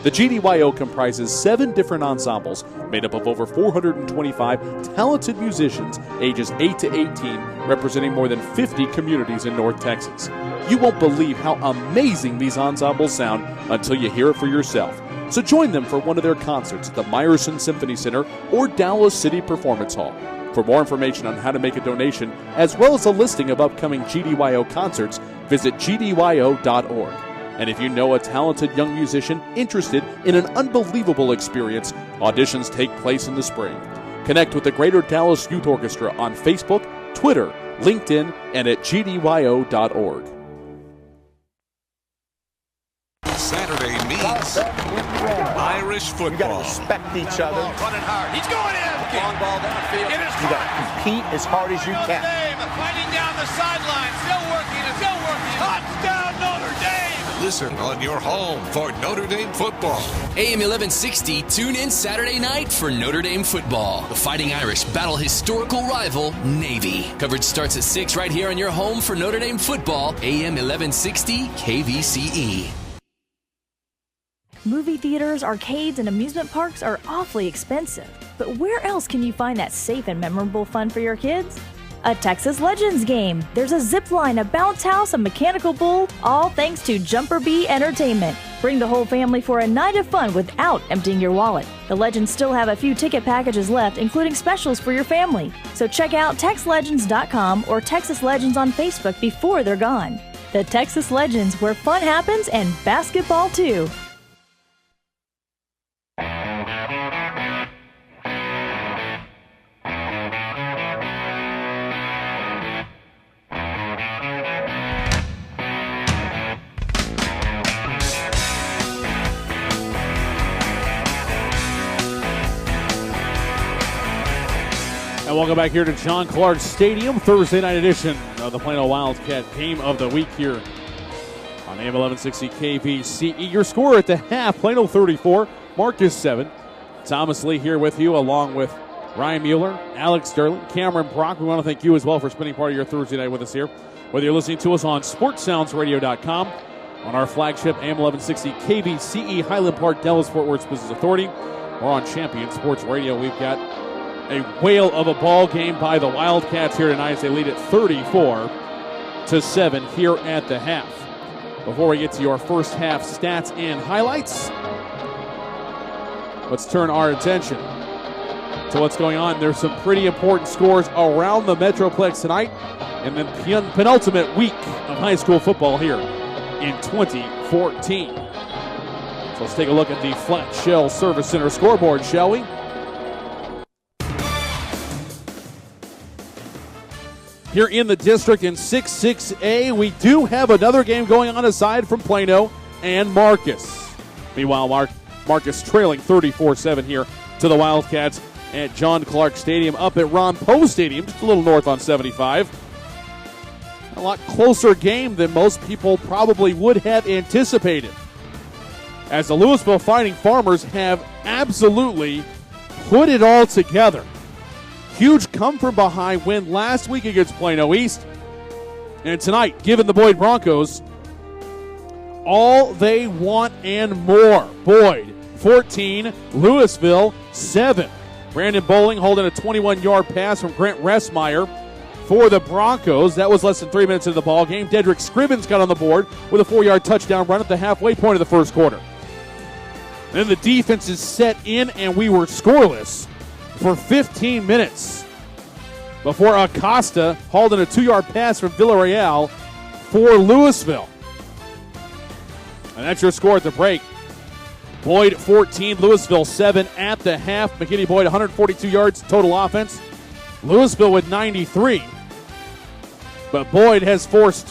The GDYO comprises 7 different ensembles made up of over 425 talented musicians ages 8 to 18, representing more than 50 communities in North Texas. You won't believe how amazing these ensembles sound until you hear it for yourself. So join them for one of their concerts at the Meyerson Symphony Center or Dallas City Performance Hall. For more information on how to make a donation, as well as a listing of upcoming GDYO concerts, visit gdyo.org. And if you know a talented young musician interested in an unbelievable experience, auditions take place in the spring. Connect with the Greater Dallas Youth Orchestra on Facebook, Twitter, LinkedIn, and at gdyo.org.
Saturday means Irish football.
You got to respect each other.
Running hard. He's going in.
Long ball downfield. You got to compete as hard as you can.
Fighting down the sideline. Still working. Touchdown Notre Dame. Listen on your home for Notre Dame football.
AM 1160, tune in Saturday night for Notre Dame football. The Fighting Irish battle historical rival, Navy. Coverage starts at 6 right here on your home for Notre Dame football, AM 1160 KVCE.
Movie theaters, arcades, and amusement parks are awfully expensive. But where else can you find that safe and memorable fun for your kids? A Texas Legends game. There's a zip line, a bounce house, a mechanical bull, all thanks to Jumper Bee Entertainment. Bring the whole family for a night of fun without emptying your wallet. The Legends still have a few ticket packages left, including specials for your family. So check out TexLegends.com or Texas Legends on Facebook before they're gone. The Texas Legends, where fun happens and basketball too.
And welcome back here to John Clark Stadium, Thursday night edition of the Plano Wildcat Game of the Week here on AM 1160 KVCE. Your score at the half, Plano 34, Marcus 7. Thomas Lee here with you, along with Ryan Mueller, Alex Sterling, Cameron Brock. We want to thank you as well for spending part of your Thursday night with us here. Whether you're listening to us on SportsSoundsRadio.com, on our flagship AM 1160 KVCE Highland Park Dallas Fort Worth Business Authority, or on Champion Sports Radio, we've got a whale of a ball game by the Wildcats here tonight as they lead at 34-7 here at the half. Before we get to your first half stats and highlights, let's turn our attention to what's going on. There's some pretty important scores around the Metroplex tonight and the penultimate week of high school football here in 2014. So let's take a look at the Flat Shell Service Center scoreboard, shall we? Here in the district in 6-6A, we do have another game going on aside from Plano and Marcus. Meanwhile, Marcus trailing 34-7 here to the Wildcats. at John Clark Stadium up at Ron Poe Stadium, just a little north on 75. A lot closer game than most people probably would have anticipated, as the Louisville Fighting Farmers have absolutely put it all together. Huge come from behind win last week against Plano East. And tonight, giving the Boyd Broncos all they want and more. Boyd, 14, Louisville, 7. Brandon Bowling holding a 21-yard pass from Grant Ressmeyer for the Broncos. That was less than 3 minutes into the ball game. Dedrick Scrivens got on the board with a 4-yard touchdown run at the halfway point of the first quarter. Then the defense is set in, and we were scoreless for 15 minutes before Acosta hauled in a 2-yard pass from Villarreal for Louisville. And that's your score at the break. Boyd 14, Louisville 7 at the half. McKinney Boyd 142 yards total offense. Louisville with 93. But Boyd has turned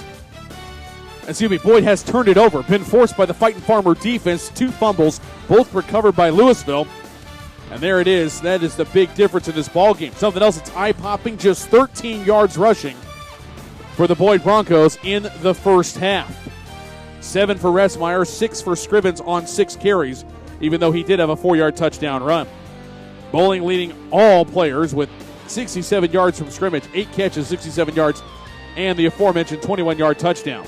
it over. Been forced by the Fighting Farmer defense. 2 fumbles, both recovered by Louisville. And there it is. That is the big difference in this ball game. Something else that's eye-popping, just 13 yards rushing for the Boyd Broncos in the first half. 7 for Ressmeyer, 6 for Scrivens on 6 carries, even though he did have a 4-yard touchdown run. Bowling leading all players with 67 yards from scrimmage, 8 catches, 67 yards, and the aforementioned 21-yard touchdown.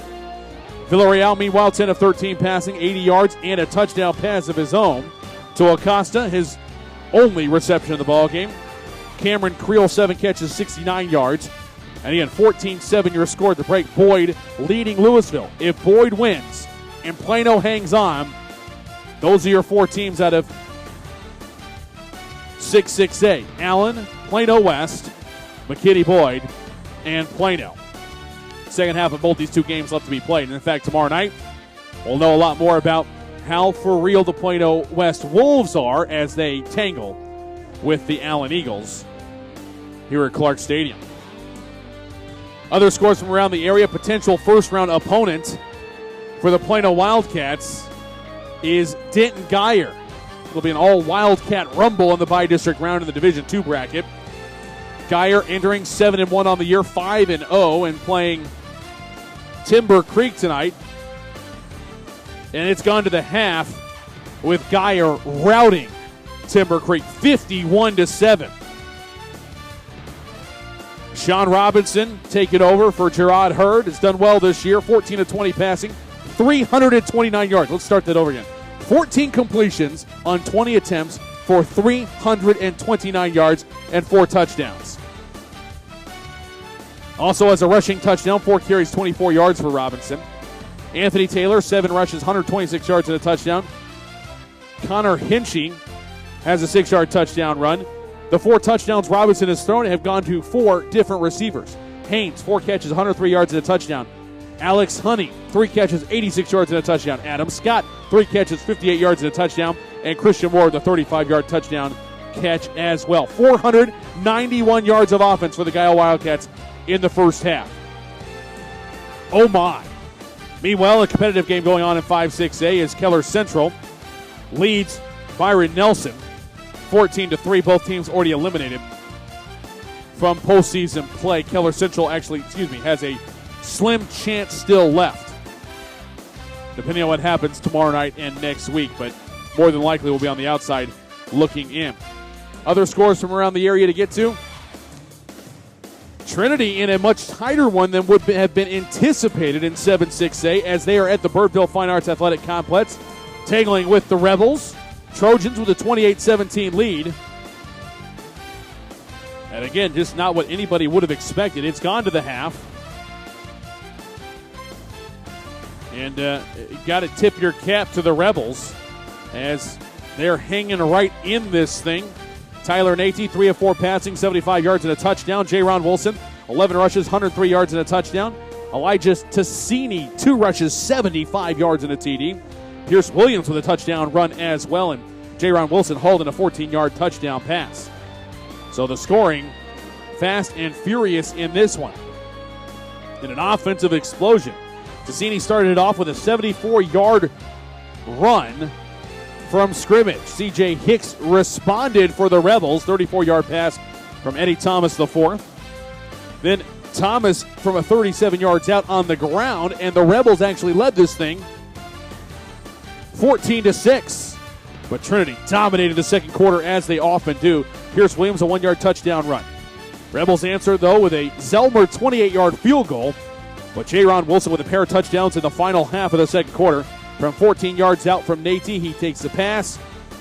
Villarreal, meanwhile, 10 of 13 passing, 80 yards, and a touchdown pass of his own to Acosta, his only reception of the ball game. Cameron Creel, 7 catches, 69 yards. And again, 14-7 your score at the break. Boyd leading Louisville. If Boyd wins and Plano hangs on, those are your 4 teams out of 6-6A. Allen, Plano West, McKinney Boyd, and Plano. Second half of both these 2 games left to be played. And in fact, tomorrow night, we'll know a lot more about how for real the Plano West Wolves are as they tangle with the Allen Eagles here at Clark Stadium. Other scores from around the area, potential first-round opponent for the Plano Wildcats is Denton Geyer. It'll be an all-Wildcat rumble in the bi-district round in the Division II bracket. Geyer entering 7-1 on the year, 5-0, and playing Timber Creek tonight. And it's gone to the half with Geyer routing Timber Creek 51-7. Sean Robinson taking over for Gerard Hurd. Has done well this year, 14 of 20 passing, 329 yards. Let's start that over again. 14 completions on 20 attempts for 329 yards and 4 touchdowns. Also has a rushing touchdown, 4 carries, 24 yards for Robinson. Anthony Taylor, 7 rushes, 126 yards and a touchdown. Connor Hinchy has a 6-yard touchdown run. The 4 touchdowns Robinson has thrown have gone to 4 different receivers. Haynes, 4 catches, 103 yards and a touchdown. Alex Honey, 3 catches, 86 yards and a touchdown. Adam Scott, 3 catches, 58 yards and a touchdown. And Christian Moore, the 35-yard touchdown catch as well. 491 yards of offense for the Guile Wildcats in the first half. Oh my. Meanwhile, a competitive game going on in 5-6A as Keller Central leads Byron Nelson 14-3. Both teams already eliminated from postseason play. Keller Central has a slim chance still left, depending on what happens tomorrow night and next week, but more than likely will be on the outside looking in. Other scores from around the area to get to. Trinity in a much tighter one than would have been anticipated in 7-6A as they are at the Birdville Fine Arts Athletic Complex, tangling with the Rebels. Trojans with a 28-17 lead. And again, just not what anybody would have expected. It's gone to the half. And got to tip your cap to the Rebels as they're hanging right in this thing. Tyler Nate, 3 of 4 passing, 75 yards and a touchdown. J-Ron Wilson, 11 rushes, 103 yards and a touchdown. Elijah Tassini, 2 rushes, 75 yards and a TD. Pierce Williams with a touchdown run as well, and J-Ron Wilson holding a 14-yard touchdown pass. So the scoring fast and furious in this one. In an offensive explosion. Tassini started it off with a 74-yard run from scrimmage. C.J. Hicks responded for the Rebels. 34-yard pass from Eddie Thomas IV. Then Thomas from a 37 yards out on the ground, and the Rebels actually led this thing 14-6. But Trinity dominated the second quarter as they often do. Pierce Williams, a 1-yard touchdown run. Rebels answered, though, with a Zelmer 28-yard field goal. But J-Ron Wilson with a pair of touchdowns in the final half of the second quarter. From 14 yards out from Nate, he takes the pass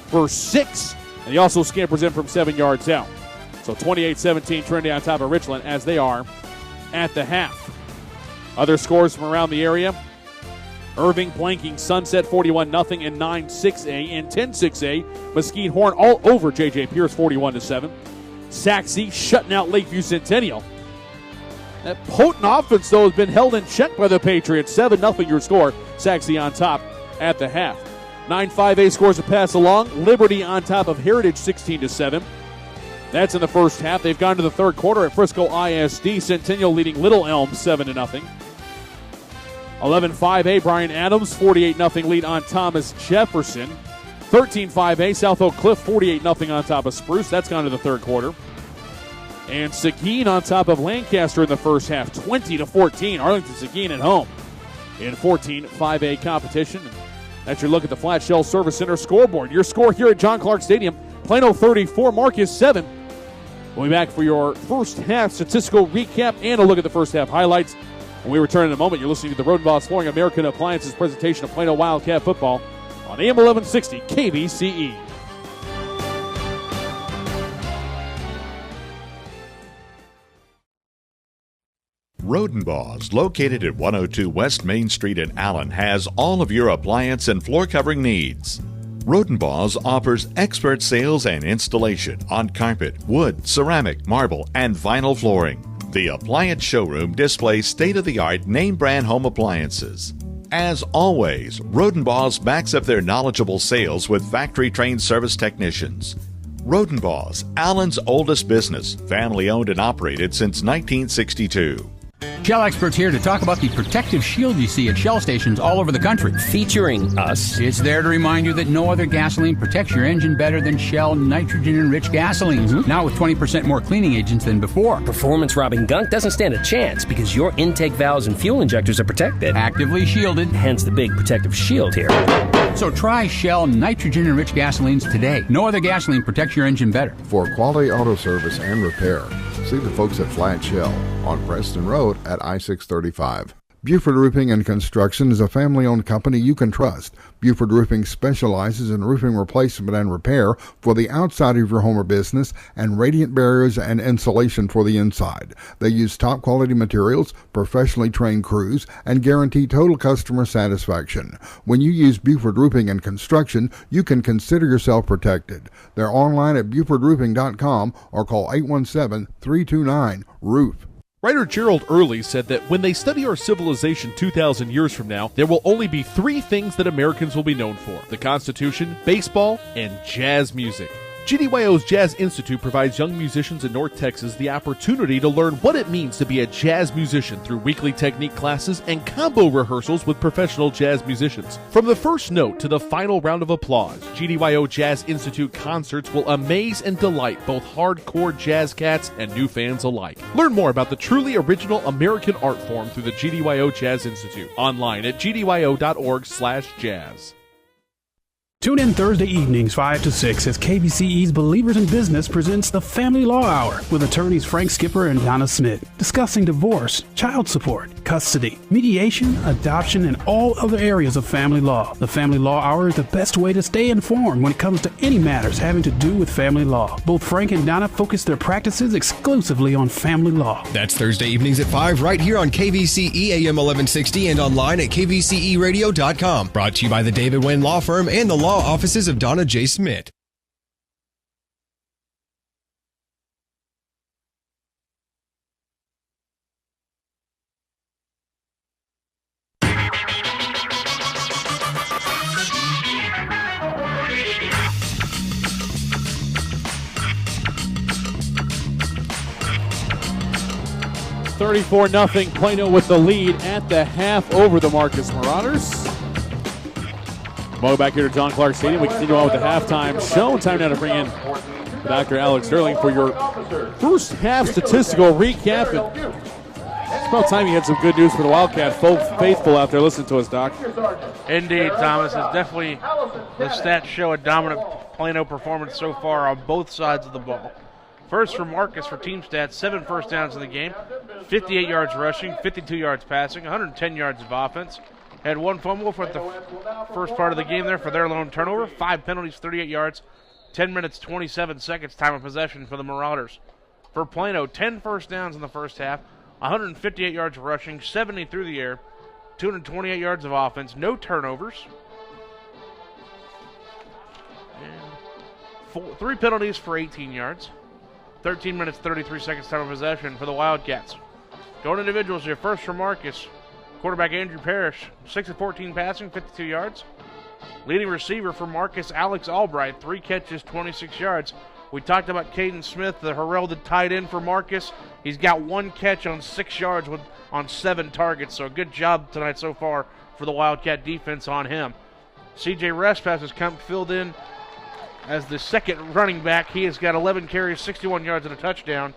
for 6, and he also scampers in from 7 yards out. So 28-17 Trinity on top of Richland as they are at the half. Other scores from around the area. Irving blanking Sunset 41-0 and 9-6A and 10-6A. Mesquite Horn all over J.J. Pierce 41-7. Saxe shutting out Lakeview Centennial. That potent offense, though, has been held in check by the Patriots. 7-0 your score. Saxe on top at the half. 9-5A scores a pass along. Liberty on top of Heritage 16-7. That's in the first half. They've gone to the third quarter at Frisco ISD. Centennial leading Little Elm 7-0. 11-5A, Brian Adams, 48-0 lead on Thomas Jefferson. 13-5A, South Oak Cliff, 48-0 on top of Spruce. That's gone to the third quarter. And Seguin on top of Lancaster in the first half, 20-14. Arlington Seguin at home in 14-5A competition. And that's your look at the Flat Shell Service Center scoreboard. Your score here at John Clark Stadium, Plano 34, Marcus 7. We'll be back for your first half statistical recap and a look at the first half highlights. When we return in a moment, you're listening to the Roden Boss Flooring American Appliances presentation of Plano Wildcat football on AM 1160 KVCE.
Rodenbaugh's, located at 102 West Main Street in Allen, has all of your appliance and floor covering needs. Rodenbaugh's offers expert sales and installation on carpet, wood, ceramic, marble, and vinyl flooring. The appliance showroom displays state-of-the-art name-brand home appliances. As always, Rodenbaugh's backs up their knowledgeable sales with factory-trained service technicians. Rodenbaugh's, Allen's oldest business, family-owned and operated since 1962.
Shell experts here to talk about the protective shield you see at Shell stations all over the country.
Featuring us.
It's there to remind you that no other gasoline protects your engine better than Shell nitrogen-enriched gasolines. Mm-hmm. Now with 20% more cleaning agents than before.
Performance-robbing gunk doesn't stand a chance because your intake valves and fuel injectors are protected.
Actively shielded.
Hence the big protective shield here.
So try Shell nitrogen-enriched gasolines today. No other gasoline protects your engine better.
For quality auto service and repair, see the folks at Flat Shell on Preston Road at I-635. Buford Roofing and Construction is a family-owned company you can trust. Buford Roofing specializes in roofing replacement and repair for the outside of your home or business and radiant barriers and insulation for the inside. They use top-quality materials, professionally trained crews, and guarantee total customer satisfaction. When you use Buford Roofing and Construction, you can consider yourself protected. They're online at BufordRoofing.com or call 817-329-ROOF.
Writer Gerald Early said that when they study our civilization 2,000 years from now, there will only be 3 things that Americans will be known for: the Constitution, baseball, and jazz music. GDYO's Jazz Institute provides young musicians in North Texas the opportunity to learn what it means to be a jazz musician through weekly technique classes and combo rehearsals with professional jazz musicians. From the first note to the final round of applause, GDYO Jazz Institute concerts will amaze and delight both hardcore jazz cats and new fans alike. Learn more about the truly original American art form through the GDYO Jazz Institute. Online at gdyo.org/jazz.
Tune in Thursday evenings 5 to 6 as KBCE's Believers in Business presents the Family Law Hour with attorneys Frank Skipper and Donna Smith, discussing divorce, child support, custody, mediation, adoption, and all other areas of family law. The Family Law Hour is the best way to stay informed when it comes to any matters having to do with family law. Both Frank and Donna focus their practices exclusively on family law.
That's Thursday evenings at 5 right here on KVCE AM 1160 and online at kvceradio.com. Brought to you by the David Wayne Law Firm and the law offices of Donna J. Smith.
$34-0 Plano with the lead at the half over the Marcus Marauders. Welcome back here to John Clark Stadium. We continue on with the halftime show. Time now to bring in Dr. Alex Sterling for your first half statistical recap. And it's about time you had some good news for the Wildcat faithful out there. Listen to us, Doc.
Indeed, Thomas. It's definitely the stats show a dominant Plano performance so far on both sides of the ball. First for Marcus for team stats, 7 first downs in the game, 58 yards rushing, 52 yards passing, 110 yards of offense. Had 1 fumble for the first part of the game there for their lone turnover, 5 penalties, 38 yards, 10 minutes, 27 seconds time of possession for the Marauders. For Plano, 10 first downs in the first half, 158 yards rushing, 70 through the air, 228 yards of offense, no turnovers. And 3 penalties for 18 yards. 13 minutes, 33 seconds time of possession for the Wildcats. Going individuals here. First for Marcus. Quarterback Andrew Parrish, 6 of 14 passing, 52 yards. Leading receiver for Marcus, Alex Albright, 3 catches, 26 yards. We talked about Caden Smith, the heralded tight end for Marcus. He's got 1 catch on 6 yards on 7 targets, so a good job tonight so far for the Wildcat defense on him. C.J. Respass has filled in as the second running back. He has got 11 carries, 61 yards, and a touchdown,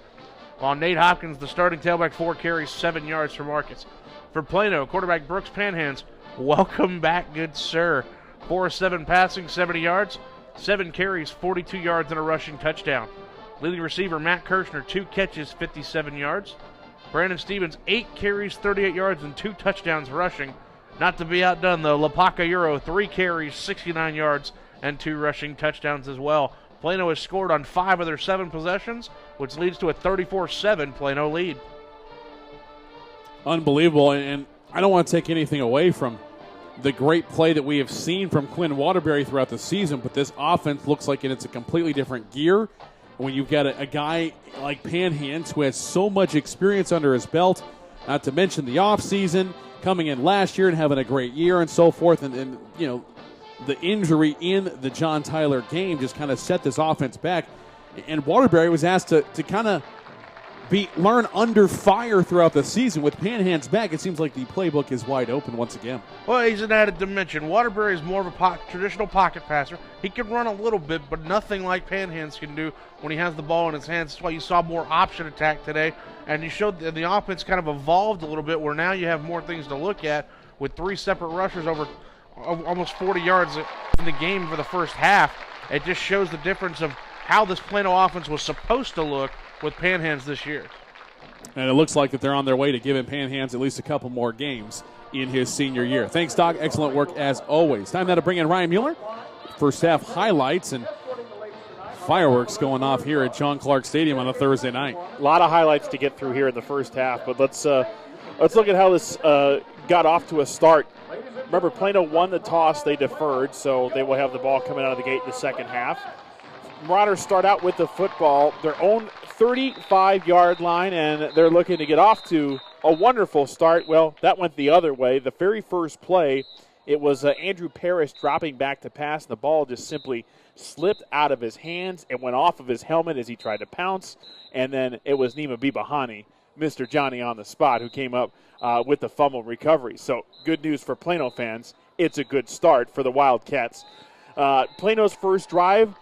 while Nate Hopkins, the starting tailback, 4 carries, 7 yards for Marcus. For Plano, quarterback Brooks Panhands, welcome back, good sir. 4 of 7 passing, 70 yards, 7 carries, 42 yards, and a rushing touchdown. Leading receiver Matt Kirshner, 2 catches, 57 yards. Brandon Stevens, 8 carries, 38 yards, and 2 touchdowns rushing. Not to be outdone, though, Lapaka Euro, 3 carries, 69 yards, and 2 rushing touchdowns as well. Plano has scored on 5 of their 7 possessions, which leads to a 34-7 Plano lead.
Unbelievable, and I don't want to take anything away from the great play that we have seen from Quinn Waterbury throughout the season, but this offense looks like it's a completely different gear. When you've got a guy like Panhands who has so much experience under his belt, not to mention the offseason, coming in last year and having a great year and so forth, and you know, the injury in the John Tyler game just kind of set this offense back. And Waterbury was asked to kind of learn under fire throughout the season. With Panhands back, it seems like the playbook is wide open once again.
Well, he's an added dimension. Waterbury is more of a traditional pocket passer. He can run a little bit, but nothing like Panhands can do when he has the ball in his hands. That's why you saw more option attack today, and you showed the offense kind of evolved a little bit, where now you have more things to look at with 3 separate rushers over almost 40 yards in the game for the first half. It just shows the difference of how this Plano offense was supposed to look with Panhands this year.
And it looks like that they're on their way to giving Panhands at least a couple more games in his senior year. Thanks, Doc. Excellent work as always. Time now to bring in Ryan Mueller. First half highlights and fireworks going off here at John Clark Stadium on a Thursday night.
A lot of highlights to get through here in the first half, but let's look at how this got off to a start. Remember, Plano won the toss. They deferred, so they will have the ball coming out of the gate in the second half. Marauders start out with the football, their own 35-yard line, and they're looking to get off to a wonderful start. Well, that went the other way. The very first play, it was Andrew Parrish dropping back to pass. The ball just simply slipped out of his hands and went off of his helmet as he tried to pounce. And then it was Nima Bibahani, Mr. Johnny on the spot, who came up with the fumble recovery. So good news for Plano fans. It's a good start for the Wildcats. Plano's first drive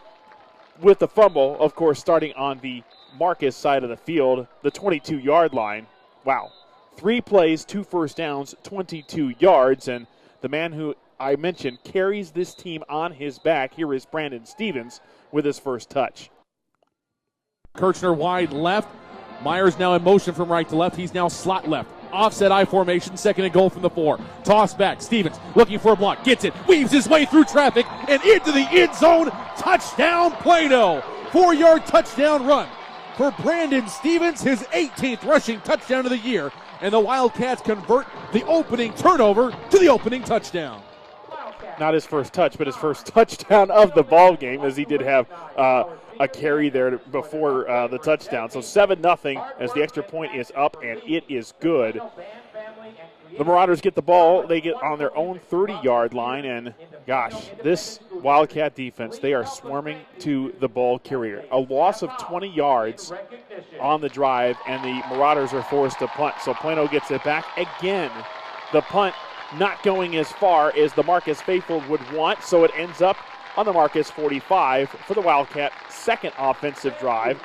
with the fumble, of course, starting on the Marcus side of the field, the 22-yard line. Wow. 3 plays, 2 first downs, 22 yards, and the man who I mentioned carries this team on his back. Here is Brandon Stevens with his first touch.
Kirchner wide left. Myers now in motion from right to left. He's now slot left. Offset I formation, second and goal from the 4. Toss back. Stevens looking for a block. Gets it. Weaves his way through traffic and into the end zone. Touchdown, Plano. 4-yard touchdown run for Brandon Stevens, his 18th rushing touchdown of the year. And the Wildcats convert the opening turnover to the opening touchdown.
Not his first touch, but his first touchdown of the ball game, as he did have a carry there before the touchdown. So 7-0 as the extra point is up, and it is good. The Marauders get the ball. They get on their own 30-yard line, and gosh, this Wildcat defense, they are swarming to the ball carrier. A loss of 20 yards on the drive, and the Marauders are forced to punt. So Plano gets it back again. The punt not going as far as the Marcus faithful would want, so it ends up on the Marcus 45 for the Wildcat second offensive drive.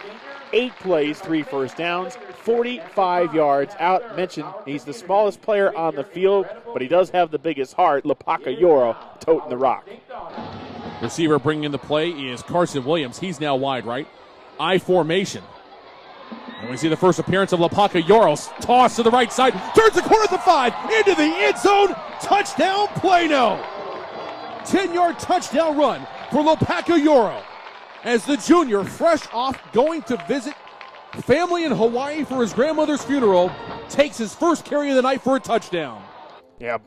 8 plays, 3 first downs, 45 yards out. Mentioned he's the smallest player on the field, but he does have the biggest heart. Lapaka Yoro toting the rock.
Receiver bringing in the play is Carson Williams. He's now wide right. I formation. And we see the first appearance of Lapaka Yoros. Toss to the right side. Turns the corner at the 5. Into the end zone. Touchdown, Plano. 10-yard touchdown run for Lapaka Yoro. As the junior, fresh off going to visit family in Hawaii for his grandmother's funeral, takes his first carry of the night for a touchdown.
Yeah,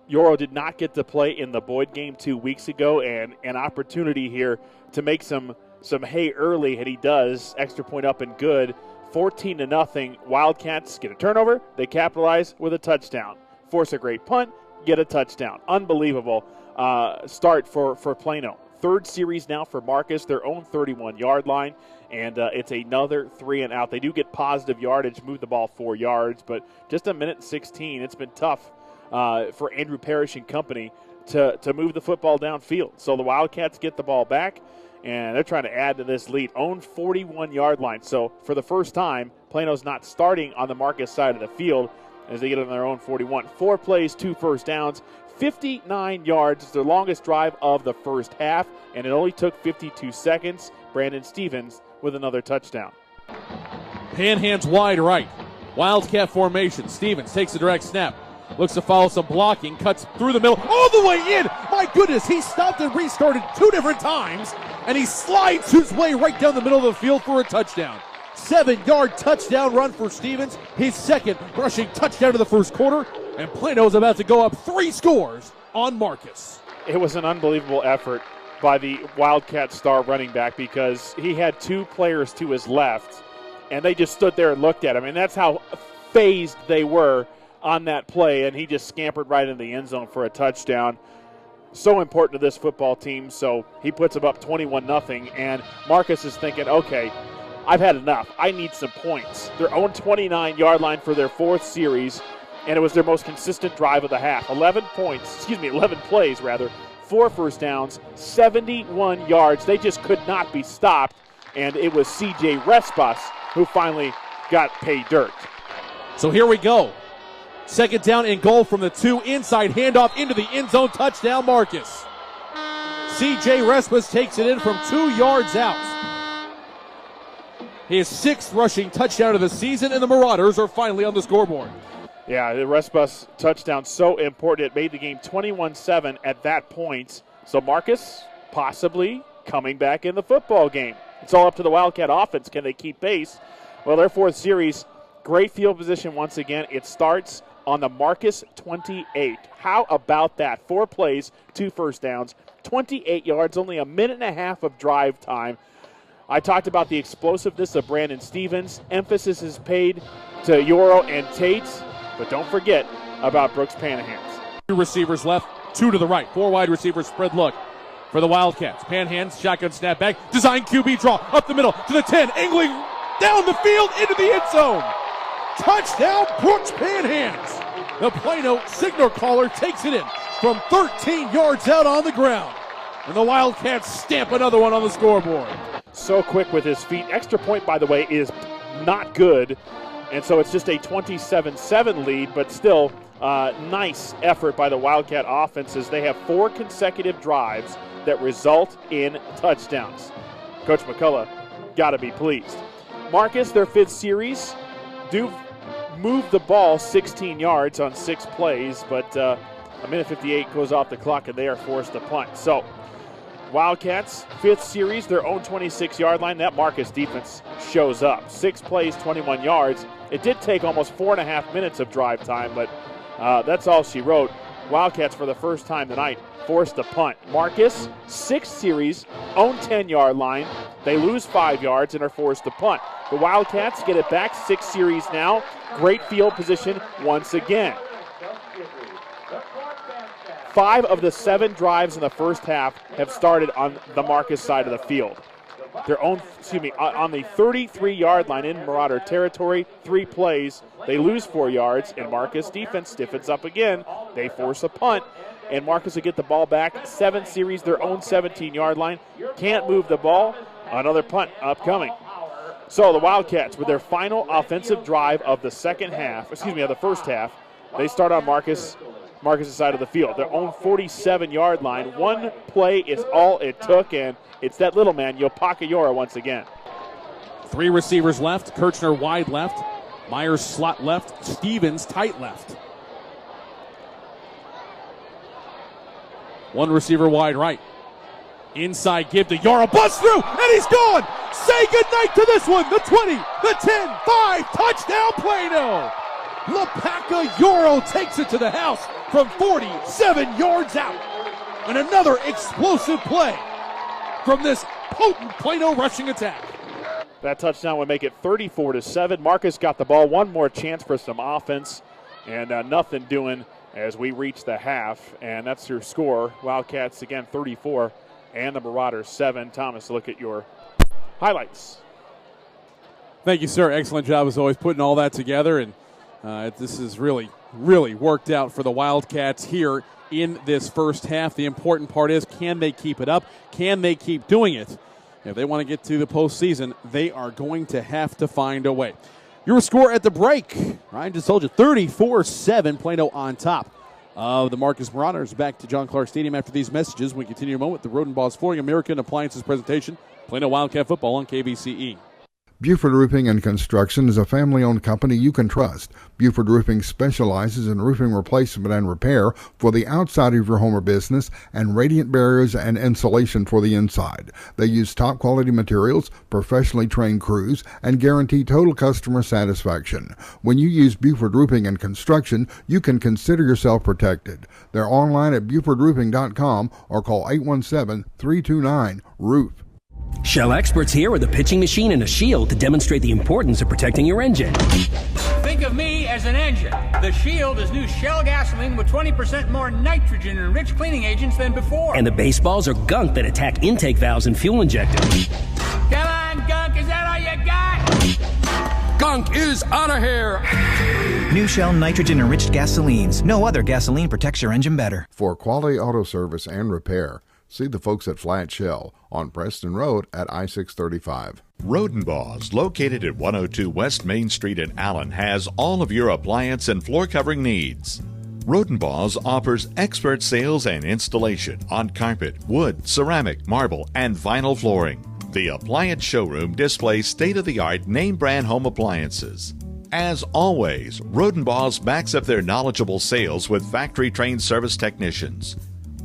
Yoro did not get to play in the Boyd game 2 weeks ago, and an opportunity here to make some hay early, and he does. Extra point up and good. 14-0. Wildcats get a turnover. They capitalize with a touchdown. Force a great punt, get a touchdown. Unbelievable start for Plano. Third series now for Marcus, their own 31-yard line, and it's another 3 and out. They do get positive yardage, move the ball 4 yards, but just a minute and 16. It's been tough for Andrew Parrish and company to move the football downfield. So the Wildcats get the ball back, and they're trying to add to this lead. Own 41-yard line. So for the first time, Plano's not starting on the Marcus side of the field as they get on their own 41. 4 plays, 2 first downs. 59 yards is their longest drive of the first half, and it only took 52 seconds. Brandon Stevens with another touchdown.
Panhands wide right. Wildcat formation. Stevens takes a direct snap. Looks to follow some blocking. Cuts through the middle. All the way in. My goodness, he stopped and restarted 2 different times, and he slides his way right down the middle of the field for a touchdown. 7-yard touchdown run for Stevens. His second rushing touchdown of the first quarter. And Plano's about to go up 3 scores on Marcus.
It was an unbelievable effort by the Wildcat star running back because he had 2 players to his left, and they just stood there and looked at him. And that's how phased they were on that play, and he just scampered right in the end zone for a touchdown. So important to this football team, so he puts them up 21-0, and Marcus is thinking, okay, I've had enough. I need some points. Their own 29-yard line for their 4th series, and it was their most consistent drive of the half. 11 plays, 4 first downs, 71 yards. They just could not be stopped, and it was C.J. Respas who finally got paid dirt.
So here we go. Second down and goal from the 2. Inside handoff into the end zone. Touchdown, Marcus. C.J. Respas takes it in from 2 yards out. His 6th rushing touchdown of the season, and the Marauders are finally on the scoreboard.
Yeah, the Respas touchdown so important. It made the game 21-7 at that point. So Marcus possibly coming back in the football game. It's all up to the Wildcat offense. Can they keep pace? Well, their 4th series, great field position once again. It starts on the Marcus 28. How about that? 4 plays, 2 first downs, 28 yards, only a minute and a half of drive time. I talked about the explosiveness of Brandon Stevens. Emphasis is paid to Yoro and Tate. But don't forget about Brooks Panhands.
2 receivers left, 2 to the right. 4 wide receivers spread look for the Wildcats. Panhands, shotgun snap back. Design QB draw up the middle to the 10. Angling down the field into the end zone. Touchdown, Brooks Panhands. The Plano signal caller takes it in from 13 yards out on the ground. And the Wildcats stamp another one on the scoreboard.
So quick with his feet. Extra point, by the way, is not good. And so it's just a 27-7 lead, but still nice effort by the Wildcat offenses. They have 4 consecutive drives that result in touchdowns. Coach McCullough got to be pleased. Marcus, their 5th series, do move the ball 16 yards on 6 plays, but a minute 58 goes off the clock, and they are forced to punt. So Wildcats, 5th series, their own 26-yard line. That Marcus defense shows up. 6 plays, 21 yards. It did take almost 4.5 minutes of drive time, but that's all she wrote. Wildcats, for the first time tonight, forced to punt. Marcus, 6th series, own 10-yard line. They lose 5 yards and are forced to punt. The Wildcats get it back, 6th series now. Great field position once again. 5 of the 7 drives in the first half have started on the Marcus side of the field. on the 33-yard line in Marauder territory. 3 plays, they lose 4 yards, and Marcus defense stiffens up again. They force a punt, and Marcus will get the ball back. 7 series, their own 17-yard line. Can't move the ball. Another punt upcoming. So the Wildcats, with their final offensive drive of the first half, they start on Marcus' side of the field. Their own 47-yard line. 1 play is all it took, and it's that little man, Yopaka once again.
3 receivers left. Kirchner wide left. Myers slot left. Stevens tight left. 1 receiver wide right. Inside give to Yoro. Bust through, and he's gone. Say goodnight to this one. The 20, the 10, 5. Touchdown, Plano. Lopaka Yoro takes it to the house from 47 yards out. And another explosive play from this potent Plano rushing attack.
That touchdown would make it 34-7. Marcus got the ball. One more chance for some offense, and nothing doing as we reach the half. And that's your score. Wildcats, again, 34, and the Marauders 7. Thomas, look at your highlights.
Thank you, sir. Excellent job, as always, putting all that together. And this is really, really worked out for the Wildcats here in this first half. The important part is, can they keep it up? Can they keep doing it? If they want to get to the postseason, they are going to have to find a way. Your score at the break, Ryan just told you, 34-7, Plano on top of the Marcus Marauders. Back to John Clark Stadium after these messages. We continue in a moment with the Rodenbaugh's Flooring American Appliances presentation. Plano Wildcat Football on KVCE.
Buford Roofing and Construction is a family-owned company you can trust. Buford Roofing specializes in roofing replacement and repair for the outside of your home or business and radiant barriers and insulation for the inside. They use top-quality materials, professionally trained crews, and guarantee total customer satisfaction. When you use Buford Roofing and Construction, you can consider yourself protected. They're online at BufordRoofing.com or call 817-329-ROOF.
Shell experts here with a pitching machine and a shield to demonstrate the importance of protecting your engine.
Think of me as an engine. The Shield is new Shell gasoline with 20% more nitrogen and rich cleaning agents than before.
And the baseballs are gunk that attack intake valves and fuel injectors.
Come on, gunk, is that all you got?
Gunk is out of here.
New Shell nitrogen-enriched gasolines. No other gasoline protects your engine better.
For quality auto service and repair, see the folks at Flat Shell on Preston Road at I-635.
Rodenbaugh's, located at 102 West Main Street in Allen, has all of your appliance and floor covering needs. Rodenbaugh's offers expert sales and installation on carpet, wood, ceramic, marble, and vinyl flooring. The appliance showroom displays state-of-the-art name-brand home appliances. As always, Rodenbaugh's backs up their knowledgeable sales with factory-trained service technicians.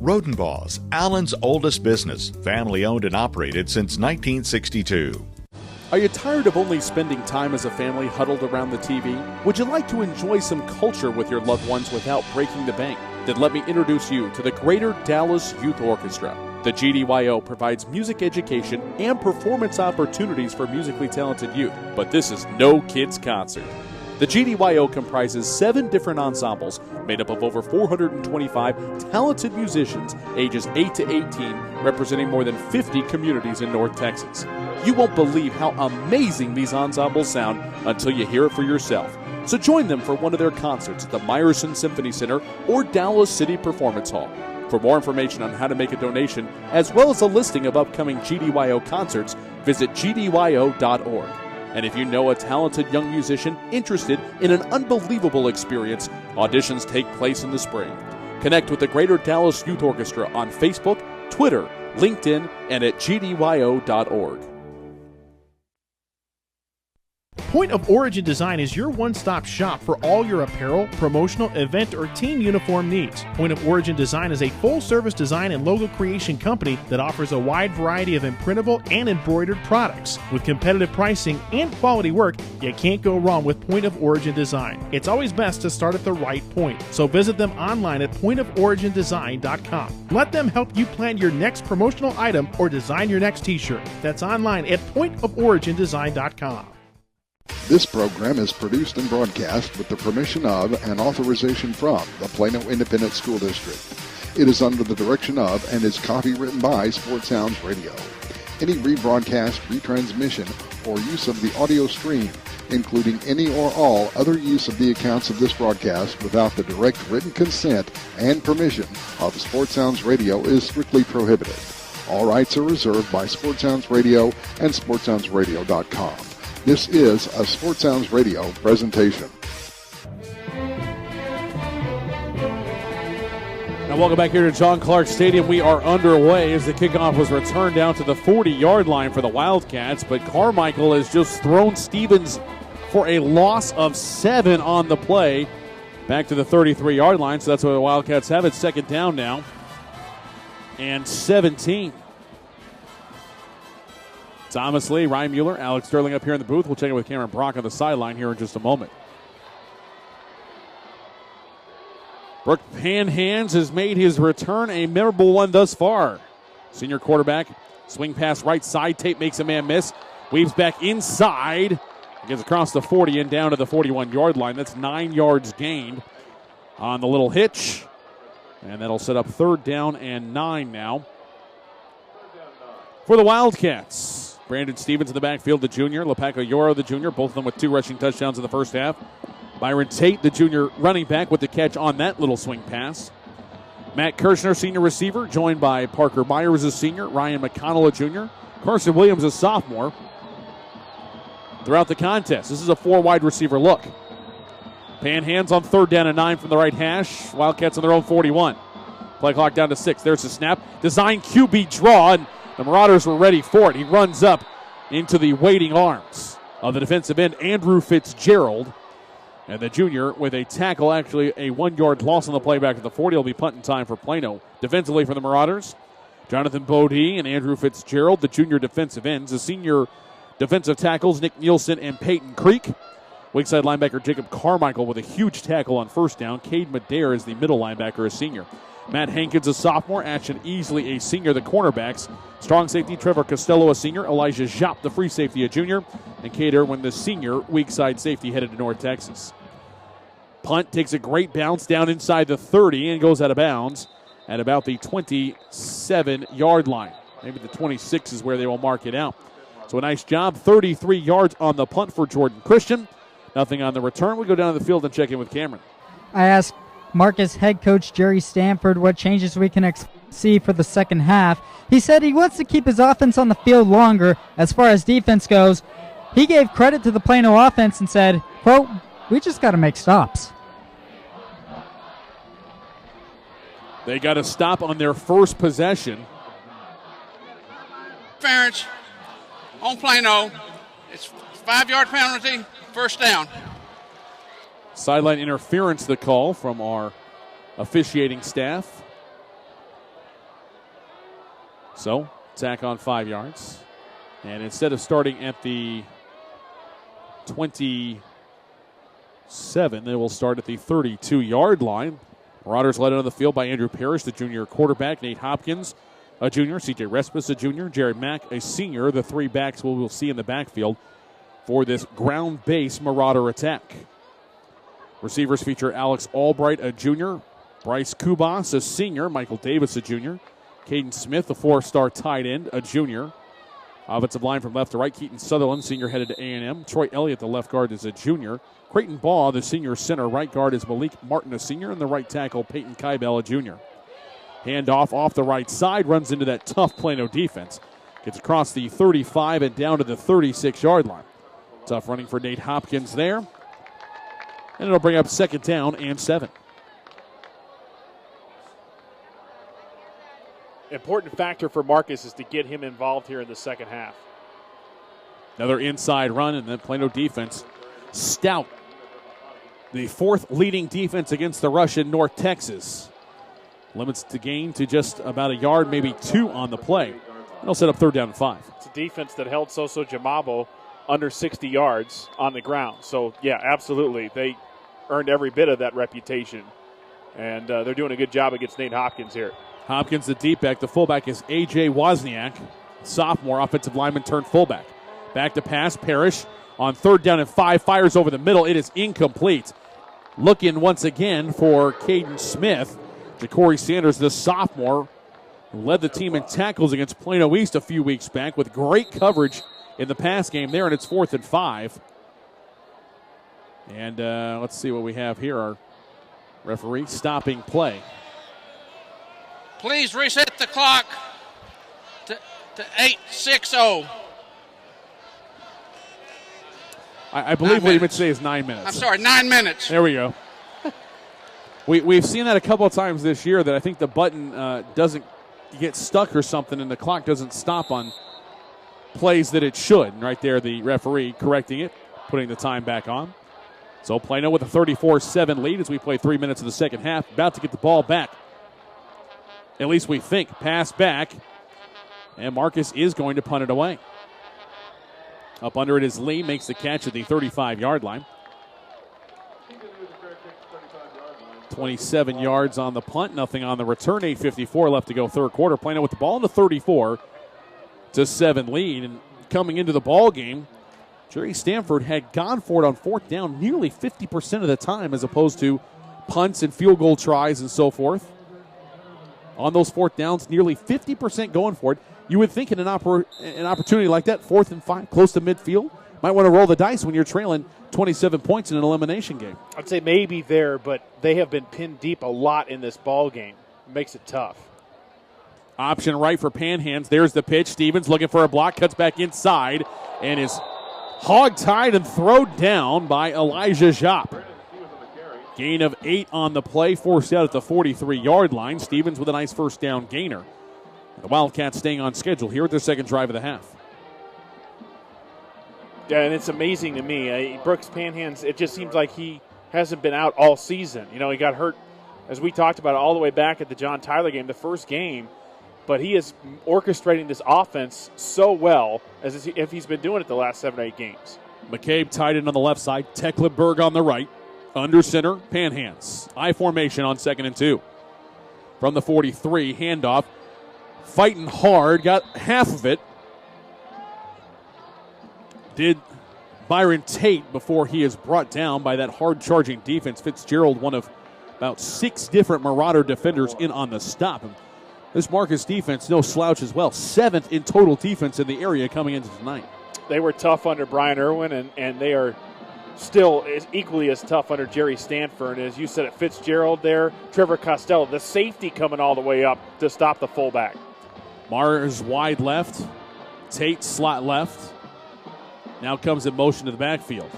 Rodenbaugh's, Allen's oldest business, family-owned and operated since 1962.
Are you tired of only spending time as a family huddled around the TV? Would you like to enjoy some culture with your loved ones without breaking the bank? Then let me introduce you to the Greater Dallas Youth Orchestra. The GDYO provides music education and performance opportunities for musically talented youth, but this is no kids' concert. The GDYO comprises 7 different ensembles made up of over 425 talented musicians ages 8 to 18, representing more than 50 communities in North Texas. You won't believe how amazing these ensembles sound until you hear it for yourself. So join them for one of their concerts at the Meyerson Symphony Center or Dallas City Performance Hall. For more information on how to make a donation, as well as a listing of upcoming GDYO concerts, visit gdyo.org. And if you know a talented young musician interested in an unbelievable experience, auditions take place in the spring. Connect with the Greater Dallas Youth Orchestra on Facebook, Twitter, LinkedIn, and at gdyo.org.
Point of Origin Design is your one-stop shop for all your apparel, promotional, event, or team uniform needs. Point of Origin Design is a full-service design and logo creation company that offers a wide variety of imprintable and embroidered products. With competitive pricing and quality work, you can't go wrong with Point of Origin Design. It's always best to start at the right point, so visit them online at pointoforigindesign.com. Let them help you plan your next promotional item or design your next t-shirt. That's online at pointoforigindesign.com.
This program is produced and broadcast with the permission of and authorization from the Plano Independent School District. It is under the direction of and is copywritten by Sports Sounds Radio. any rebroadcast, retransmission, or use of the audio stream, including any or all other use of the accounts of this broadcast without the direct written consent and permission of Sports Sounds Radio is strictly prohibited. All rights are reserved by Sports Sounds Radio and SportsSoundsRadio.com. This is a Sports Sounds Radio presentation.
Now welcome back here to John Clark Stadium. We are underway as the kickoff was returned down to the 40-yard line for the Wildcats, but Carmichael has just thrown Stevens for a loss of 7 on the play. Back to the 33-yard line, so that's where the Wildcats have it. Second down now and 17. Thomas Lee, Ryan Mueller, Alex Sterling up here in the booth. We'll check in with Cameron Brock on the sideline here in just a moment. Brooke Panhands has made his return a memorable one thus far. Senior quarterback, swing pass right side. Tate makes a man miss. Weaves back inside. Gets across the 40 and down to the 41-yard line. That's 9 yards gained on the little hitch. And that'll set up 3rd down and 9 now for the Wildcats. Brandon Stevens in the backfield, the junior. Lepaka Yoro, the junior. Both of them with 2 rushing touchdowns in the first half. Byron Tate, the junior running back, with the catch on that little swing pass. Matt Kirshner, senior receiver, joined by Parker Myers, a senior. Ryan McConnell, a junior. Carson Williams, a sophomore. Throughout the contest, this is a 4 wide receiver look. Panhands on 3rd down and 9 from the right hash. Wildcats on their own 41. Play clock down to 6. There's the snap. Design QB draw, and the Marauders were ready for it. He runs up into the waiting arms of the defensive end, Andrew Fitzgerald. And the junior with a tackle, actually a 1-yard loss on the play back at the 40. Will be punting time for Plano. Defensively for the Marauders, Jonathan Bodie and Andrew Fitzgerald, the junior defensive ends. The senior defensive tackles, Nick Nielsen and Peyton Creek. Weak side linebacker Jacob Carmichael with a huge tackle on 1st down. Cade Madare is the middle linebacker, a senior. Matt Hankins, a sophomore. Ashton Easley, a senior. The cornerbacks, strong safety Trevor Costello, a senior. Elijah Jop, the free safety, a junior. And Cade Irwin, the senior, weak side safety, headed to North Texas. Punt takes a great bounce down inside the 30 and goes out of bounds at about the 27-yard line. Maybe the 26 is where they will mark it out. So a nice job. 33 yards on the punt for Jordan Christian. Nothing on the return. We go down to the field and check in with Cameron.
I asked Marcus head coach Jerry Stanford what changes we can see for the second half. He said he wants to keep his offense on the field longer. As far as defense goes, he gave credit to the Plano offense and said, quote, "We just got to make stops."
They got to stop on their first possession.
Interference on Plano. It's 5-yard penalty, 1st down.
Sideline interference, the call from our officiating staff. So, attack on 5 yards. And instead of starting at the 27, they will start at the 32-yard line. Marauders led on the field by Andrew Parrish, the junior quarterback, Nate Hopkins, a junior, C.J. Respis, a junior, Jared Mack, a senior. The 3 backs we'll see in the backfield for this ground-based Marauder attack. Receivers feature Alex Albright, a junior, Bryce Kubas, a senior, Michael Davis, a junior, Caden Smith, a 4-star tight end, a junior. Offensive line from left to right, Keaton Sutherland, senior, headed to A&M. Troy Elliott, the left guard, is a junior. Creighton Baugh, the senior center. Right guard is Malik Martin, a senior. And the right tackle, Peyton Kybell, a junior. Handoff off the right side, runs into that tough Plano defense. Gets across the 35 and down to the 36-yard line. Tough running for Nate Hopkins there. And it'll bring up 2nd down and 7.
Important factor for Marcus is to get him involved here in the second half.
Another inside run, and then Plano defense stout. The 4th leading defense against the rush in North Texas. Limits the gain to just about a yard, maybe 2 on the play. They'll set up 3rd down and 5.
It's a defense that held Soso Jamabo under 60 yards on the ground. So, yeah, absolutely. They earned every bit of that reputation. And they're doing a good job against Nate Hopkins here.
Hopkins, the deep back. The fullback is A.J. Wozniak, sophomore offensive lineman turned fullback. Back to pass, Parrish on 3rd down and 5, fires over the middle. It is incomplete. Looking once again for Caden Smith. Ja'Cory Sanders, the sophomore, who led the team in tackles against Plano East a few weeks back with great coverage in the pass game there, and it's 4th and 5. And let's see what we have here. Our referee stopping play.
Please reset the clock to 8:60.
I believe what he meant to say is 9 minutes.
I'm sorry, 9 minutes.
There we go. We've seen that a couple of times this year, that I think the button doesn't get stuck or something, and the clock doesn't stop on plays that it should. And right there, the referee correcting it, putting the time back on. So Plano with a 34-7 lead as we play 3 minutes of the second half. About to get the ball back. At least we think. Pass back. And Marcus is going to punt it away. Up under it is Lee. Makes the catch at the 35-yard line. 27 yards on the punt. Nothing on the return. 8:54 left to go third quarter. Plano with the ball in the 34-7 lead. And coming into the ball game, Jerry Stanford had gone for it on 4th down nearly 50% of the time, as opposed to punts and field goal tries and so forth. On those 4th downs, nearly 50% going for it. You would think in an opportunity like that, 4th and 5, close to midfield, might want to roll the dice when you're trailing 27 points in an elimination game.
I'd say maybe there, but they have been pinned deep a lot in this ball game. It makes it tough.
Option right for Panhands. There's the pitch. Stevens looking for a block, cuts back inside, and is hog-tied and thrown down by Elijah Jop. Gain of 8 on the play, forced out at the 43-yard line. Stevens with a nice first down gainer. The Wildcats staying on schedule here at their second drive of the half.
Yeah, and it's amazing to me. Brooks Panhands, it just seems like he hasn't been out all season. You know, he got hurt, as we talked about, all the way back at the John Tyler game, the first game. But he is orchestrating this offense so well, as if he's been doing it the last 7 or 8 games.
McCabe tied in on the left side. Tecklenburg on the right. Under center, Panhands. I formation on 2nd and 2. From the 43, handoff. Fighting hard, got half of it. Did Byron Tate before he is brought down by that hard-charging defense. Fitzgerald, one of about 6 different Marauder defenders in on the stop. And this Marcus defense, no slouch as well. 7th in total defense in the area coming into tonight.
They were tough under Brian Irwin, and they are still equally as tough under Jerry Stanford. As you said, at Fitzgerald there, Trevor Costello, the safety coming all the way up to stop the fullback.
Mars wide left. Tate slot left. Now comes in motion to the backfield.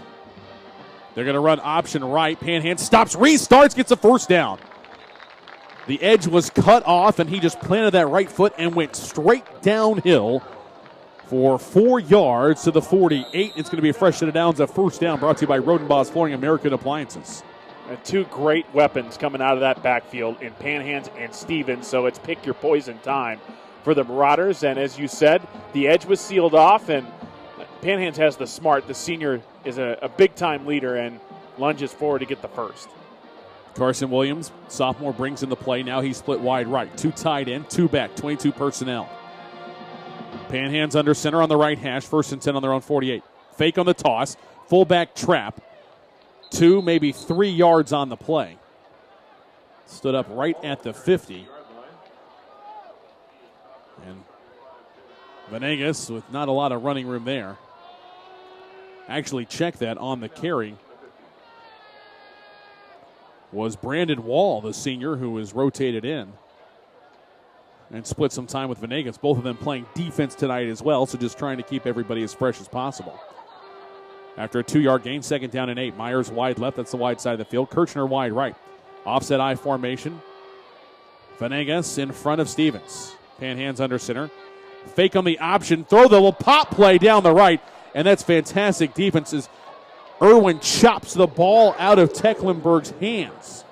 They're going to run option right. Panhands stops, restarts, gets a first down. The edge was cut off, and he just planted that right foot and went straight downhill for 4 yards to the 48. It's going to be a fresh set of downs, a first down brought to you by Rodenbaugh's Flooring American Appliances.
And 2 great weapons coming out of that backfield in Panhands and Stevens, so it's pick your poison time for the Marauders. And as you said, the edge was sealed off, and Panhands has the smart. The senior is a big-time leader and lunges forward to get the first.
Carson Williams, sophomore, brings in the play. Now he's split wide right. 2 tight end, 2 back, 22 personnel. Panhands under center on the right hash. 1st and 10 on their own 48. Fake on the toss. Fullback trap. 2, maybe 3 yards on the play. Stood up right at the 50. And Venegas with not a lot of running room there. Actually check that on the carry was Brandon Wall, the senior, who was rotated in and split some time with Venegas. Both of them playing defense tonight as well, so just trying to keep everybody as fresh as possible. After a 2-yard gain, 2nd down and 8. Myers wide left, that's the wide side of the field. Kirchner wide right. Offset I formation. Venegas in front of Stevens. Panhands under center. Fake on the option. Throw the little pop play down the right. And that's fantastic defense as Irwin chops the ball out of Tecklenburg's hands.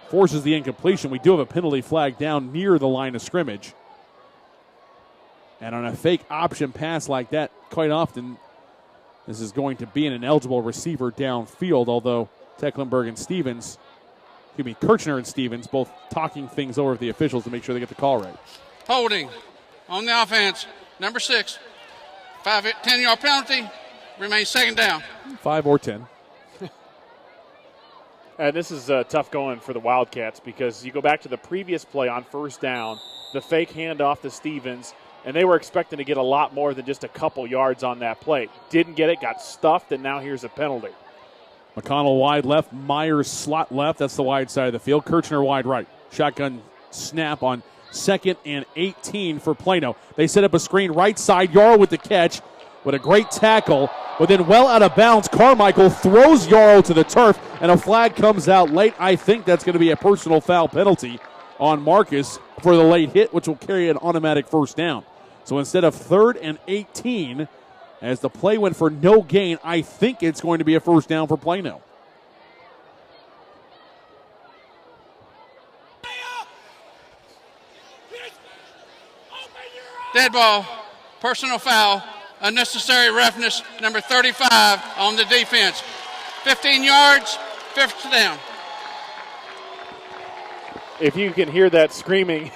Forces the incompletion. We do have a penalty flag down near the line of scrimmage. And on a fake option pass like that, quite often this is going to be an ineligible receiver downfield, although Tecklenburg and Stevens, Kirchner and Stevens, both talking things over with the officials to make sure they get the call right.
Holding on the offense, number 6. 10-yard penalty, remains 2nd down.
5 or 10.
And this is tough going for the Wildcats because you go back to the previous play on 1st down. the fake handoff to Stevens, and they were expecting to get a lot more than just a couple yards on that play. Didn't get it, got stuffed, and now here's a penalty.
McConnell wide left, Myers slot left. That's the wide side of the field. Kirchner wide right. Shotgun snap on 2nd and 18 for Plano. They set up a screen right side. Yarrow with the catch with a great tackle, but then well out of bounds. Carmichael throws Yarrow to the turf, and a flag comes out late. I think that's going to be a personal foul penalty on Marcus for the late hit, which will carry an automatic first down. So instead of 3rd and 18, as the play went for no gain, I think it's going to be a first down for Plano.
Dead ball, personal foul, unnecessary roughness, number 35 on the defense. 15 yards, first down.
If you can hear that screaming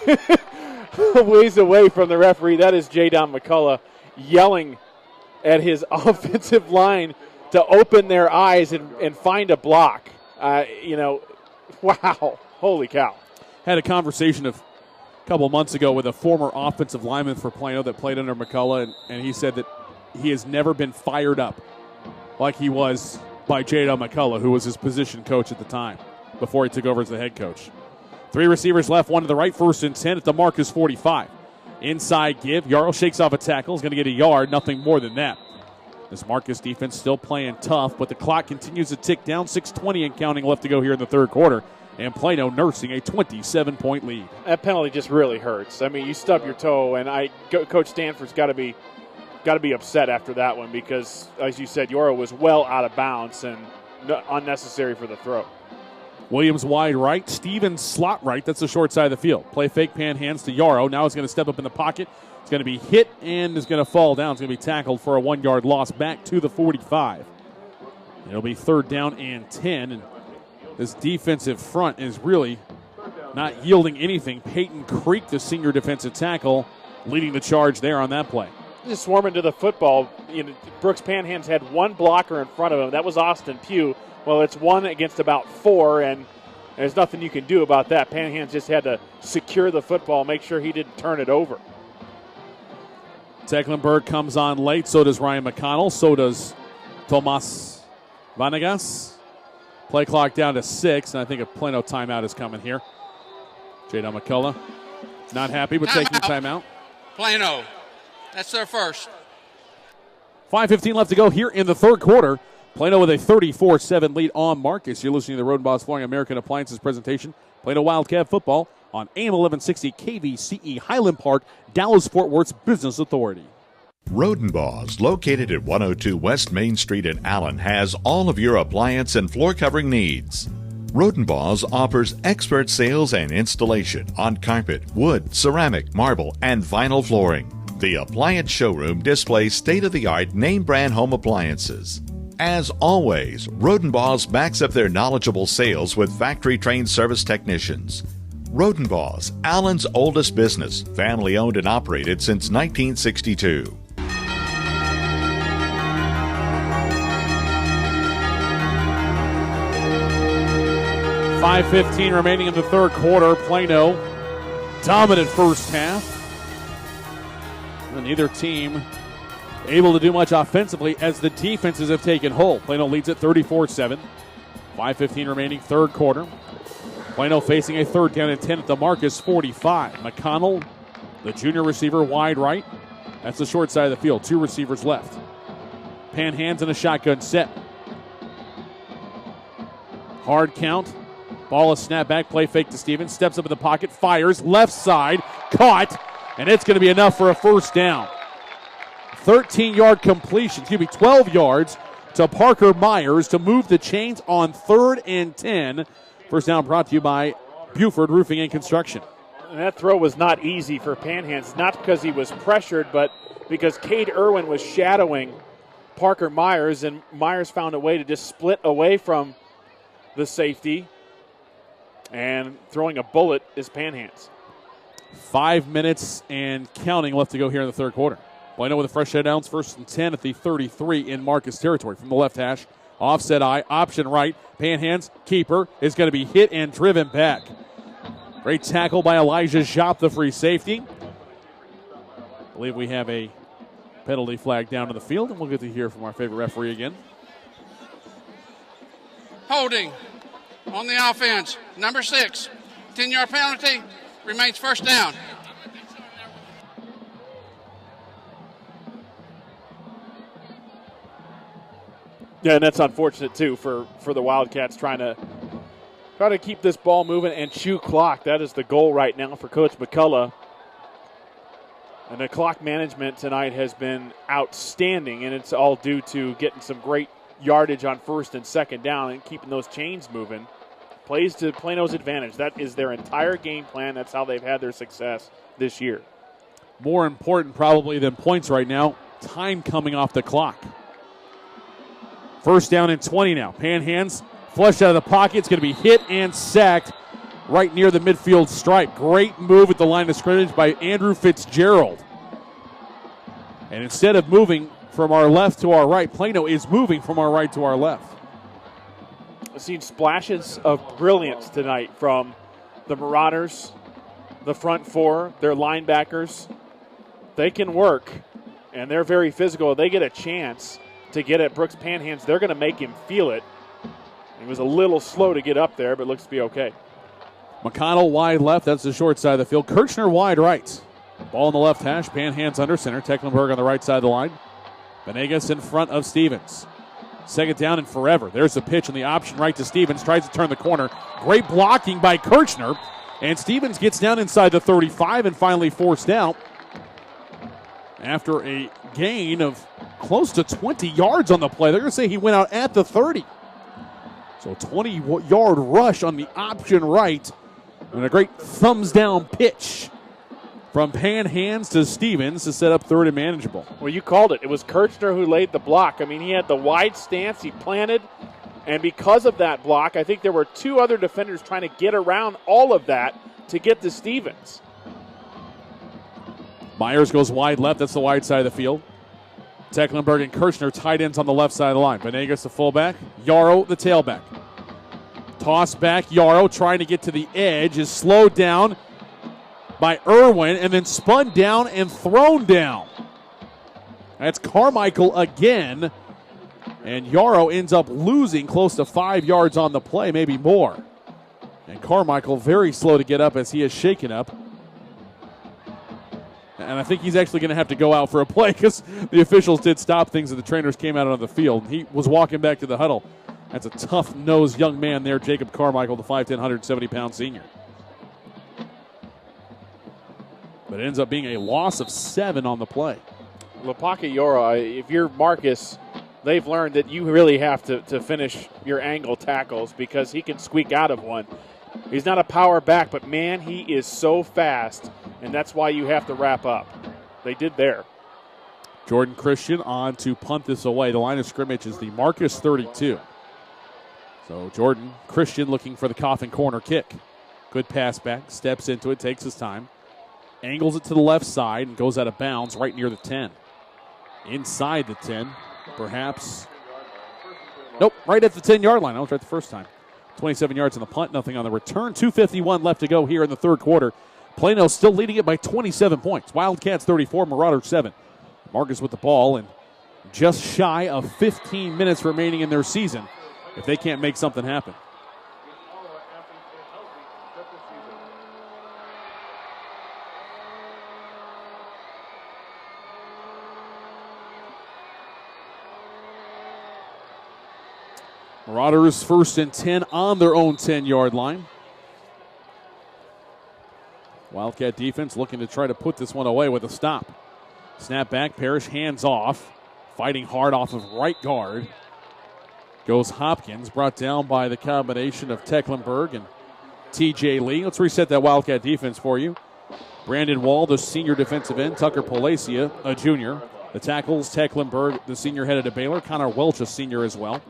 ways away from the referee, that is Jadon McCullough yelling at his offensive line to open their eyes and find a block. Wow, holy cow.
Had a conversation a couple months ago with a former offensive lineman for Plano that played under McCullough, and he said that he has never been fired up like he was by Jadon McCullough, who was his position coach at the time before he took over as the head coach. 3 receivers left, one to the right, 1st and 10 at the Marcus 45. Inside give. Yarrow shakes off a tackle. He's going to get a yard, nothing more than that. This Marcus defense still playing tough, but the clock continues to tick down. 6:20 and counting left to go here in the third quarter. And Plano nursing a 27-point lead.
That penalty just really hurts. I mean, you stub your toe, and Coach Stanford's got to be upset after that one because, as you said, Yarrow was well out of bounds and unnecessary for the throw.
Williams wide right, Stevens slot right. That's the short side of the field. Play fake, pan hands to Yarrow. Now he's going to step up in the pocket. It's going to be hit and is going to fall down. It's going to be tackled for a 1-yard loss back to the 45. It'll be 3rd down and 10. And this defensive front is really not yielding anything. Peyton Creek, the senior defensive tackle, leading the charge there on that play.
Just swarming to the football. Brooks Panhands had one blocker in front of him. That was Austin Pugh. Well, it's 1 against about 4, and there's nothing you can do about that. Panhands just had to secure the football, make sure he didn't turn it over.
Tecklenburg comes on late. So does Ryan McConnell. So does Tomas Vanegas. Play clock down to 6, and I think a Plano timeout is coming here. Jadon McCullough not happy, but taking timeout.
Plano, that's their first.
5:15 left to go here in the third quarter. Plano with a 34-7 lead on Marcus. You're listening to the Rodenbos Flooring American Appliances presentation. Plano Wildcat football on AM 1160 KVCE Highland Park, Dallas-Fort Worth's Business Authority.
Rodenbos, located at 102 West Main Street in Allen, has all of your appliance and floor covering needs. Rodenbos offers expert sales and installation on carpet, wood, ceramic, marble, and vinyl flooring. The appliance showroom displays state-of-the-art name-brand home appliances. As always, Rodenbos backs up their knowledgeable sales with factory-trained service technicians. Rodenbos, Allen's oldest business, family-owned and operated since 1962.
5:15 remaining in the third quarter. Plano dominant first half. And neither team able to do much offensively as the defenses have taken hold. Plano leads at 34-7. 5:15 remaining, third quarter. Plano facing a 3rd down and 10 at the Marcus 45. McConnell, the junior receiver, wide right. That's the short side of the field. 2 receivers left. Pan hands in a shotgun set. Hard count. Ball is snapped back. Play fake to Stevens. Steps up in the pocket. Fires. Left side. Caught. And it's going to be enough for a first down. 13-yard completion. 12 yards to Parker Myers to move the chains on 3rd and 10. First down brought to you by Buford Roofing and Construction.
And that throw was not easy for Panhands, not because he was pressured, but because Cade Irwin was shadowing Parker Myers, and Myers found a way to just split away from the safety, and throwing a bullet is Panhands.
5 minutes and counting left to go here in the third quarter. Plano with a fresh head downs, 1st and 10 at the 33 in Marcus territory. From the left hash, offset eye, option right, Panhands, keeper is going to be hit and driven back. Great tackle by Elijah Jop, the free safety. I believe we have a penalty flag down to the field, and we'll get to hear from our favorite referee again.
Holding on the offense. Number 6. 10-yard penalty. Remains first down.
Yeah, and that's unfortunate, too, for the Wildcats trying to keep this ball moving and chew clock. That is the goal right now for Coach McCullough. And the clock management tonight has been outstanding, and it's all due to getting some great yardage on first and second down and keeping those chains moving. Plays to Plano's advantage. That is their entire game plan. That's how they've had their success this year.
More important probably than points right now, time coming off the clock. First down and 20 now. Panhands flushed out of the pocket. It's going to be hit and sacked right near the midfield stripe. Great move at the line of scrimmage by Andrew Fitzgerald. And instead of moving from our left to our right, Plano is moving from our right to our left.
I've seen splashes of brilliance tonight from the Marauders, the front four, their linebackers. They can work, and they're very physical. They get a chance to get at Brooks Panhands. They're going to make him feel it. He was a little slow to get up there, but looks to be okay.
McConnell wide left. That's the short side of the field. Kirchner wide right. Ball in the left hash. Panhands under center. Tecklenburg on the right side of the line. Venegas in front of Stevens. Second down and forever. There's the pitch and the option right to Stevens. Tries to turn the corner. Great blocking by Kirchner. And Stevens gets down inside the 35 and finally forced out after a gain of close to 20 yards on the play. They're going to say he went out at the 30. So 20-yard rush on the option right. And a great thumbs-down pitch from Panhands to Stevens to set up third and manageable.
Well, you called it. It was Kirchner who laid the block. I mean, he had the wide stance. He planted. And because of that block, I think there were two other defenders trying to get around all of that to get to Stevens.
Myers goes wide left. That's the wide side of the field. Tecklenburg and Kirchner tight ends on the left side of the line. Venegas the fullback. Yarrow the tailback. Toss back. Yarrow trying to get to the edge is slowed down by Irwin and then spun down and thrown down. That's Carmichael again. And Yarrow ends up losing close to 5 yards on the play, maybe more. And Carmichael very slow to get up as he is shaken up. And I think he's actually going to have to go out for a play because the officials did stop things and the trainers came out on the field. He was walking back to the huddle. That's a tough-nosed young man there, Jacob Carmichael, the 5'10", 170-pound senior. But it ends up being a loss of 7 on the play.
Lapaka-Yora, if you're Marcus, they've learned that you really have to finish your angle tackles because he can squeak out of one. He's not a power back, but, man, he is so fast, and that's why you have to wrap up. They did there.
Jordan Christian on to punt this away. The line of scrimmage is the Marcus 32. So Jordan Christian looking for the coffin corner kick. Good pass back, steps into it, takes his time. Angles it to the left side and goes out of bounds right near the 10. Inside the 10, perhaps. Nope, right at the 10-yard line. I was right the first time. 27 yards on the punt, nothing on the return. 2:51 left to go here in the third quarter. Plano still leading it by 27 points. Wildcats 34, Marauders 7. Marcus with the ball and just shy of 15 minutes remaining in their season if they can't make something happen. Marauders first and 10 on their own 10-yard line. Wildcat defense looking to try to put this one away with a stop. Snap back, Parrish hands off. Fighting hard off of right guard. Goes Hopkins, brought down by the combination of Tecklenburg and TJ Lee. Let's reset that Wildcat defense for you. Brandon Wall, the senior defensive end. Tucker Palacia, a junior. The tackles, Tecklenburg, the senior headed to Baylor. Connor Welch, a senior as well.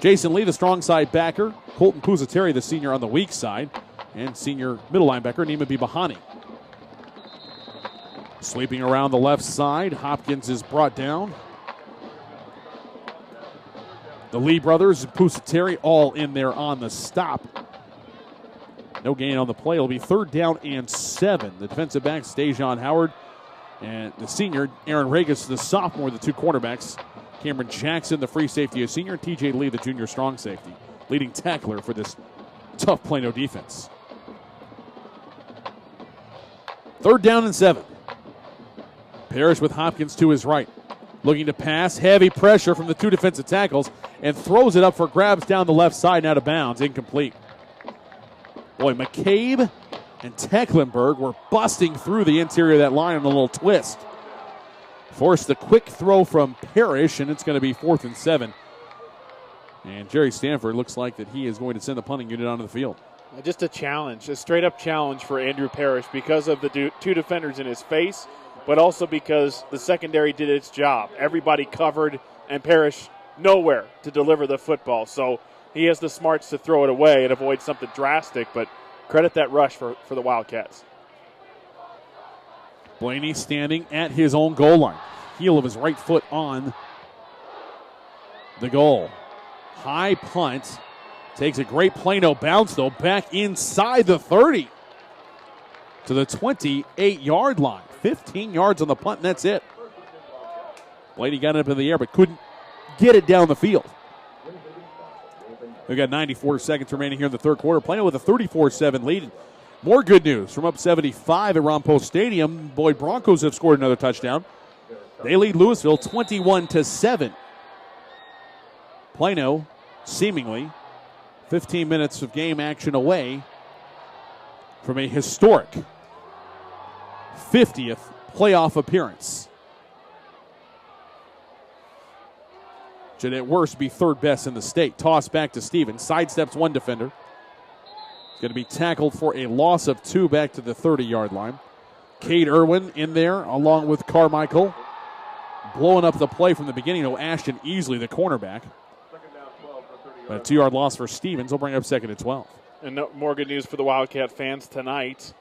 Jason Lee, the strong side backer. Colton Pusateri, the senior on the weak side. And senior middle linebacker, Nima Bibahani. Sweeping around the left side, Hopkins is brought down. The Lee brothers and Pusateri all in there on the stop. No gain on the play. It'll be 3rd down and 7. The defensive backs, Dejon Howard and the senior, Aaron Regas, the sophomore, the two cornerbacks. Cameron Jackson, the free safety, a senior, and TJ Lee, the junior strong safety, leading tackler for this tough Plano defense. 3rd down and 7. Parrish with Hopkins to his right. Looking to pass, heavy pressure from the two defensive tackles, and throws it up for grabs down the left side and out of bounds, incomplete. Boy, McCabe and Tecklenburg were busting through the interior of that line on a little twist. Forced the quick throw from Parrish, and it's going to be 4th and 7. And Jerry Stanford looks like that he is going to send the punting unit onto the field.
Just a challenge, a straight-up challenge for Andrew Parrish because of the two defenders in his face, but also because the secondary did its job. Everybody covered, and Parrish nowhere to deliver the football. So he has the smarts to throw it away and avoid something drastic, but credit that rush for the Wildcats.
Blaney standing at his own goal line. Heel of his right foot on the goal. High punt. Takes a great Plano bounce, though, back inside the 30 to the 28-yard line. 15 yards on the punt, and that's it. Blaney got it up in the air, but couldn't get it down the field. We've got 94 seconds remaining here in the third quarter. Plano with a 34-7 lead. More good news from up 75 at Rompo Stadium. Boyd Broncos have scored another touchdown. They lead Louisville 21-7. Plano, seemingly 15 minutes of game action away from a historic 50th playoff appearance. Should at worst be 3rd best in the state. Toss back to Stevens. Sidesteps one defender. Going to be tackled for a loss of 2 back to the 30-yard line. Cade Irwin in there along with Carmichael. Blowing up the play from the beginning. Ashton Easley, the cornerback. But a 2-yard loss for Stevens. Will bring up 2nd and 12.
And more good news for the Wildcat fans tonight.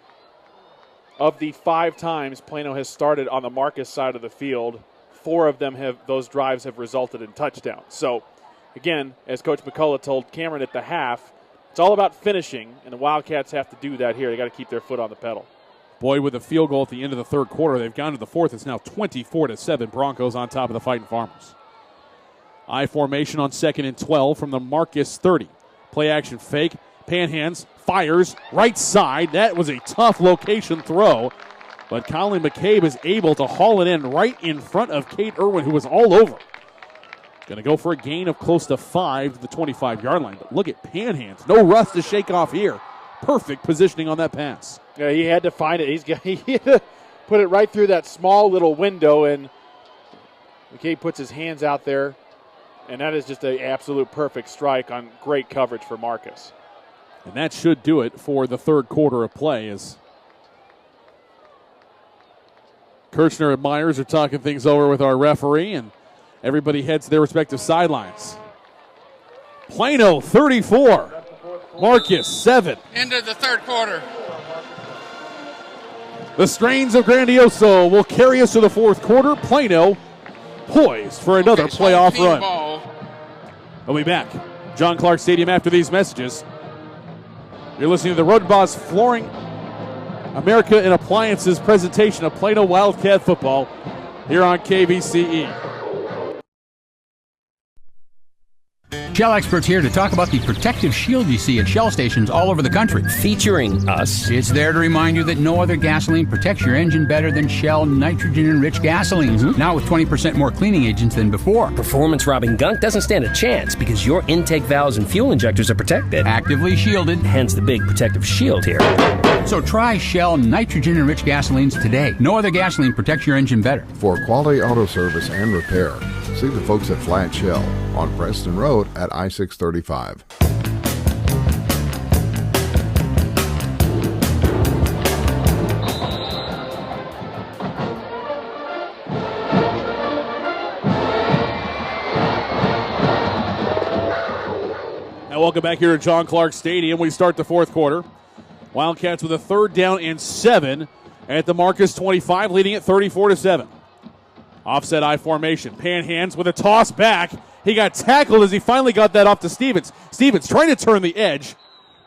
Of the 5 times Plano has started on the Marcus side of the field, 4 of them those drives have resulted in touchdowns. So, again, as Coach McCullough told Cameron at the half, it's all about finishing, and the Wildcats have to do that here. They got to keep their foot on the pedal.
Boyd with a field goal at the end of the third quarter. They've gone to the 4th. It's now 24-7. Broncos on top of the Fighting Farmers. I formation on 2nd and 12 from the Marcus 30. Play action fake. Panhands, fires, right side. That was a tough location throw. But Colin McCabe is able to haul it in right in front of Cade Irwin, who was all over. Going to go for a gain of close to 5 to the 25-yard line. But look at Panhands. No rust to shake off here. Perfect positioning on that pass.
Yeah, he had to find it. He had to put it right through that small little window, and McCabe puts his hands out there. And that is just an absolute perfect strike on great coverage for Marcus.
And that should do it for the third quarter of play as Kirchner and Myers are talking things over with our referee, and everybody heads to their respective sidelines. Plano 34, Marcus 7.
Into the third quarter.
The strains of Grandioso will carry us to the fourth quarter. Plano poised for another playoff run. We'll be back. John Clark Stadium after these messages. You're listening to the Road Boss Flooring America and Appliances presentation of Plano Wildcat football here on KVCE.
Shell experts here to talk about the protective shield you see at Shell stations all over the country.
Featuring us.
It's there to remind you that no other gasoline protects your engine better than Shell nitrogen-enriched gasolines. Mm-hmm. Now with 20% more cleaning agents than before.
Performance-robbing gunk doesn't stand a chance because your intake valves and fuel injectors are protected.
Actively shielded.
Hence the big protective shield here.
So try Shell nitrogen-enriched gasolines today. No other gasoline protects your engine better.
For quality auto service and repair, see the folks at Flat Shell on Preston Road at I-635.
Now welcome back here at John Clark Stadium. We start the fourth quarter. Wildcats with a 3rd down and 7 at the Marcus 25, leading it 34-7. Offset I formation. Panhands with a toss back. He got tackled as he finally got that off to Stevens. Stevens trying to turn the edge.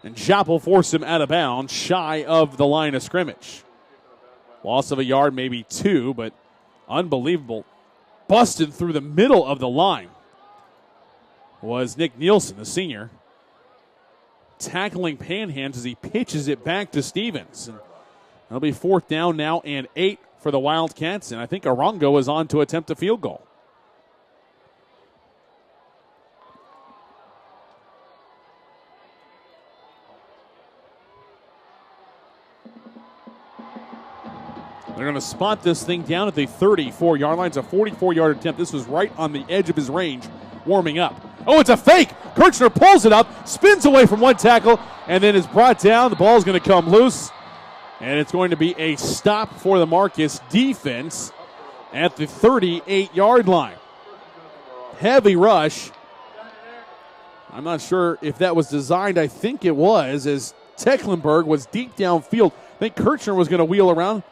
And Jop will force him out of bounds, shy of the line of scrimmage. Loss of a yard, maybe 2, but unbelievable. Busted through the middle of the line was Nick Nielsen, the senior, tackling Panhands as he pitches it back to Stevens. And it'll be 4th down now and 8 for the Wildcats, and I think Arango is on to attempt a field goal. They're going to spot this thing down at the 34-yard line. It's a 44-yard attempt. This was right on the edge of his range, warming up. Oh, it's a fake. Kirchner pulls it up, spins away from one tackle, and then is brought down. The ball's going to come loose, and it's going to be a stop for the Marcus defense at the 38-yard line. Heavy rush. I'm not sure if that was designed. I think it was, as Tecklenburg was deep downfield. I think Kirchner was going to wheel around,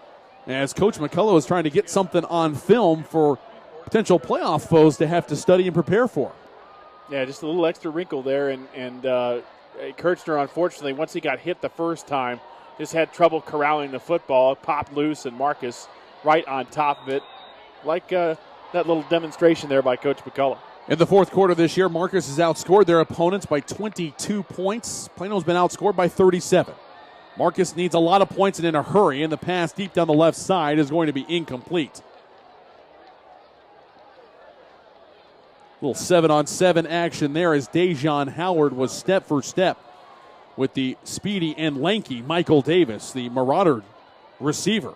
as Coach McCullough was trying to get something on film for potential playoff foes to have to study and prepare for.
Yeah, just a little extra wrinkle there, and Kirchner, unfortunately, once he got hit the first time, just had trouble corralling the football. It popped loose, and Marcus right on top of it, like that little demonstration there by Coach McCullough.
In the fourth quarter this year, Marcus has outscored their opponents by 22 points. Plano's been outscored by 37. Marcus needs a lot of points and in a hurry, and the pass deep down the left side is going to be incomplete. Little 7-on-7 action there as Dejon Howard was step for step with the speedy and lanky Michael Davis, the Marauder receiver.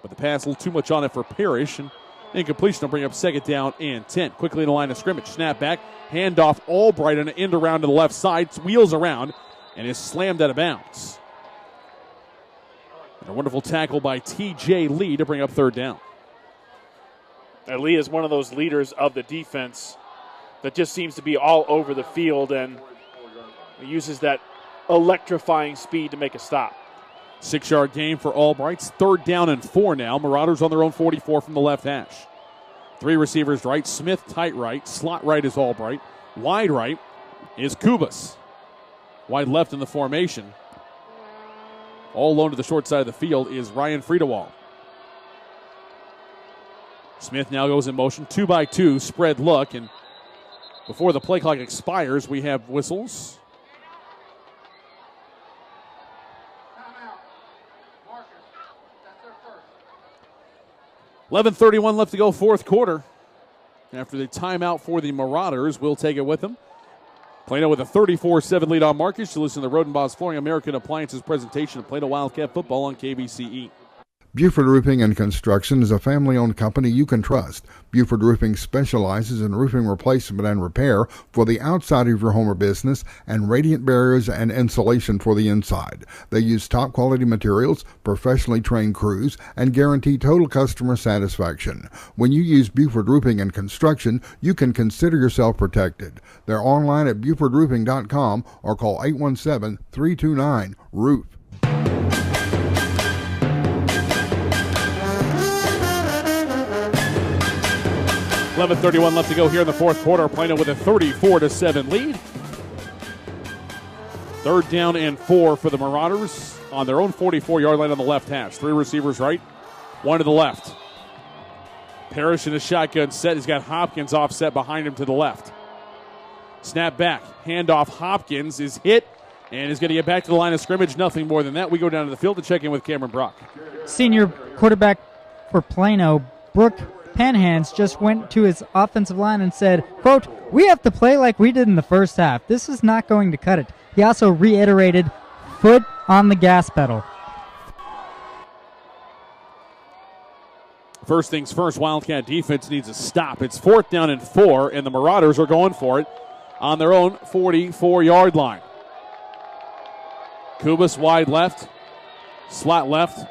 But the pass a little too much on it for Parrish, and incompletion will bring up 2nd down and 10. Quickly in the line of scrimmage. Snap back, handoff Albright on an end around to the left side, wheels around, and is slammed out of bounds. And a wonderful tackle by T.J. Lee to bring up 3rd down.
Lee is one of those leaders of the defense that just seems to be all over the field and uses that electrifying speed to make a stop.
6-yard gain for Albright's. 3rd down and 4 now. Marauders on their own 44 from the left hash. 3 receivers right. Smith tight right. Slot right is Albright. Wide right is Kubas. Wide left in the formation. All alone to the short side of the field is Ryan Friedewald. Smith now goes in motion. 2-by-2 spread look. And before the play clock expires, we have whistles. 11:31 left to go, fourth quarter. After the timeout for the Marauders, we'll take it with them. Plano with a 34-7 lead on Marcus. You listen to Rodenbaugh's Flooring American Appliances presentation of Plano Wildcat football on KVCE.
Buford Roofing and Construction is a family-owned company you can trust. Buford Roofing specializes in roofing replacement and repair for the outside of your home or business and radiant barriers and insulation for the inside. They use top-quality materials, professionally trained crews, and guarantee total customer satisfaction. When you use Buford Roofing and Construction, you can consider yourself protected. They're online at BufordRoofing.com or call 817-329-ROOF.
11:31 left to go here in the fourth quarter. Plano with a 34-7 lead. 3rd down and 4 for the Marauders on their own 44-yard line on the left hash. 3 receivers right, 1 to the left. Parrish in a shotgun set. He's got Hopkins offset behind him to the left. Snap back. Handoff. Hopkins is hit and is going to get back to the line of scrimmage. Nothing more than that. We go down to the field to check in with Cameron Brock.
Senior quarterback for Plano, Brooke Panhands, just went to his offensive line and said, quote, "We have to play like we did in the first half. This is not going to cut it." He also reiterated, foot on the gas pedal.
First things first, Wildcat defense needs a stop. It's 4th down and 4, and the Marauders are going for it on their own 44-yard line. Kubas wide left, slot left.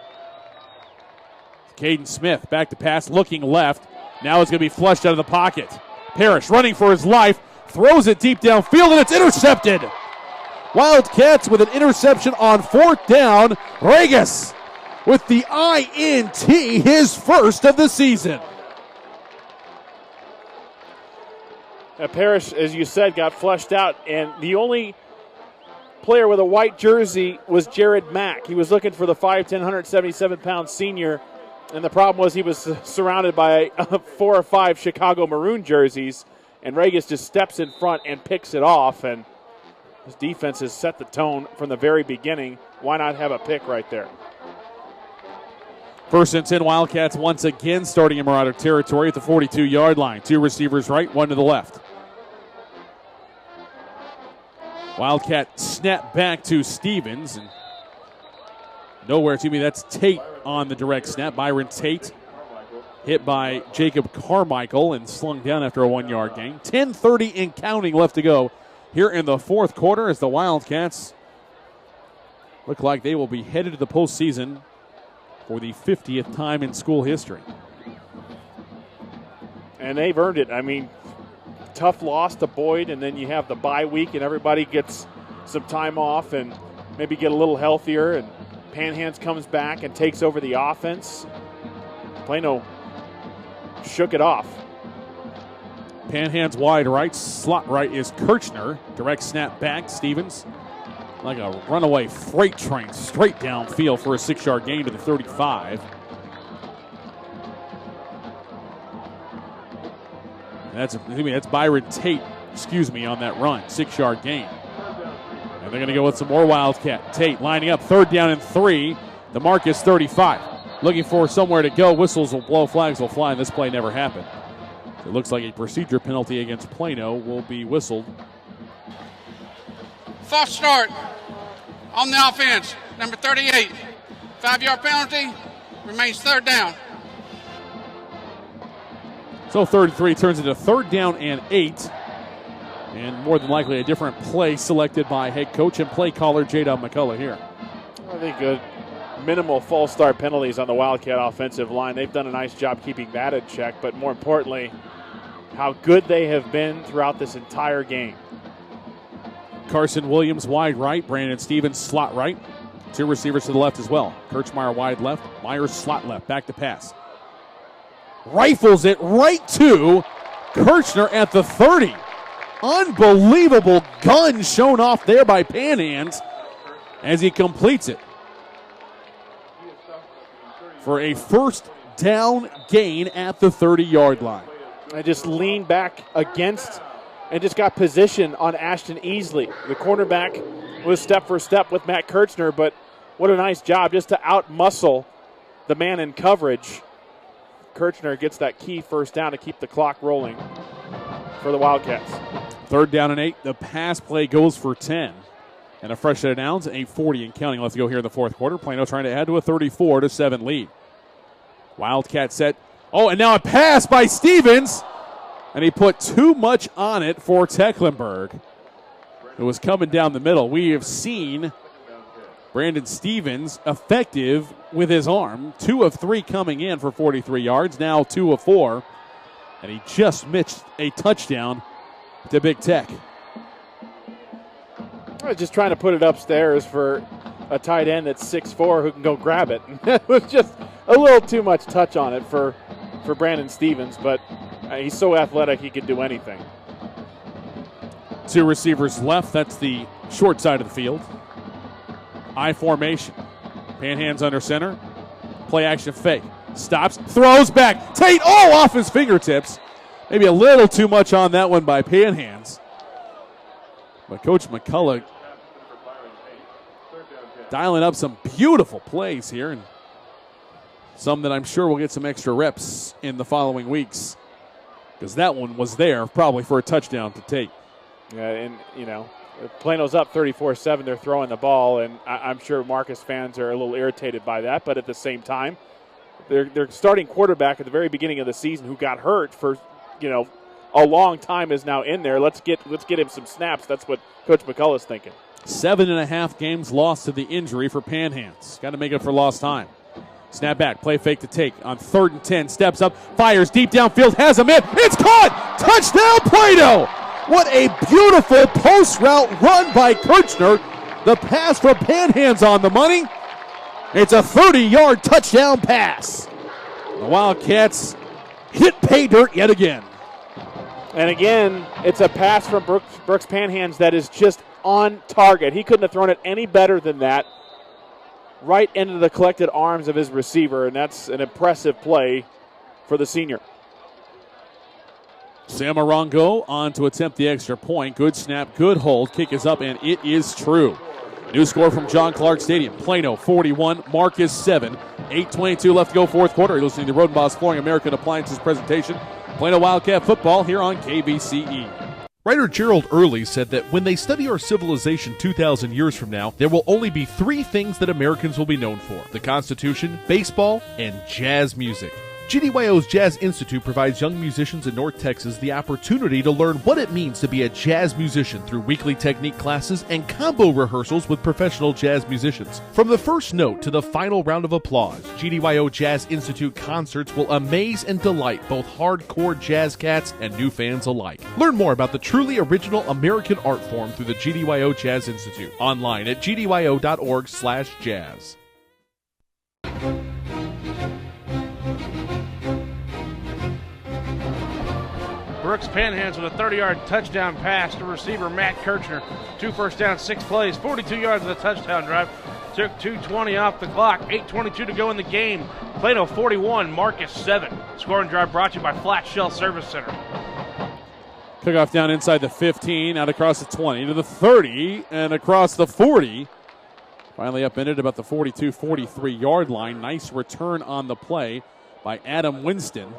Caden Smith back to pass, looking left. Now it's going to be flushed out of the pocket. Parrish running for his life, throws it deep downfield, and it's intercepted. Wildcats with an interception on 4th down. Regas with the INT, his first of the season.
Parrish, as you said, got flushed out, and the only player with a white jersey was Jared Mack. He was looking for the 5'10", 177-pound senior, and the problem was he was surrounded by 4 or 5 Chicago Maroon jerseys, and Regis just steps in front and picks it off, and his defense has set the tone from the very beginning. Why not have a pick right there?
First and 10, Wildcats once again starting in Marauder territory at the 42-yard line. 2 receivers right, 1 to the left. Wildcat snap back to Stevens. And nowhere to me, that's Tate on the direct snap. Byron Tate hit by Jacob Carmichael and slung down after a 1-yard gain. 10:30 and counting left to go here in the fourth quarter as the Wildcats look like they will be headed to the postseason for the 50th time in school history.
And they've earned it. I mean, tough loss to Boyd, and then you have the bye week, and everybody gets some time off and maybe get a little healthier, and Panhands comes back and takes over the offense. Plano shook it off.
Panhands wide right, slot right is Kirchner. Direct snap back, Stevens. Like a runaway freight train straight downfield for a 6-yard gain to the 35. That's Byron Tate, on that run. 6-yard gain. And they're going to go with some more Wildcat. Tate lining up, 3rd down and 3. The mark is 35. Looking for somewhere to go. Whistles will blow, flags will fly, and this play never happened. It looks like a procedure penalty against Plano will be whistled.
False start on the offense, number 38. 5-yard penalty, remains 3rd down.
So 33 turns into 3rd down and 8. And more than likely a different play selected by head coach and play caller J-Dub McCullough here.
I think good. Minimal false start penalties on the Wildcat offensive line. They've done a nice job keeping that in check, but more importantly, how good they have been throughout this entire game.
Carson Williams wide right, Brandon Stevens slot right. 2 receivers to the left as well. Kirchmeyer wide left, Myers slot left, back to pass. Rifles it right to Kirchner at the 30. Unbelievable gun shown off there by Panhands as he completes it for a 1st down gain at the 30-yard line.
I just leaned back against and just got position on Ashton Easley. The cornerback was step for step with Matt Kirchner, but what a nice job just to out-muscle the man in coverage. Kirchner gets that key 1st down to keep the clock rolling for the Wildcats.
3rd down and 8. The pass play goes for 10. And a fresh set of downs, 8:40 and counting left to go here in the fourth quarter. Plano trying to add to a 34-7 lead. Wildcat set. Oh, and now a pass by Stevens. And he put too much on it for Tecklenburg. It was coming down the middle. We have seen Brandon Stevens effective with his arm. 2 of 3 coming in for 43 yards. Now 2 of 4. And he just missed a touchdown to Big Tech.
I was just trying to put it upstairs for a tight end that's 6'4" who can go grab it. It was just a little too much touch on it for Brandon Stevens, but he's so athletic he can do anything.
2 receivers left. That's the short side of the field. I formation. Panhands under center. Play action fake. Stops. Throws back. Tate, off his fingertips. Maybe a little too much on that one by Panhands. But Coach McCullough dialing up some beautiful plays here, and some that I'm sure will get some extra reps in the following weeks, because that one was there probably for a touchdown to Tate.
Yeah, and, Plano's up 34-7. They're throwing the ball, and I'm sure Marcus fans are a little irritated by that, but at the same time, their starting quarterback at the very beginning of the season who got hurt for, a long time is now in there. Let's get him some snaps. That's what Coach McCullough's thinking.
7.5 games lost to the injury for Panhands. Got to make it for lost time. Snap back, play fake to Take on 3rd and 10. Steps up, fires deep downfield, has him in. It's caught! Touchdown, Plano! What a beautiful post route run by Kirchner. The pass from Panhands on the money. It's a 30-yard touchdown pass. The Wildcats hit pay dirt yet again.
And again, it's a pass from Brooks Panhands that is just on target. He couldn't have thrown it any better than that. Right into the collected arms of his receiver, and that's an impressive play for the senior.
Samarango on to attempt the extra point. Good snap, good hold. Kick is up, and it is true. New score from John Clark Stadium. Plano 41, Marcus 7. 8:22 left to go, fourth quarter. You're listening to Rodenbaugh's Flooring American Appliances presentation. Plano Wildcat football here on KVCE.
Writer Gerald Early said that when they study our civilization 2,000 years from now, there will only be three things that Americans will be known for: the Constitution, baseball, and jazz music. GDYO's Jazz Institute provides young musicians in North Texas the opportunity to learn what it means to be a jazz musician through weekly technique classes and combo rehearsals with professional jazz musicians. From the first note to the final round of applause, GDYO Jazz Institute concerts will amaze and delight both hardcore jazz cats and new fans alike. Learn more about the truly original American art form through the GDYO Jazz Institute. Online at gdyo.org/jazz.
Brooks Panhands with a 30-yard touchdown pass to receiver Matt Kirchner. 2 first downs, 6 plays, 42 yards of the touchdown drive. Took 2:20 off the clock, 8:22 to go in the game. Plano 41, Marcus 7. Scoring drive brought to you by Flat Shell Service Center.
Kickoff down inside the 15, out across the 20 to the 30, and across the 40. Finally upended about the 42-43 yard line. Nice return on the play by Adam Winston.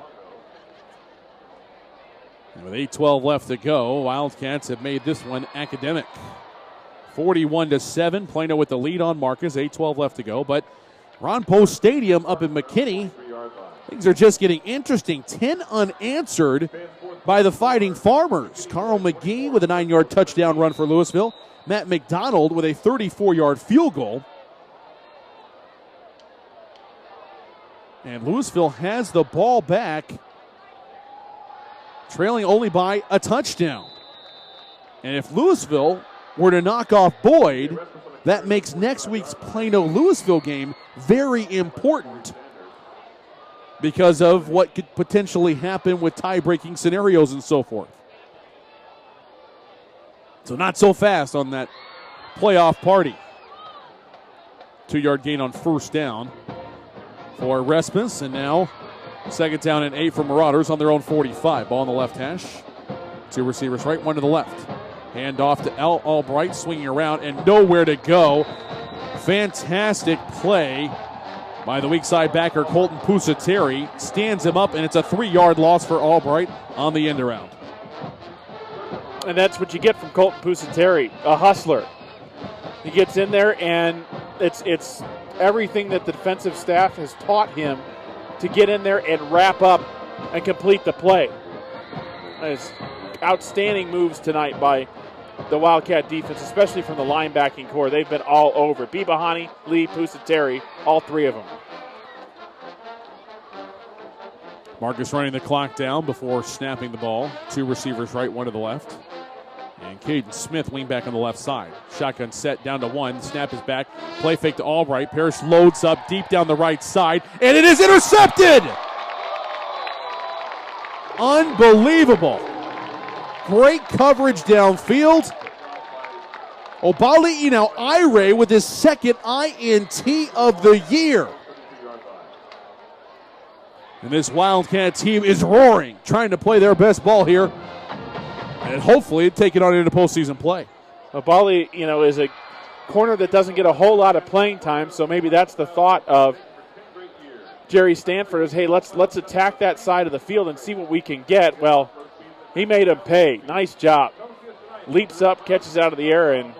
And with 8:12 left to go, Wildcats have made this one academic. 41-7, Plano with the lead on Marcus. 8:12 left to go, but Ron Post Stadium up in McKinney, things are just getting interesting. 10 unanswered by the Fighting Farmers. Carl McGee with a 9-yard touchdown run for Louisville. Matt McDonald with a 34-yard field goal. And Louisville has the ball back, trailing only by a touchdown. And if Louisville were to knock off Boyd, that makes next week's Plano-Louisville game very important because of what could potentially happen with tie-breaking scenarios and so forth. So not so fast on that playoff party. 2-yard gain on first down for Respis, and now second down and 8 for Marauders on their own 45. Ball on the left hash. 2 receivers right, 1 to the left. Hand off to Al Albright, swinging around and nowhere to go. Fantastic play by the weak side backer Colton Pusateri. Stands him up, and it's a 3-yard loss for Albright on the end around.
And that's what you get from Colton Pusateri, a hustler. He gets in there, and it's everything that the defensive staff has taught him to get in there and wrap up and complete the play. It's outstanding moves tonight by the Wildcat defense, especially from the linebacking core. They've been all over. Bibahani, Lee, Pusateri, all 3 of them.
Marcus running the clock down before snapping the ball. 2 receivers right, 1 to the left. And Caden Smith lean back on the left side. Shotgun set down to 1. Snap is back. Play fake to Albright. Parrish loads up deep down the right side. And it is intercepted! Unbelievable. Great coverage downfield. Obali Inau Ire with his second INT of the year. And this Wildcat team is roaring, trying to play their best ball here. And hopefully take it on into postseason play.
Obali, is a corner that doesn't get a whole lot of playing time, so maybe that's the thought of Jerry Stanford is, hey, let's attack that side of the field and see what we can get. Well, he made him pay. Nice job. Leaps up, catches out of the air, and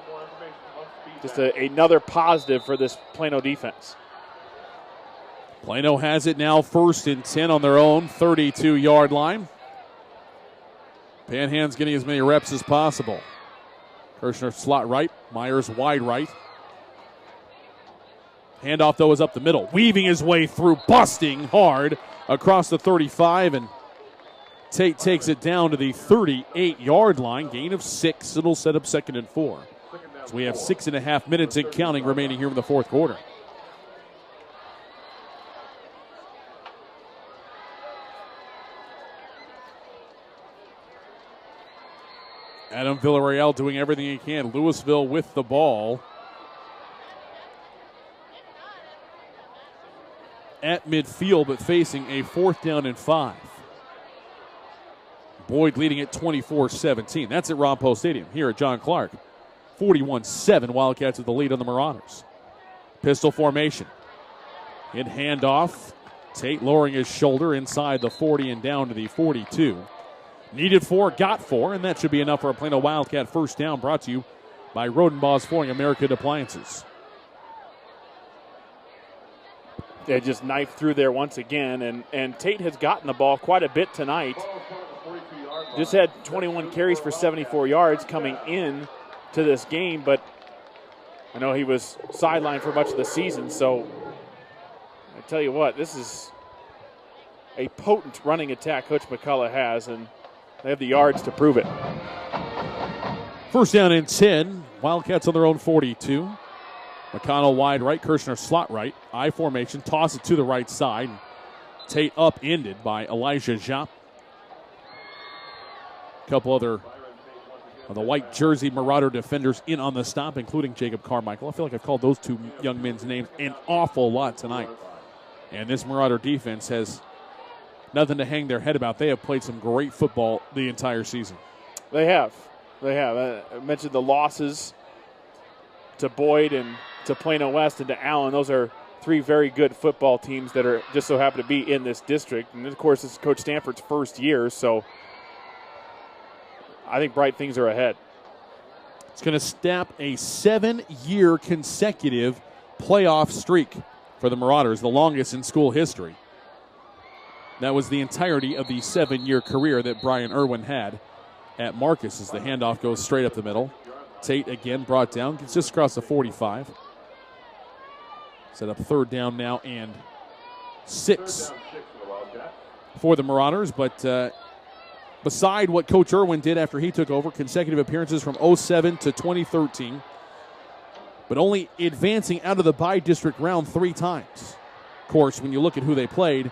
just another positive for this Plano defense.
Plano has it now 1st and 10 on their own 32-yard line. Panhand's getting as many reps as possible. Kirshner slot right, Myers wide right. Handoff, though, is up the middle. Weaving his way through, busting hard across the 35, and Tate takes it down to the 38-yard line. Gain of 6. It'll set up 2nd and 4. So we have 6.5 minutes and counting remaining here in the fourth quarter. Adam Villarreal doing everything he can. Louisville with the ball at midfield, but facing a 4th down and 5. Boyd leading it 24-17. That's at Ron Poe Stadium here at John Clark. 41-7, Wildcats with the lead on the Marauders. Pistol formation. In handoff. Tate lowering his shoulder inside the 40 and down to the 42. Needed 4, got 4, and that should be enough for a Plano Wildcat first down, brought to you by Rodenbaugh's Flooring American Appliances.
They just knifed through there once again, and Tate has gotten the ball quite a bit tonight. Just had 21 carries for 74 yards coming in to this game, but I know he was sidelined for much of the season, so I tell you what, this is a potent running attack Coach McCullough has, and they have the yards to prove it.
First down and 10. Wildcats on their own 42. McConnell wide right, Kirshner slot right. I formation, toss it to the right side. Tate upended by Elijah Japp. A couple other of the white jersey Marauder defenders in on the stop, including Jacob Carmichael. I feel like I've called those two young men's names an awful lot tonight. And this Marauder defense has nothing to hang their head about. They have played some great football the entire season.
They have. I mentioned the losses to Boyd and to Plano West and to Allen. Those are 3 very good football teams that are just so happen to be in this district. And, of course, this is Coach Stanford's first year, so I think bright things are ahead.
It's going to snap a 7-year consecutive playoff streak for the Marauders, the longest in school history. That was the entirety of the 7-year career that Brian Irwin had at Marcus as the handoff goes straight up the middle. Tate again brought down, gets just across the 45. Set up 3rd down now and 6 for the Marauders, but beside what Coach Irwin did after he took over, consecutive appearances from 07 to 2013, but only advancing out of the by-district round 3 times. Of course, when you look at who they played,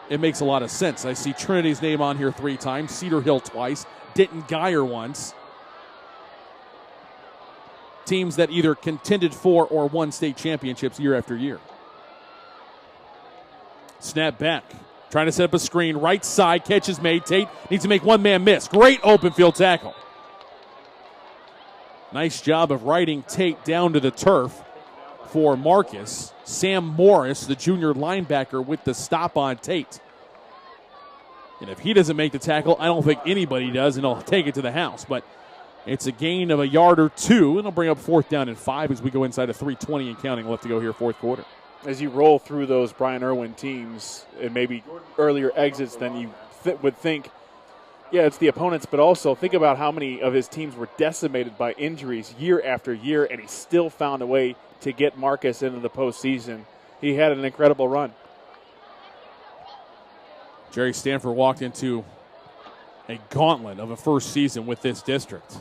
it makes a lot of sense. I see Trinity's name on here 3 times, Cedar Hill twice, Denton Geyer once. Teams that either contended for or won state championships year after year. Snap back. Trying to set up a screen. Right side. Catch is made. Tate needs to make one man miss. Great open field tackle. Nice job of riding Tate down to the turf for Marcus. Sam Morris, the junior linebacker, with the stop on Tate. And if he doesn't make the tackle, I don't think anybody does, and he'll take it to the house. But it's a gain of a yard or 2, and it'll bring up 4th down and 5 as we go inside of 3:20 and counting left to go here, 4th quarter.
As you roll through those Brian Irwin teams, and maybe earlier exits than you would think, yeah, it's the opponents, but also think about how many of his teams were decimated by injuries year after year, and he still found a way to get Marcus into the postseason. He had an incredible run.
Jerry Stanford walked into a gauntlet of a first season with this district.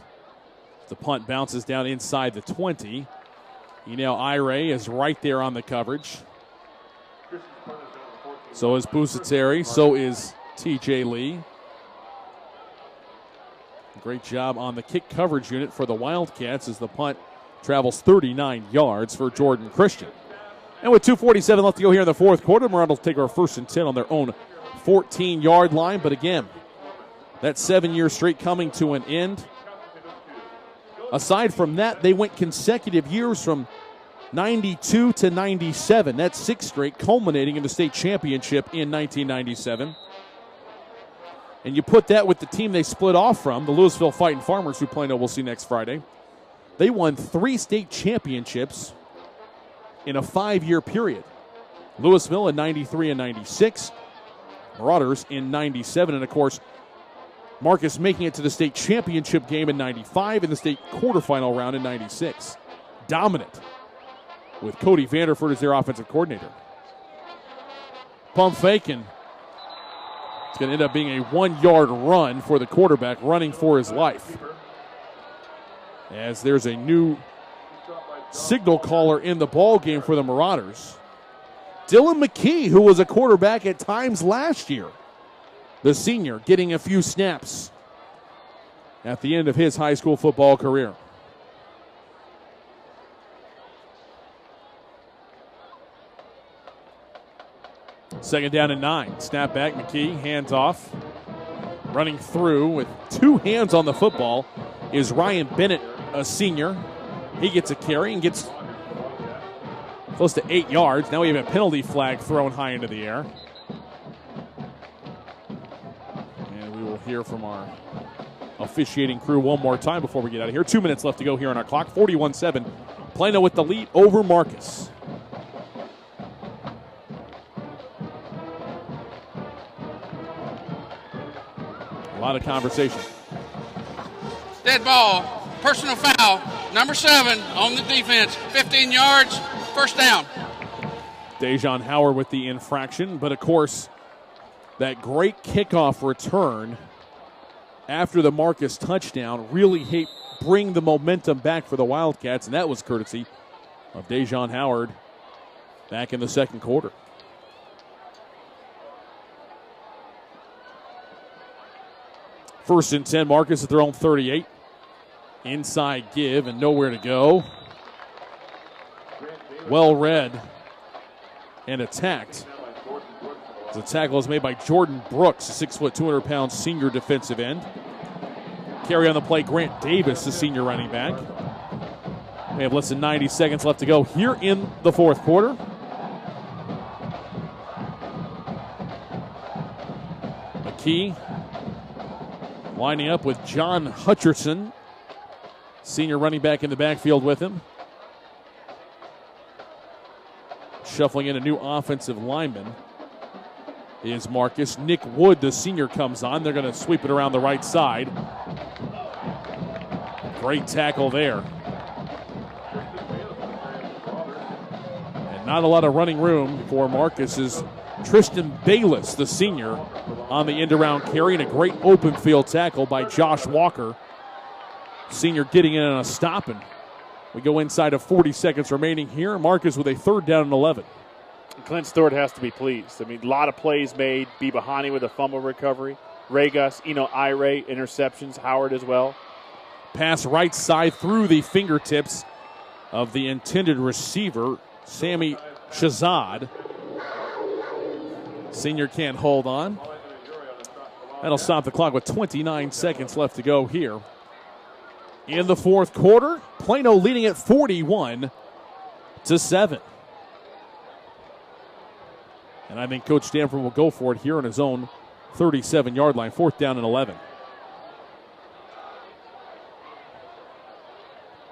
The punt bounces down inside the 20. Ire is right there on the coverage. So is Busateri. So is TJ Lee. Great job on the kick coverage unit for the Wildcats as the punt travels 39 yards for Jordan Christian. And with 2:47 left to go here in the 4th quarter, Marauders will take our 1st and 10 on their own 14-yard line. But again, that 7-year streak coming to an end. Aside from that, they went consecutive years from 92 to 97. That's 6 straight, culminating in the state championship in 1997. And you put that with the team they split off from, the Louisville Fighting Farmers, who Plano will see next Friday. They won 3 state championships in a 5-year period. Louisville in 93 and 96. Marauders in 97. And, of course, Marcus making it to the state championship game in 95 and the state quarterfinal round in 96. Dominant with Cody Vanderford as their offensive coordinator. Pump fake, and it's going to end up being a 1-yard run for the quarterback running for his life. As there's a new signal caller in the ball game for the Marauders. Dylan McKee, who was a quarterback at times last year. The senior getting a few snaps at the end of his high school football career. Second down and 9. Snap back, McKee, hands off. Running through with 2 hands on the football is Ryan Bennett, a senior. He gets a carry and gets close to 8 yards. Now we have a penalty flag thrown high into the air. And we will hear from our officiating crew one more time before we get out of here. 2 minutes left to go here on our clock. 41-7. Plano with the lead over Marcus. A lot of conversation.
Dead ball, personal foul, number 7 on the defense, 15 yards, first down.
Dejon Howard with the infraction, but of course, that great kickoff return after the Marcus touchdown really bring the momentum back for the Wildcats, and that was courtesy of Dejon Howard back in the second quarter. First and 10, Marcus at their own 38. Inside give and nowhere to go. Well read and attacked. The tackle is made by Jordan Brooks, a 6', 200-pound senior defensive end. Carry on the play, Grant Davis, the senior running back. We have less than 90 seconds left to go here in the fourth quarter. McKee lining up with John Hutcherson, senior running back in the backfield with him. Shuffling in a new offensive lineman is Marcus. Nick Wood, the senior, comes on. They're going to sweep it around the right side. Great tackle there. And not a lot of running room for Marcus is Tristan Bayless, the senior, on the end-around carry, and a great open field tackle by Josh Walker. Senior getting in on a stop, and we go inside of 40 seconds remaining here. Marcus with a 3rd down and 11.
Clint Stewart has to be pleased. I mean, a lot of plays made. Bibahani with a fumble recovery. Regas, Ire, interceptions. Howard as well.
Pass right side through the fingertips of the intended receiver, Sammy Shazad. Senior can't hold on. That'll stop the clock with 29 seconds left to go here in the fourth quarter. Plano leading at 41-7. And I think Coach Stanford will go for it here on his own 37-yard line, 4th down and 11.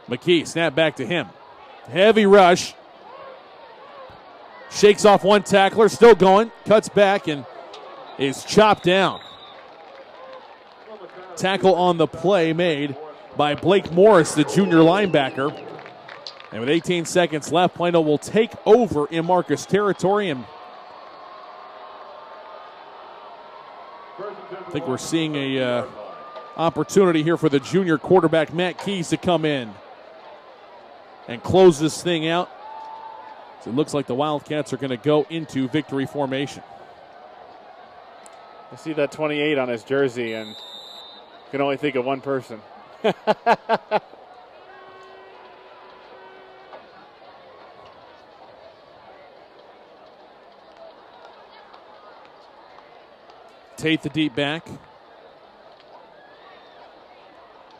McKee, snap back to him. Heavy rush. Shakes off one tackler, still going, cuts back and is chopped down. Tackle on the play made by Blake Morris, the junior linebacker. And with 18 seconds left, Plano will take over in Marcus territory. And I think we're seeing a opportunity here for the junior quarterback, Matt Keys, to come in and close this thing out. So it looks like the Wildcats are going to go into victory formation.
I see that 28 on his jersey and can only think of one person.
Tate, the deep back.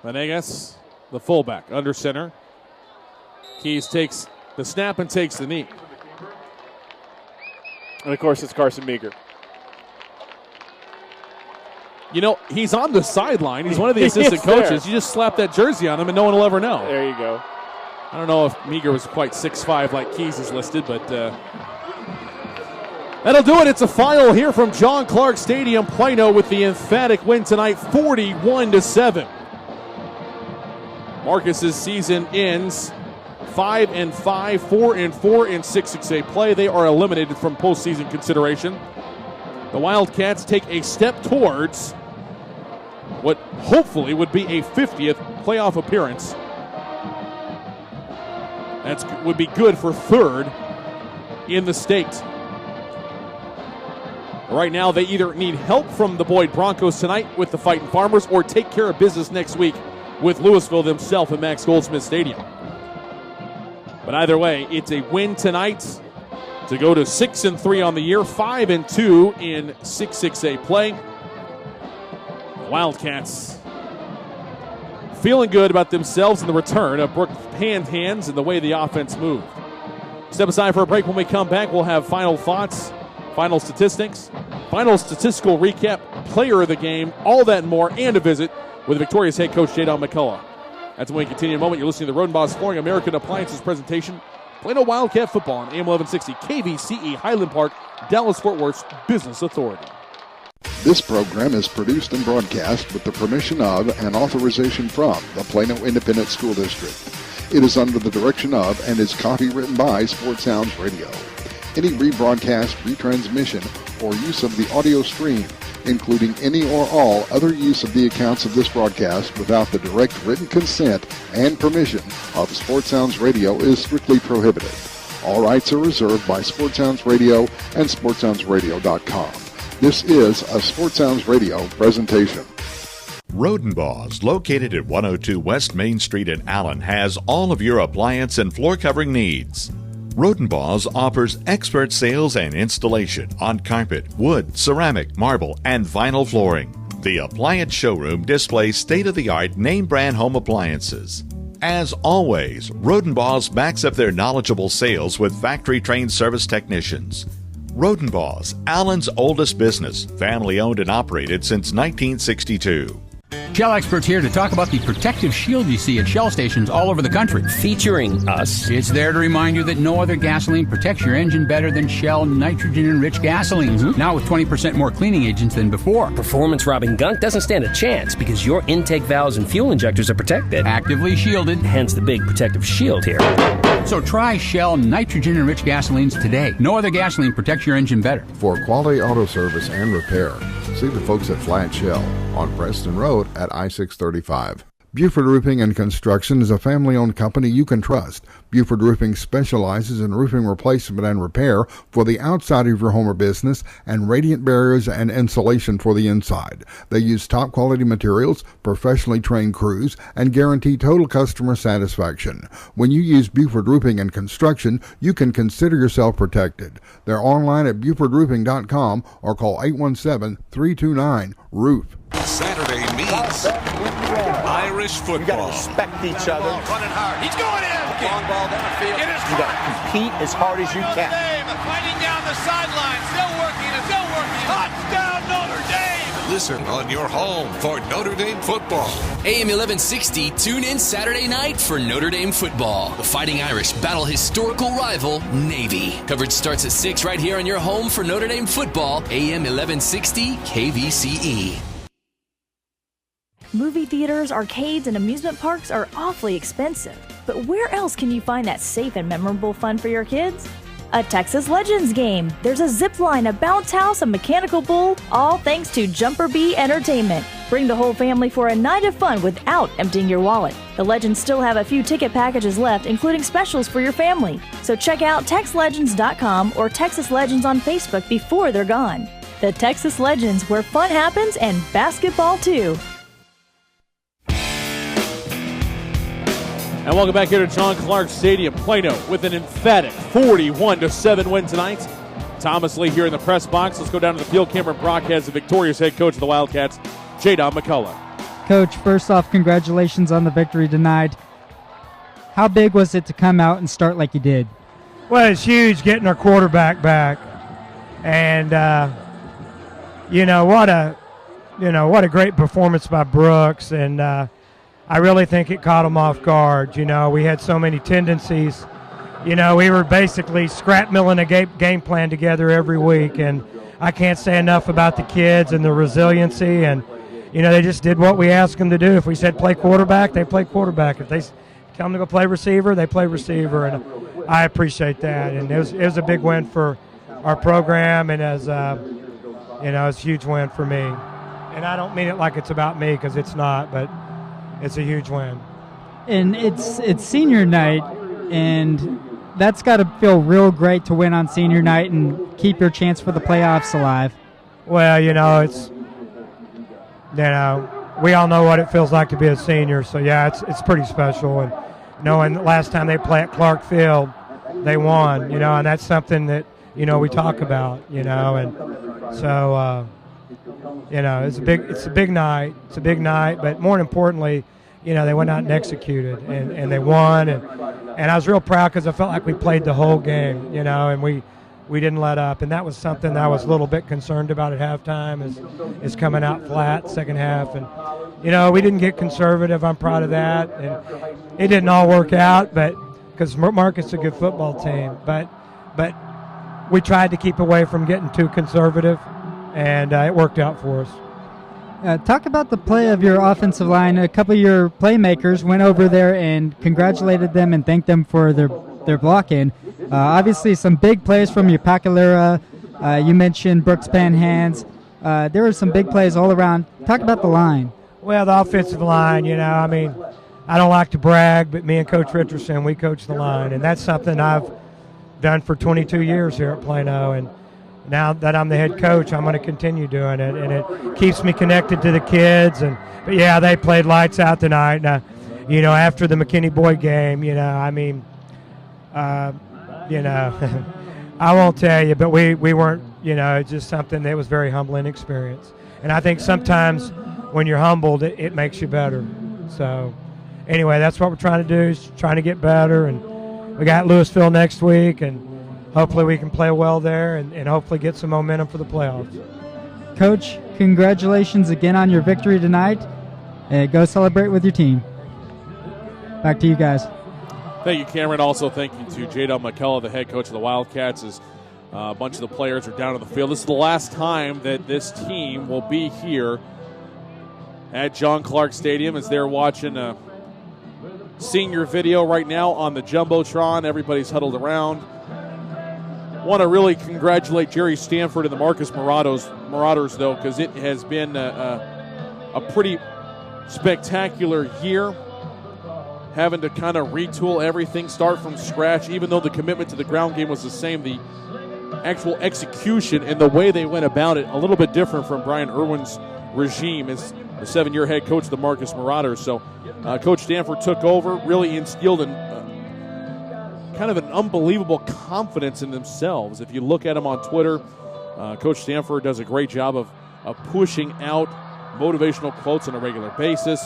Venegas, the fullback, under center. Keys takes the snap and takes the knee.
And, of course, it's Carson Meager.
You know, he's on the sideline. He's one of the assistant coaches. You just slap that jersey on him and no one will ever know.
There you go.
I don't know if Meager was quite 6'5" like Keys is listed, but that'll do it. It's a final here from John Clark Stadium. Plano with the emphatic win tonight, 41-7. Marcus's season ends 5-5, 4-4 in 6-6A play. They are eliminated from postseason consideration. The Wildcats take a step towards what hopefully would be a 50th playoff appearance. That would be good for 3rd in the state. Right now, they either need help from the Boyd Broncos tonight with the Fighting Farmers or take care of business next week with Louisville themselves at Max Goldsmith Stadium. But either way, it's a win tonight to go to 6-3 on the year, 5-2 in 6-6A play. The Wildcats feeling good about themselves in the return of Brooke Hands and the way the offense moved. Step aside for a break. When we come back, we'll have final thoughts, final statistics, final statistical recap, player of the game, all that and more, and a visit with Victoria's head coach Jadon McCullough. That's when we continue in a moment. You're listening to the Roden Boss Flooring American Appliances presentation. Plano Wildcat football on AM 1160, KVCE, Highland Park, Dallas-Fort Worth's Business Authority.
This program is produced and broadcast with the permission of and authorization from the Plano Independent School District. It is under the direction of and is copywritten by Sports Sounds Radio. Any rebroadcast, retransmission, or use of the audio stream, including any or all other use of the accounts of this broadcast without the direct written consent and permission of Sports Sounds Radio is strictly prohibited. All rights are reserved by Sports Sounds Radio and SportsSoundsRadio.com. This is a Sports Sounds Radio presentation.
Rodenbaugh's, located at 102 West Main Street in Allen, has all of your appliance and floor covering needs. Rodenbaugh's offers expert sales and installation on carpet, wood, ceramic, marble, and vinyl flooring. The appliance showroom displays state-of-the-art name-brand home appliances. As always, Rodenbaugh's backs up their knowledgeable sales with factory-trained service technicians. Rodenbaugh's, Allen's oldest business, family-owned and operated since 1962.
Shell experts here to talk about the protective shield you see at Shell stations all over the country.
Featuring us.
It's there to remind you that no other gasoline protects your engine better than Shell nitrogen-enriched gasolines. Mm-hmm. Now with 20% more cleaning agents than before.
Performance-robbing gunk doesn't stand a chance because your intake valves and fuel injectors are protected.
Actively shielded.
Hence the big protective shield here.
So try Shell nitrogen-enriched gasolines today. No other gasoline protects your engine better.
For quality auto service and repair, see the folks at Flat Shell on Preston Road at I-635. Buford Roofing and Construction is a family-owned company you can trust. Buford Roofing specializes in roofing replacement and repair for the outside of your home or business and radiant barriers and insulation for the inside. They use top-quality materials, professionally trained crews, and guarantee total customer satisfaction. When you use Buford Roofing and Construction, you can consider yourself protected. They're online at BufordRoofing.com or call 817-329-ROOF.
Saturday means Irish football.
You got to respect each other.
Running hard. He's going in. Long ball down the field. It is
you got to compete as hard as you can.
Fighting down the sideline. Still working. Touchdown Notre Dame. Listen on your home for Notre Dame football.
AM 1160, tune in Saturday night for Notre Dame football. The Fighting Irish battle historical rival, Navy. Coverage starts at 6 right here on your home for Notre Dame football, AM 1160 KVCE.
Movie theaters, arcades, and amusement parks are awfully expensive. But where else can you find that safe and memorable fun for your kids? A Texas Legends game. There's a zip line, a bounce house, a mechanical bull, all thanks to Jumper Bee Entertainment. Bring the whole family for a night of fun without emptying your wallet. The Legends still have a few ticket packages left, including specials for your family. So check out TexLegends.com or Texas Legends on Facebook before they're gone. The Texas Legends, where fun happens and basketball too.
And welcome back here to John Clark Stadium, Plano, with an emphatic 41-7 win tonight. Thomas Lee here in the press box. Let's go down to the field camera and broadcast the victorious head coach of the Wildcats, Jadon McCullough.
Coach, first off, congratulations on the victory tonight. How big was it to come out and start like you did?
Well, it's huge getting our quarterback back, and what a great performance by Brooks, and I really think it caught them off guard. We had so many tendencies. We were basically scrap milling a game plan together every week, and I can't say enough about the kids and the resiliency, and they just did what we asked them to do. If we said play quarterback, they play quarterback. If they tell them to go play receiver, they play receiver, and I appreciate that. And it was a big win for our program, and it's a huge win for me. And I don't mean it like it's about me, because it's not, but it's a huge win.
And it's senior night, and that's got to feel real great to win on senior night and keep your chance for the playoffs alive.
Well, it's, we all know what it feels like to be a senior. So, yeah, it's pretty special. And knowing the last time they played at Clark Field, they won, and that's something that, we talk about, and so, it's a big night. It's a big night, but more importantly, they went out and executed, and they won, and I was real proud because I felt like we played the whole game, and we didn't let up, and that was something that I was a little bit concerned about at halftime is coming out flat second half, and we didn't get conservative. I'm proud of that, and it didn't all work out, but because Marcus is a good football team, but we tried to keep away from getting too conservative, and it worked out for us.
Talk about the play of your offensive line. A couple of your playmakers went over there and congratulated them and thanked them for their blocking. Obviously, some big plays from your Pacalera. You mentioned Brooks Panhands. There were some big plays all around. Talk about the line.
Well, the offensive line, I don't like to brag, but me and Coach Richardson, we coach the line, and that's something I've done for 22 years here at Plano, and now that I'm the head coach, I'm going to continue doing it, and it keeps me connected to the kids. But yeah, they played lights out tonight. And, after the McKinney Boyd game, I won't tell you, but we weren't, it's just something that was very humbling experience. And I think sometimes when you're humbled, it makes you better. So anyway, that's what we're trying to do, is trying to get better. And we got Louisville next week, and hopefully we can play well there and hopefully get some momentum for the playoffs.
Coach, congratulations again on your victory tonight. Go celebrate with your team. Back to you guys.
Thank you, Cameron. Also, thank you to J.Del McCullough, the head coach of the Wildcats, as a bunch of the players are down on the field. This is the last time that this team will be here at John Clark Stadium, as they're watching a senior video right now on the Jumbotron. Everybody's huddled around. Want to really congratulate Jerry Stanford and the Marcus Marauders, though, because it has been a pretty spectacular year, having to kind of retool everything, start from scratch. Even though the commitment to the ground game was the same, the actual execution and the way they went about it, a little bit different from Brian Irwin's regime as the 7-year head coach of the Marcus Marauders. So Coach Stanford took over, really instilled kind of an unbelievable confidence in themselves. If you look at them on Twitter, Coach Stanford does a great job of pushing out motivational quotes on a regular basis.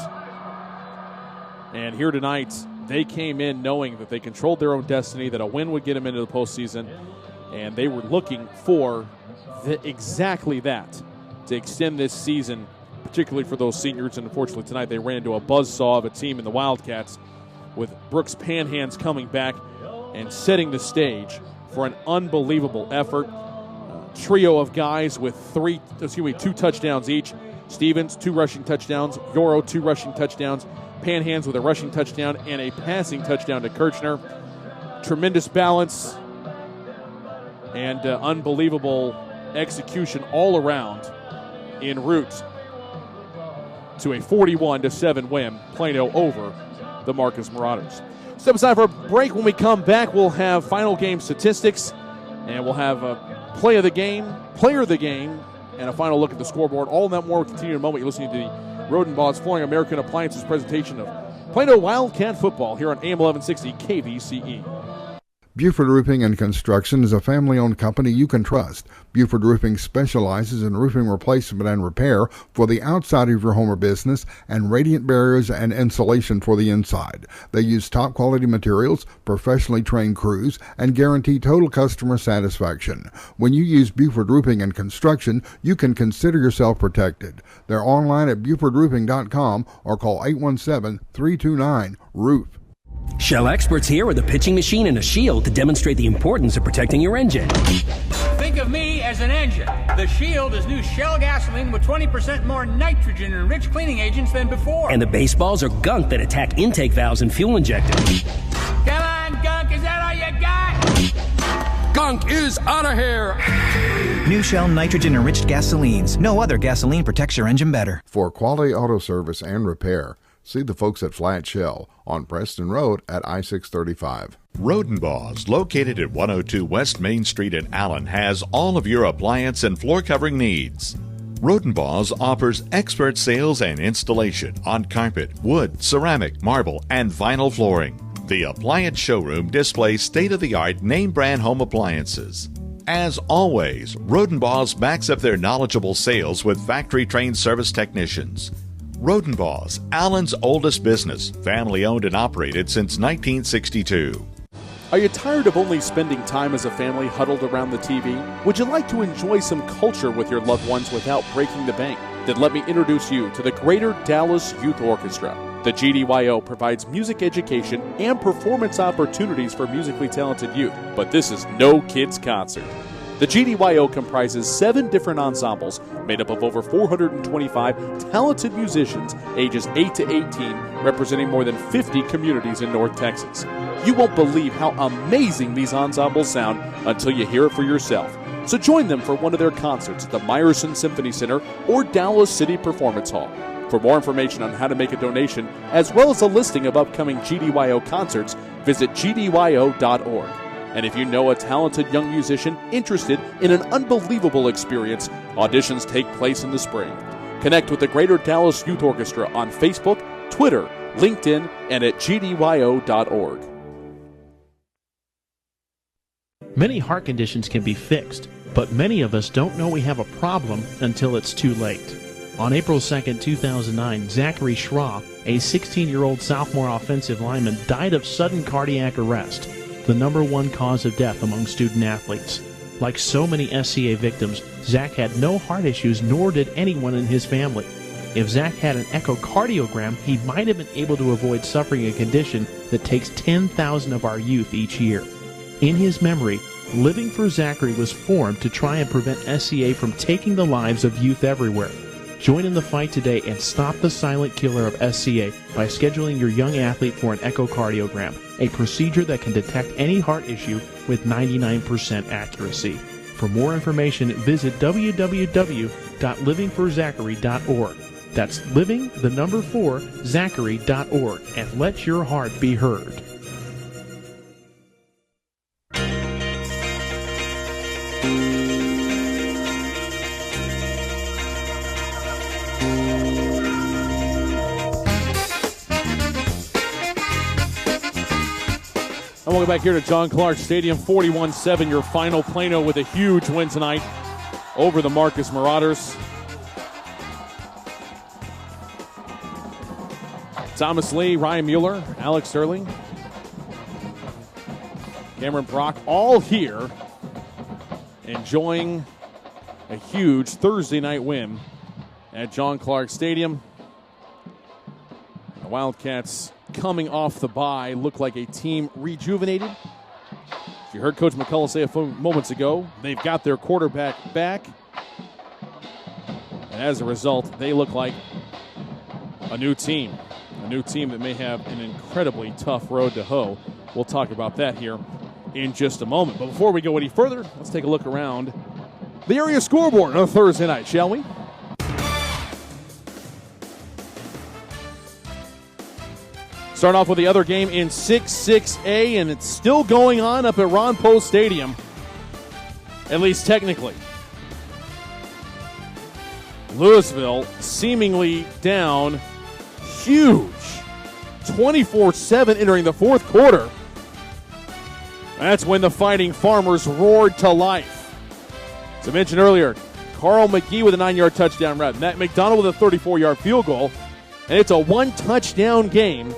And here tonight, they came in knowing that they controlled their own destiny, that a win would get them into the postseason, and they were looking for exactly that, to extend this season, particularly for those seniors. And unfortunately tonight they ran into a buzzsaw of a team in the Wildcats, with Brooks Panhands coming back and setting the stage for an unbelievable effort. Trio of guys with 2 touchdowns each. Stevens, 2 rushing touchdowns. Yoro, 2 rushing touchdowns. Panhands with a rushing touchdown and a passing touchdown to Kirchner. Tremendous balance and unbelievable execution all around en route to a 41-7 win, Plano over the Marcus Marauders. Step aside for a break. When we come back, we'll have final game statistics, and we'll have a player of the game, and a final look at the scoreboard. All that more will continue in a moment. You're listening to the Rodenbaugh's Flooring American Appliances presentation of Plano Wildcat football here on AM 1160 KVCE.
Buford Roofing and Construction is a family-owned company you can trust. Buford Roofing specializes in roofing replacement and repair for the outside of your home or business, and radiant barriers and insulation for the inside. They use top-quality materials, professionally trained crews, and guarantee total customer satisfaction. When you use Buford Roofing and Construction, you can consider yourself protected. They're online at BufordRoofing.com or call 817-329-ROOF.
Shell experts here with a pitching machine and a shield to demonstrate the importance of protecting your engine.
Think of me as an engine. The Shield is new Shell gasoline with 20% more nitrogen and rich cleaning agents than before.
And the baseballs are gunk that attack intake valves and fuel injectors.
Come on, gunk, is that all you got?
Gunk is out of here.
New Shell nitrogen-enriched gasolines. No other gasoline protects your engine better.
For quality auto service and repair, See the folks at Flat Shell on Preston Road at I-635.
Rodenbaugh's, located at 102 West Main Street in Allen, has all of your appliance and floor covering needs. Rodenbaugh's offers expert sales and installation on carpet, wood, ceramic, marble, and vinyl flooring. The appliance showroom displays state-of-the-art name-brand home appliances. As always, Rodenbaugh's backs up their knowledgeable sales with factory-trained service technicians. Rodenbaugh's, Allen's oldest business, family-owned and operated since 1962.
Are you tired of only spending time as a family huddled around the TV? Would you like to enjoy some culture with your loved ones without breaking the bank? Then let me introduce you to the Greater Dallas Youth Orchestra. The GDYO provides music education and performance opportunities for musically talented youth, but this is no kids' concert. The GDYO comprises 7 different ensembles made up of over 425 talented musicians ages 8 to 18, representing more than 50 communities in North Texas. You won't believe how amazing these ensembles sound until you hear it for yourself. So join them for one of their concerts at the Meyerson Symphony Center or Dallas City Performance Hall. For more information on how to make a donation, as well as a listing of upcoming GDYO concerts, visit gdyo.org. And if you know a talented young musician interested in an unbelievable experience, auditions take place in the spring. Connect with the Greater Dallas Youth Orchestra on Facebook, Twitter, LinkedIn, and at gdyo.org.
Many heart conditions can be fixed, but many of us don't know we have a problem until it's too late. On April 2, 2009, Zachary Schraw, a 16-year-old sophomore offensive lineman, died of sudden cardiac arrest, the number one cause of death among student athletes. Like so many SCA victims, Zach had no heart issues, nor did anyone in his family. If Zach had an echocardiogram, he might have been able to avoid suffering a condition that takes 10,000 of our youth each year. In his memory, Living for Zachary was formed to try and prevent SCA from taking the lives of youth everywhere. Join in the fight today and stop the silent killer of SCA by scheduling your young athlete for an echocardiogram, a procedure that can detect any heart issue with 99% accuracy. For more information, visit www.livingforzachary.org. That's living4zachary.org, and let your heart be heard.
And welcome back here to John Clark Stadium, 41-7, your final. Plano with a huge win tonight over the Marcus Marauders. Thomas Lee, Ryan Mueller, Alex Sterling, Cameron Brock, all here enjoying a huge Thursday night win at John Clark Stadium. The Wildcats, coming off the bye, look like a team rejuvenated. As you heard Coach McCullough say a few moments ago, they've got their quarterback back. And as a result, they look like a new team that may have an incredibly tough road to hoe. We'll talk about that here in just a moment. But before we go any further, let's take a look around the area scoreboard on a Thursday night, shall we? Start off with the other game in 6-6A, and it's still going on up at Ron Poe Stadium, at least technically. Louisville seemingly down huge, 24-7 entering the fourth quarter. That's when the Fighting Farmers roared to life. As I mentioned earlier, Carl McGee with a 9-yard touchdown run, Matt McDonald with a 34-yard field goal, and it's a one-touchdown game.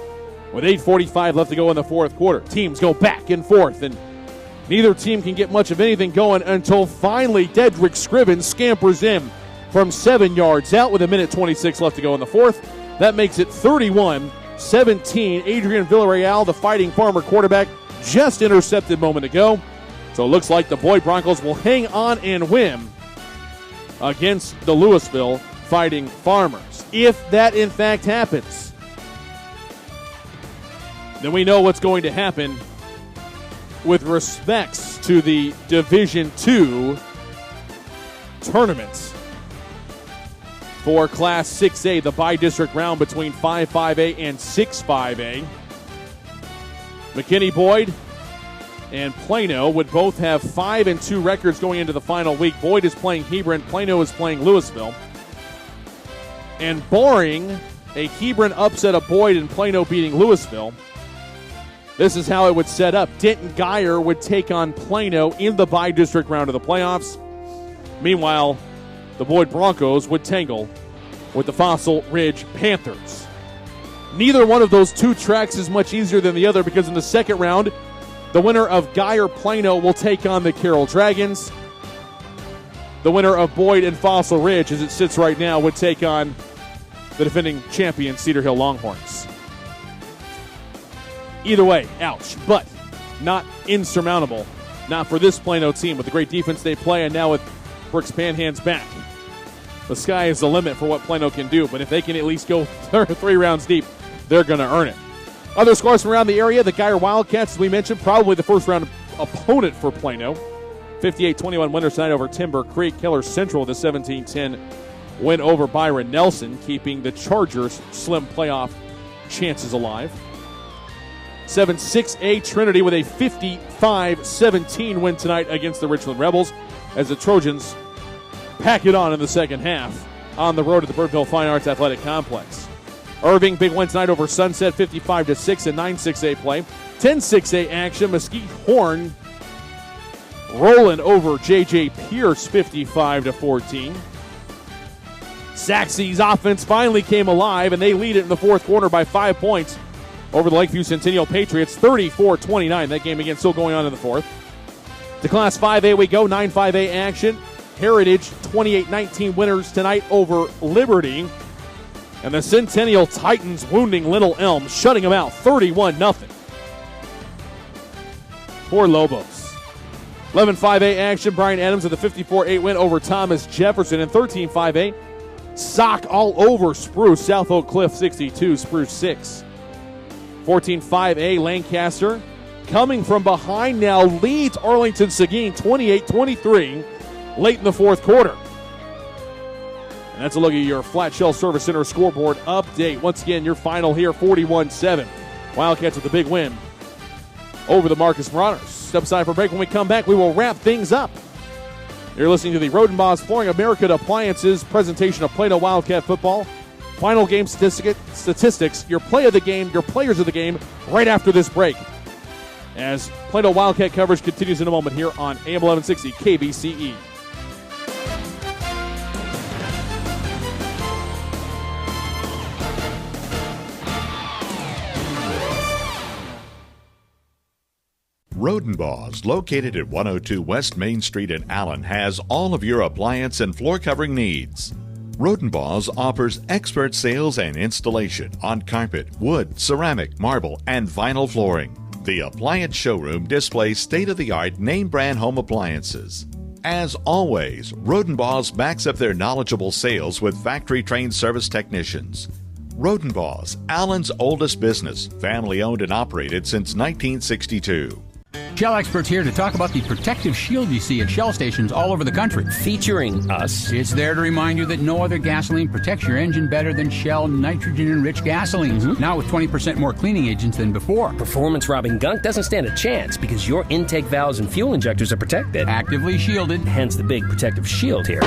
With 8:45 left to go in the fourth quarter, teams go back and forth, and neither team can get much of anything going until finally Dedrick Scriven scampers in from 7 yards out with 1:26 left to go in the fourth. That makes it 31-17. Adrian Villarreal, the Fighting Farmer quarterback, just intercepted a moment ago. So it looks like the Boyd Broncos will hang on and win against the Louisville Fighting Farmers. If that in fact happens, then we know what's going to happen with respects to the Division II tournament. for Class 6A, the bi-district round between 5-5A and 6-5A. McKinney Boyd and Plano would both have 5-2 records going into the final week. Boyd is playing Hebron, Plano is playing Louisville. And barring a Hebron upset of Boyd and Plano beating Louisville, this is how it would set up. Denton Geyer would take on Plano in the bi-district round of the playoffs. Meanwhile, the Boyd Broncos would tangle with the Fossil Ridge Panthers. Neither one of those two tracks is much easier than the other because in the second round, the winner of Geyer-Plano will take on the Carroll Dragons. The winner of Boyd and Fossil Ridge, as it sits right now, would take on the defending champion Cedar Hill Longhorns. Either way, ouch, but not insurmountable. Not for this Plano team with the great defense they play, and now with Brooks Panhand's back. The sky is the limit for what Plano can do, but if they can at least go 3 rounds deep, they're going to earn it. Other scores from around the area, the Geyer Wildcats, as we mentioned, probably the first-round opponent for Plano. 58-21 winners tonight over Timber Creek. Keller Central, the 17-10 win over Byron Nelson, keeping the Chargers' slim playoff chances alive. 7-6A Trinity with a 55-17 win tonight against the Richland Rebels as the Trojans pack it on in the second half on the road at the Birdville Fine Arts Athletic Complex. Irving, big win tonight over Sunset, 55-6 in 9-6A play. 10-6A action, Mesquite Horn rolling over J.J. Pierce, 55-14. Saxe's offense finally came alive, and they lead it in the fourth quarter by 5 points over the Lakeview Centennial Patriots, 34-29. That game again still going on in the fourth. To Class 5A we go, 9-5A action. Heritage, 28-19 winners tonight over Liberty. And the Centennial Titans wounding Little Elm, shutting them out 31-0. For Lobos. 11-5A action, Brian Adams with a 54-8 win over Thomas Jefferson. And 13-5A, sock all over Spruce. South Oak Cliff 62, Spruce 6. 14-5A, Lancaster coming from behind now leads Arlington Seguin 28-23 late in the fourth quarter. And that's a look at your Flat Shell Service Center scoreboard update. Once again, your final here, 41-7. Wildcats with a big win over the Marcus Marauders. Step aside for a break. When we come back, we will wrap things up. You're listening to the Rodenbos Flooring America Appliances presentation of Plano Wildcat football. Final game statistics, your play of the game, your players of the game, right after this break. As Plano Wildcat coverage continues in a moment here on AM 1160 KBCE.
Rodenbos, located at 102 West Main Street in Allen, has all of your appliance and floor covering needs. Rodenbos offers expert sales and installation on carpet, wood, ceramic, marble, and vinyl flooring. The appliance showroom displays state-of-the-art name-brand home appliances. As always, Rodenbos backs up their knowledgeable sales with factory-trained service technicians. Rodenbos, Allen's oldest business, family-owned and operated since 1962.
Shell experts here to talk about the protective shield you see at Shell stations all over the country.
Featuring us.
It's there to remind you that no other gasoline protects your engine better than Shell nitrogen-enriched gasolines. Now with 20% more cleaning agents than before.
Performance-robbing gunk doesn't stand a chance because your intake valves and fuel injectors are protected.
Actively shielded.
Hence the big protective shield here.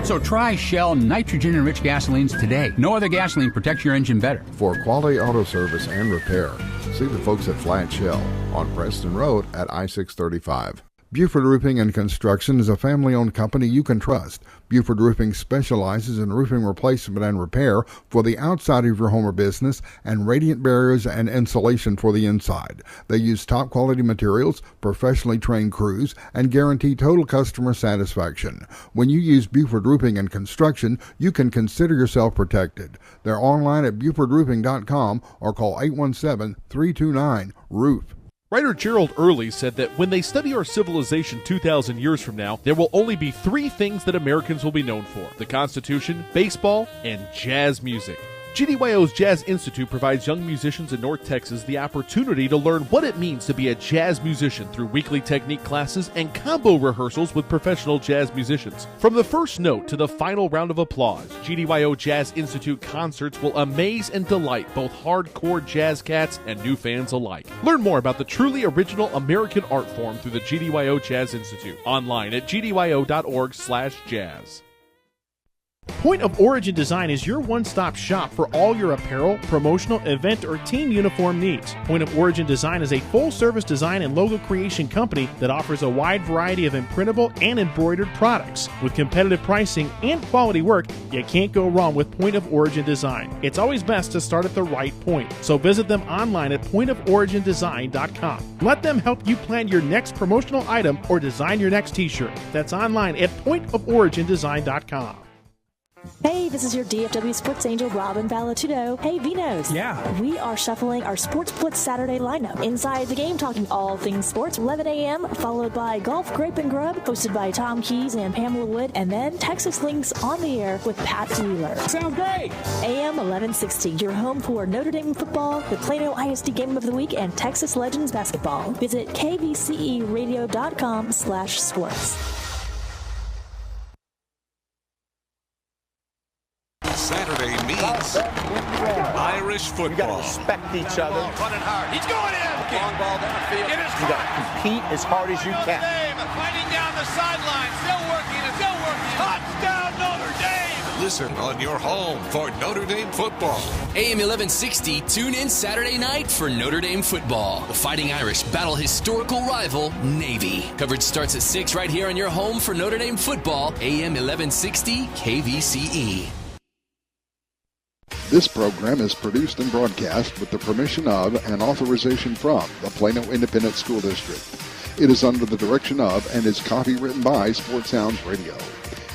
So try Shell nitrogen-enriched gasolines today. No other gasoline protects your engine better.
For quality auto service and repair, see the folks at Flat Shell on Preston Road at I-635. Buford Roofing and Construction is a family-owned company you can trust. Buford Roofing specializes in roofing replacement and repair for the outside of your home or business and radiant barriers and insulation for the inside. They use top-quality materials, professionally trained crews, and guarantee total customer satisfaction. When you use Buford Roofing and Construction, you can consider yourself protected. They're online at BufordRoofing.com or call 817-329-ROOF.
Writer Gerald Early said that when they study our civilization 2,000 years from now, there will only be 3 things that Americans will be known for: the Constitution, baseball, and jazz music. GDYO's Jazz Institute provides young musicians in North Texas the opportunity to learn what it means to be a jazz musician through weekly technique classes and combo rehearsals with professional jazz musicians. From the first note to the final round of applause, GDYO Jazz Institute concerts will amaze and delight both hardcore jazz cats and new fans alike. Learn more about the truly original American art form through the GDYO Jazz Institute online at gdyo.org/jazz.
Point of Origin Design is your one-stop shop for all your apparel, promotional, event, or team uniform needs. Point of Origin Design is a full-service design and logo creation company that offers a wide variety of imprintable and embroidered products. With competitive pricing and quality work, you can't go wrong with Point of Origin Design. It's always best to start at the right point, so visit them online at pointoforigindesign.com. Let them help you plan your next promotional item or design your next t-shirt. That's online at pointoforigindesign.com.
Hey, this is your DFW Sports Angel, Robin Valatudo. Hey, Vinos.
Yeah.
We are shuffling our Sports Blitz Saturday lineup. Inside the game, talking all things sports, 11 a.m., followed by Golf, Grape, and Grub, hosted by Tom Keys and Pamela Wood, and then Texas Links on the air with Pat Wheeler.
Sounds great.
AM 1160, your home for Notre Dame football, the Plano ISD Game of the Week, and Texas Legends basketball. Visit kvceradio.com/sports.
Saturday means Irish football.
You got to respect each other.
Running hard. He's going in. Long ball downfield. It is
you got to compete as hard as you can.
Fighting down the sideline. Still working. Still working. Touchdown Notre Dame. Listen on your home for Notre Dame football.
AM 1160, tune in Saturday night for Notre Dame football. The Fighting Irish battle historical rival, Navy. Coverage starts at 6 right here on your home for Notre Dame football, AM 1160 KVCE.
This program is produced and broadcast with the permission of and authorization from the Plano Independent School District. It is under the direction of and is copywritten by Sports Sounds Radio.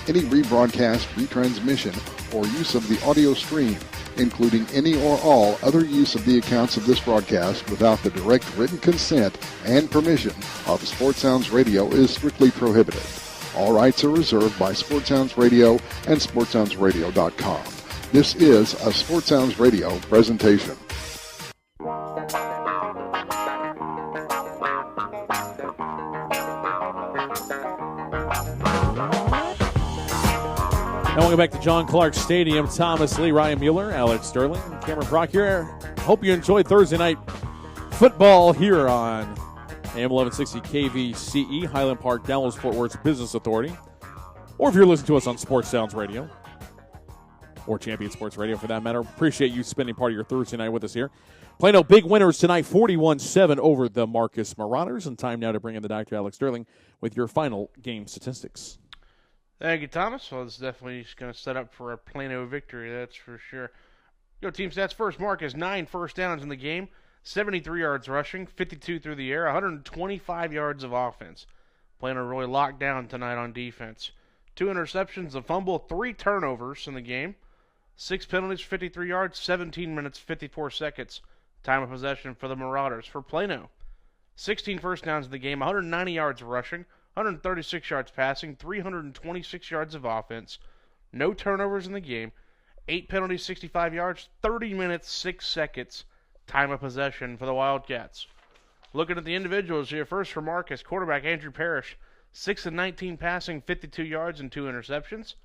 Any rebroadcast, retransmission, or use of the audio stream, including any or all other use of the accounts of this broadcast without the direct written consent and permission of Sports Sounds Radio is strictly prohibited. All rights are reserved by Sports Sounds Radio and SportsSoundsRadio.com. This is a Sports Sounds Radio presentation.
Now welcome back to John Clark Stadium. Thomas Lee, Ryan Mueller, Alex Sterling, Cameron Brock here. Hope you enjoyed Thursday night football here on AM 1160 KVCE, Highland Park, Dallas-Fort Worth Business Authority. Or if you're listening to us on Sports Sounds Radio, or Champion Sports Radio for that matter. Appreciate you spending part of your Thursday night with us here. Plano big winners tonight, 41-7 over the Marcus Marauders. And time now to bring in the Dr. Alex Sterling with your final game statistics.
Thank you, Thomas. Well, it's definitely going to set up for a Plano victory, that's for sure. Go team stats first. Marcus, 9 first downs in the game, 73 yards rushing, 52 through the air, 125 yards of offense. Plano really locked down tonight on defense. 2 interceptions, a fumble, 3 turnovers in the game. 6 penalties, 53 yards, 17 minutes, 54 seconds. Time of possession for the Marauders. For Plano, 16 first downs in the game, 190 yards rushing, 136 yards passing, 326 yards of offense. No turnovers in the game. 8 penalties, 65 yards, 30 minutes, 6 seconds. Time of possession for the Wildcats. Looking at the individuals here, first for Marcus, quarterback Andrew Parrish, 6 of 19 passing, 52 yards, and 2 interceptions.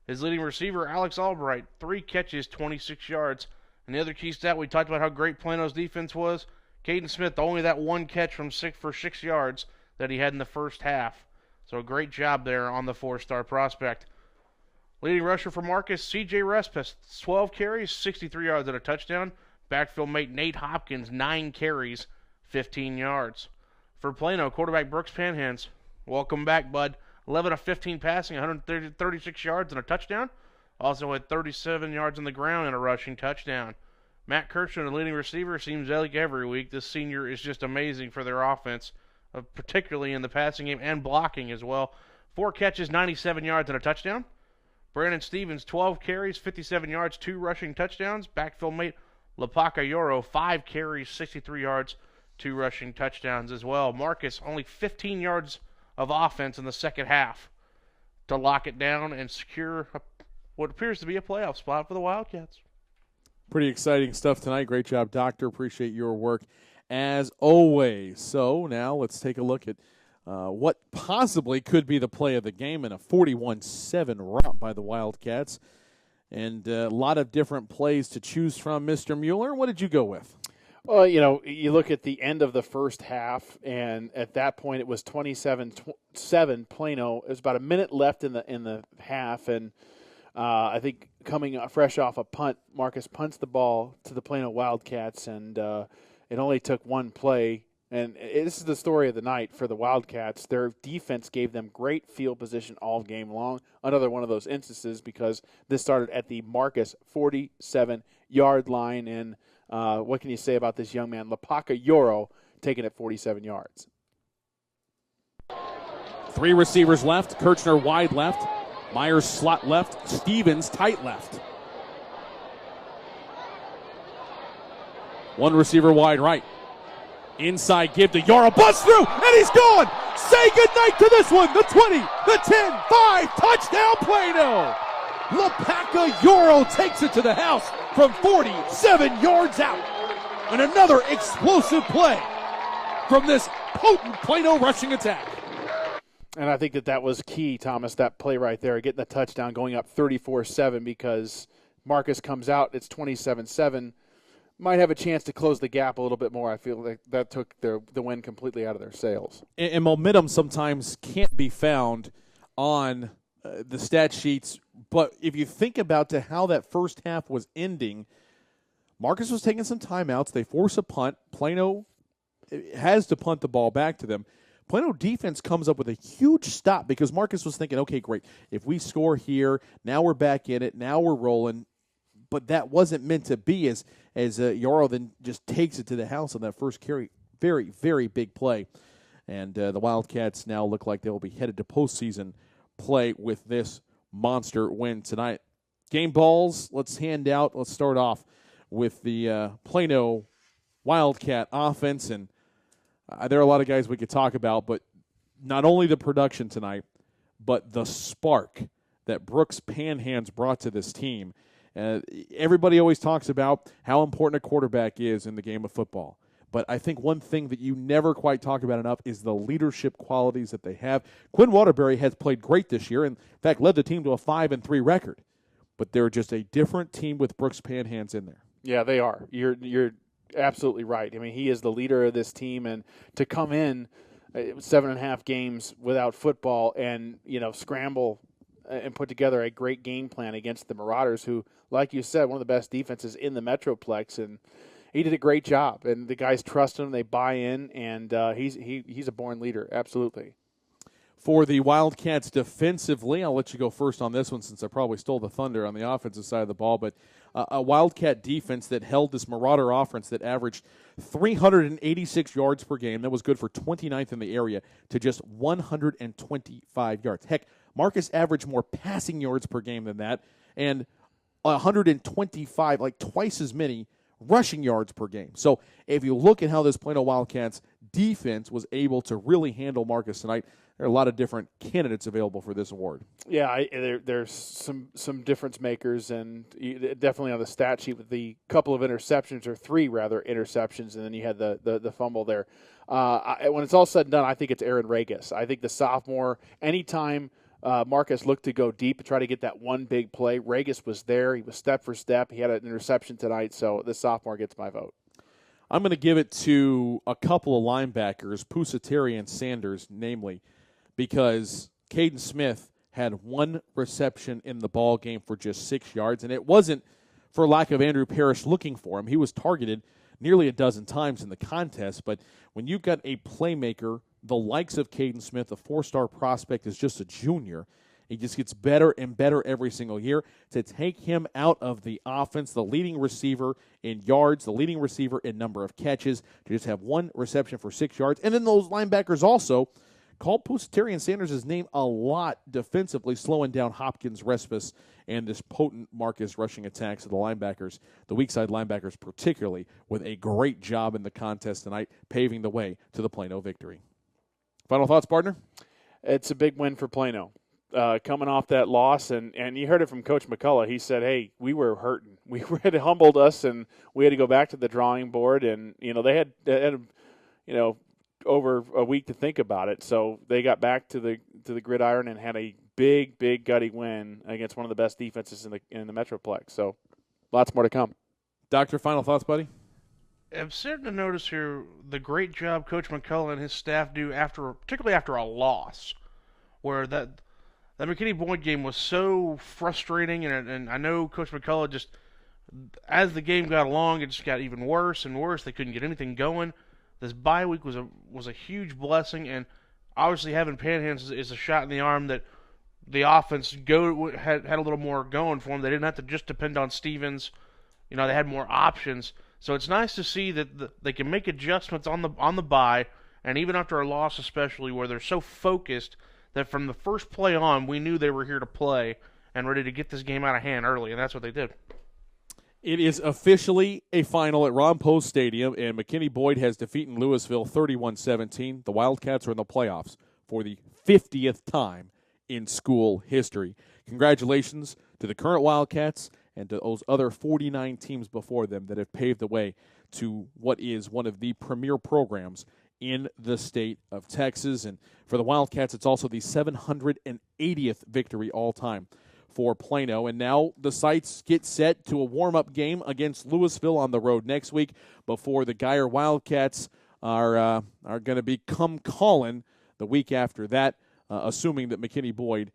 His leading receiver, Alex Albright, 3 catches, 26 yards. And the other key stat, we talked about how great Plano's defense was. Caden Smith, only that 1 catch for 6 yards that he had in the first half. So a great job there on the 4-star prospect. Leading rusher for Marcus, C.J. Respis, 12 carries, 63 yards and a touchdown. Backfield mate Nate Hopkins, 9 carries, 15 yards. For Plano, quarterback Brooks Panhans, welcome back, bud. 11 of 15 passing, 136 yards and a touchdown. Also had 37 yards on the ground and a rushing touchdown. Matt Kirchner, the leading receiver, seems like every week. This senior is just amazing for their offense, particularly in the passing game and blocking as well. 4 catches, 97 yards and a touchdown. Brandon Stevens, 12 carries, 57 yards, 2 rushing touchdowns. Backfield mate Lapaka Yoro, 5 carries, 63 yards, 2 rushing touchdowns as well. Marcus, only 15 yards of offense in the second half to lock it down and secure what appears to be a playoff spot for the Wildcats.
Pretty exciting stuff tonight. Great job, Doctor. Appreciate your work as always. So now let's take a look at what possibly could be the play of the game in a 41-7 romp by the Wildcats. And a lot of different plays to choose from. Mr. Mueller, what did you go with?
Well, you look at the end of the first half, and at that point it was 27-7 Plano. It was about a minute left in the half, and I think coming fresh off a punt, Marcus punts the ball to the Plano Wildcats, and it only took one play. And this is the story of the night for the Wildcats. Their defense gave them great field position all game long. Another one of those instances because this started at the Marcus 47-yard line. And what can you say about this young man, Lapaka Yoro, taking it 47 yards?
3 receivers left. Kirchner wide left. Myers slot left. Stevens tight left. 1 receiver wide right. Inside give to Yoro. Bust through, and he's gone. Say goodnight to this one. The 20, the 10, 5. Touchdown, Plano. Lapaka Yoro takes it to the house from 47 yards out. And another explosive play from this potent Plano rushing attack.
And I think that was key, Thomas, that play right there, getting the touchdown, going up 34-7 because Marcus comes out. It's 27-7. Might have a chance to close the gap a little bit more. I feel like that took the win completely out of their sails.
And momentum sometimes can't be found on the stat sheets. But if you think about how that first half was ending, Marcus was taking some timeouts. They force a punt. Plano has to punt the ball back to them. Plano defense comes up with a huge stop because Marcus was thinking, okay, great. If we score here, now we're back in it. Now we're rolling. But that wasn't meant to be as Yoro then just takes it to the house on that first carry. Very, very big play. And the Wildcats now look like they will be headed to postseason play with this monster win tonight. Game balls, let's hand out. Let's start off with the Plano Wildcat offense. And there are a lot of guys we could talk about, but not only the production tonight, but the spark that Brooks Panhands brought to this team. Everybody always talks about how important a quarterback is in the game of football. But I think one thing that you never quite talk about enough is the leadership qualities that they have. Quinn Waterbury has played great this year and, in fact, led the team to a 5-3 record. But they're just a different team with Brooks Panhands in there.
Yeah, they are. You're absolutely right. I mean, he is the leader of this team, and to come in 7.5 games without football and, scramble and put together a great game plan against the Marauders, who, like you said, one of the best defenses in the Metroplex, and he did a great job. And the guys trust him; they buy in, and he's a born leader. Absolutely.
For the Wildcats defensively, I'll let you go first on this one since I probably stole the thunder on the offensive side of the ball. But a Wildcat defense that held this Marauder offense that averaged 386 yards per game. That was good for 29th in the area to just 125 yards. Heck, Marcus averaged more passing yards per game than that, and 125, like twice as many rushing yards per game. So if you look at how this Plano Wildcats defense was able to really handle Marcus tonight, there are a lot of different candidates available for this award.
Yeah, there's some difference makers, and definitely on the stat sheet with the couple of interceptions, or 3 rather interceptions, and then you had the fumble there. When it's all said and done, I think it's Aaron Regis. I think the sophomore, anytime Marcus looked to go deep and try to get that one big play, Regis was there. He was step for step. He had an interception tonight, so the sophomore gets my vote.
I'm going to give it to a couple of linebackers, Pusateri and Sanders, namely, because Caden Smith had 1 reception in the ball game for just 6 yards, and it wasn't for lack of Andrew Parrish looking for him. He was targeted nearly a dozen times in the contest, but when you've got a playmaker the likes of Caden Smith, a 4-star prospect, is just a junior, he just gets better and better every single year. To take him out of the offense, the leading receiver in yards, the leading receiver in number of catches, to just have 1 reception for 6 yards. And then those linebackers also called Pusateri and Sanders' name a lot defensively, slowing down Hopkins, Respis, and this potent Marcus rushing attacks of the linebackers, the weak side linebackers particularly, with a great job in the contest tonight, paving the way to the Plano victory. Final thoughts, partner?
It's a big win for Plano. coming off that loss, and you heard it from Coach McCullough. He said, "Hey, we were hurting. It humbled us, and we had to go back to the drawing board." And they had over a week to think about it, so they got back to the gridiron and had a big gutty win against one of the best defenses in the Metroplex. So, lots more to come.
Doctor, final thoughts, buddy?
I'm starting to notice here the great job Coach McCullough and his staff do particularly after a loss, where that McKinney Boyd game was so frustrating, and I know Coach McCullough just, as the game got along, it just got even worse and worse. They couldn't get anything going. This bye week was a huge blessing, and obviously having Panhands is a shot in the arm that the offense had a little more going for them. They didn't have to just depend on Stevens. They had more options. So it's nice to see that they can make adjustments on the bye, and even after a loss especially, where they're so focused that from the first play on, we knew they were here to play and ready to get this game out of hand early, and that's what they did.
It is officially a final at Ron Post Stadium, and McKinney Boyd has defeated Louisville 31-17. The Wildcats are in the playoffs for the 50th time in school history. Congratulations to the current Wildcats and to those other 49 teams before them that have paved the way to what is one of the premier programs in the state of Texas. And for the Wildcats, it's also the 780th victory all-time for Plano. And now the sights get set to a warm-up game against Louisville on the road next week before the Geyer Wildcats are going to become calling the week after that, assuming that McKinney Boyd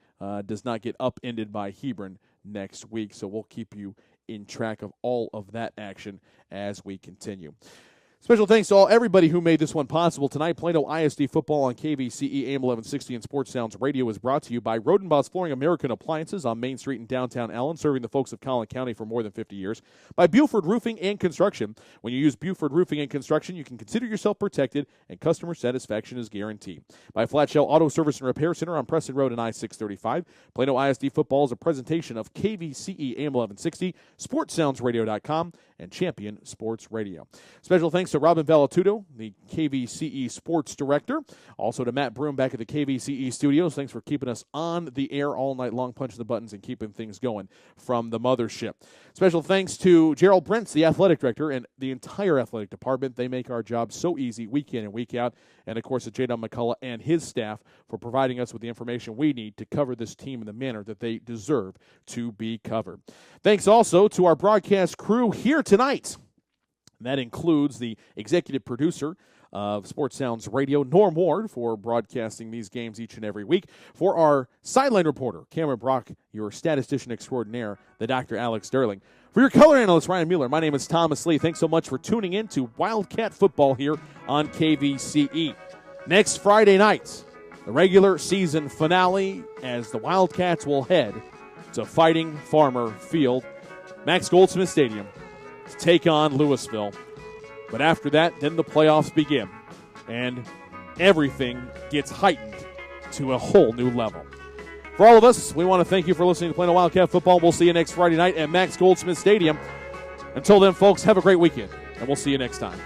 does not get upended by Hebron next week. So we'll keep you in track of all of that action as we continue. Special thanks to everybody who made this one possible tonight. Plano ISD football on KVCE AM 1160 and Sports Sounds Radio is brought to you by Rodenbaugh's Flooring American Appliances on Main Street in downtown Allen, serving the folks of Collin County for more than 50 years. By Buford Roofing and Construction. When you use Buford Roofing and Construction, you can consider yourself protected and customer satisfaction is guaranteed. By Flat Shell Auto Service and Repair Center on Preston Road and I-635. Plano ISD football is a presentation of KVCE AM 1160, SportsSoundsRadio.com, and Champion Sports Radio. Special thanks to Robin Vallatudo, the KVCE Sports Director. Also to Matt Broom back at the KVCE studios. Thanks for keeping us on the air all night long, punching the buttons and keeping things going from the mothership. Special thanks to Gerald Brents, the Athletic Director, and the entire athletic department. They make our job so easy week in and week out. And, of course, to J.Don McCullough and his staff for providing us with the information we need to cover this team in the manner that they deserve to be covered. Thanks also to our broadcast crew here tonight. That includes the executive producer of Sports Sounds Radio, Norm Ward, for broadcasting these games each and every week. For our sideline reporter, Cameron Brock, your statistician extraordinaire, the Dr. Alex Sterling. For your color analyst, Ryan Mueller, my name is Thomas Lee. Thanks so much for tuning in to Wildcat Football here on KVCE. Next Friday night, the regular season finale as the Wildcats will head to Fighting Farmer Field, Max Goldsmith Stadium, to take on Louisville. But after that, then the playoffs begin, and everything gets heightened to a whole new level. For all of us, we want to thank you for listening to Plano Wildcat Football. We'll see you next Friday night at Max Goldsmith Stadium. Until then, folks, have a great weekend, and we'll see you next time.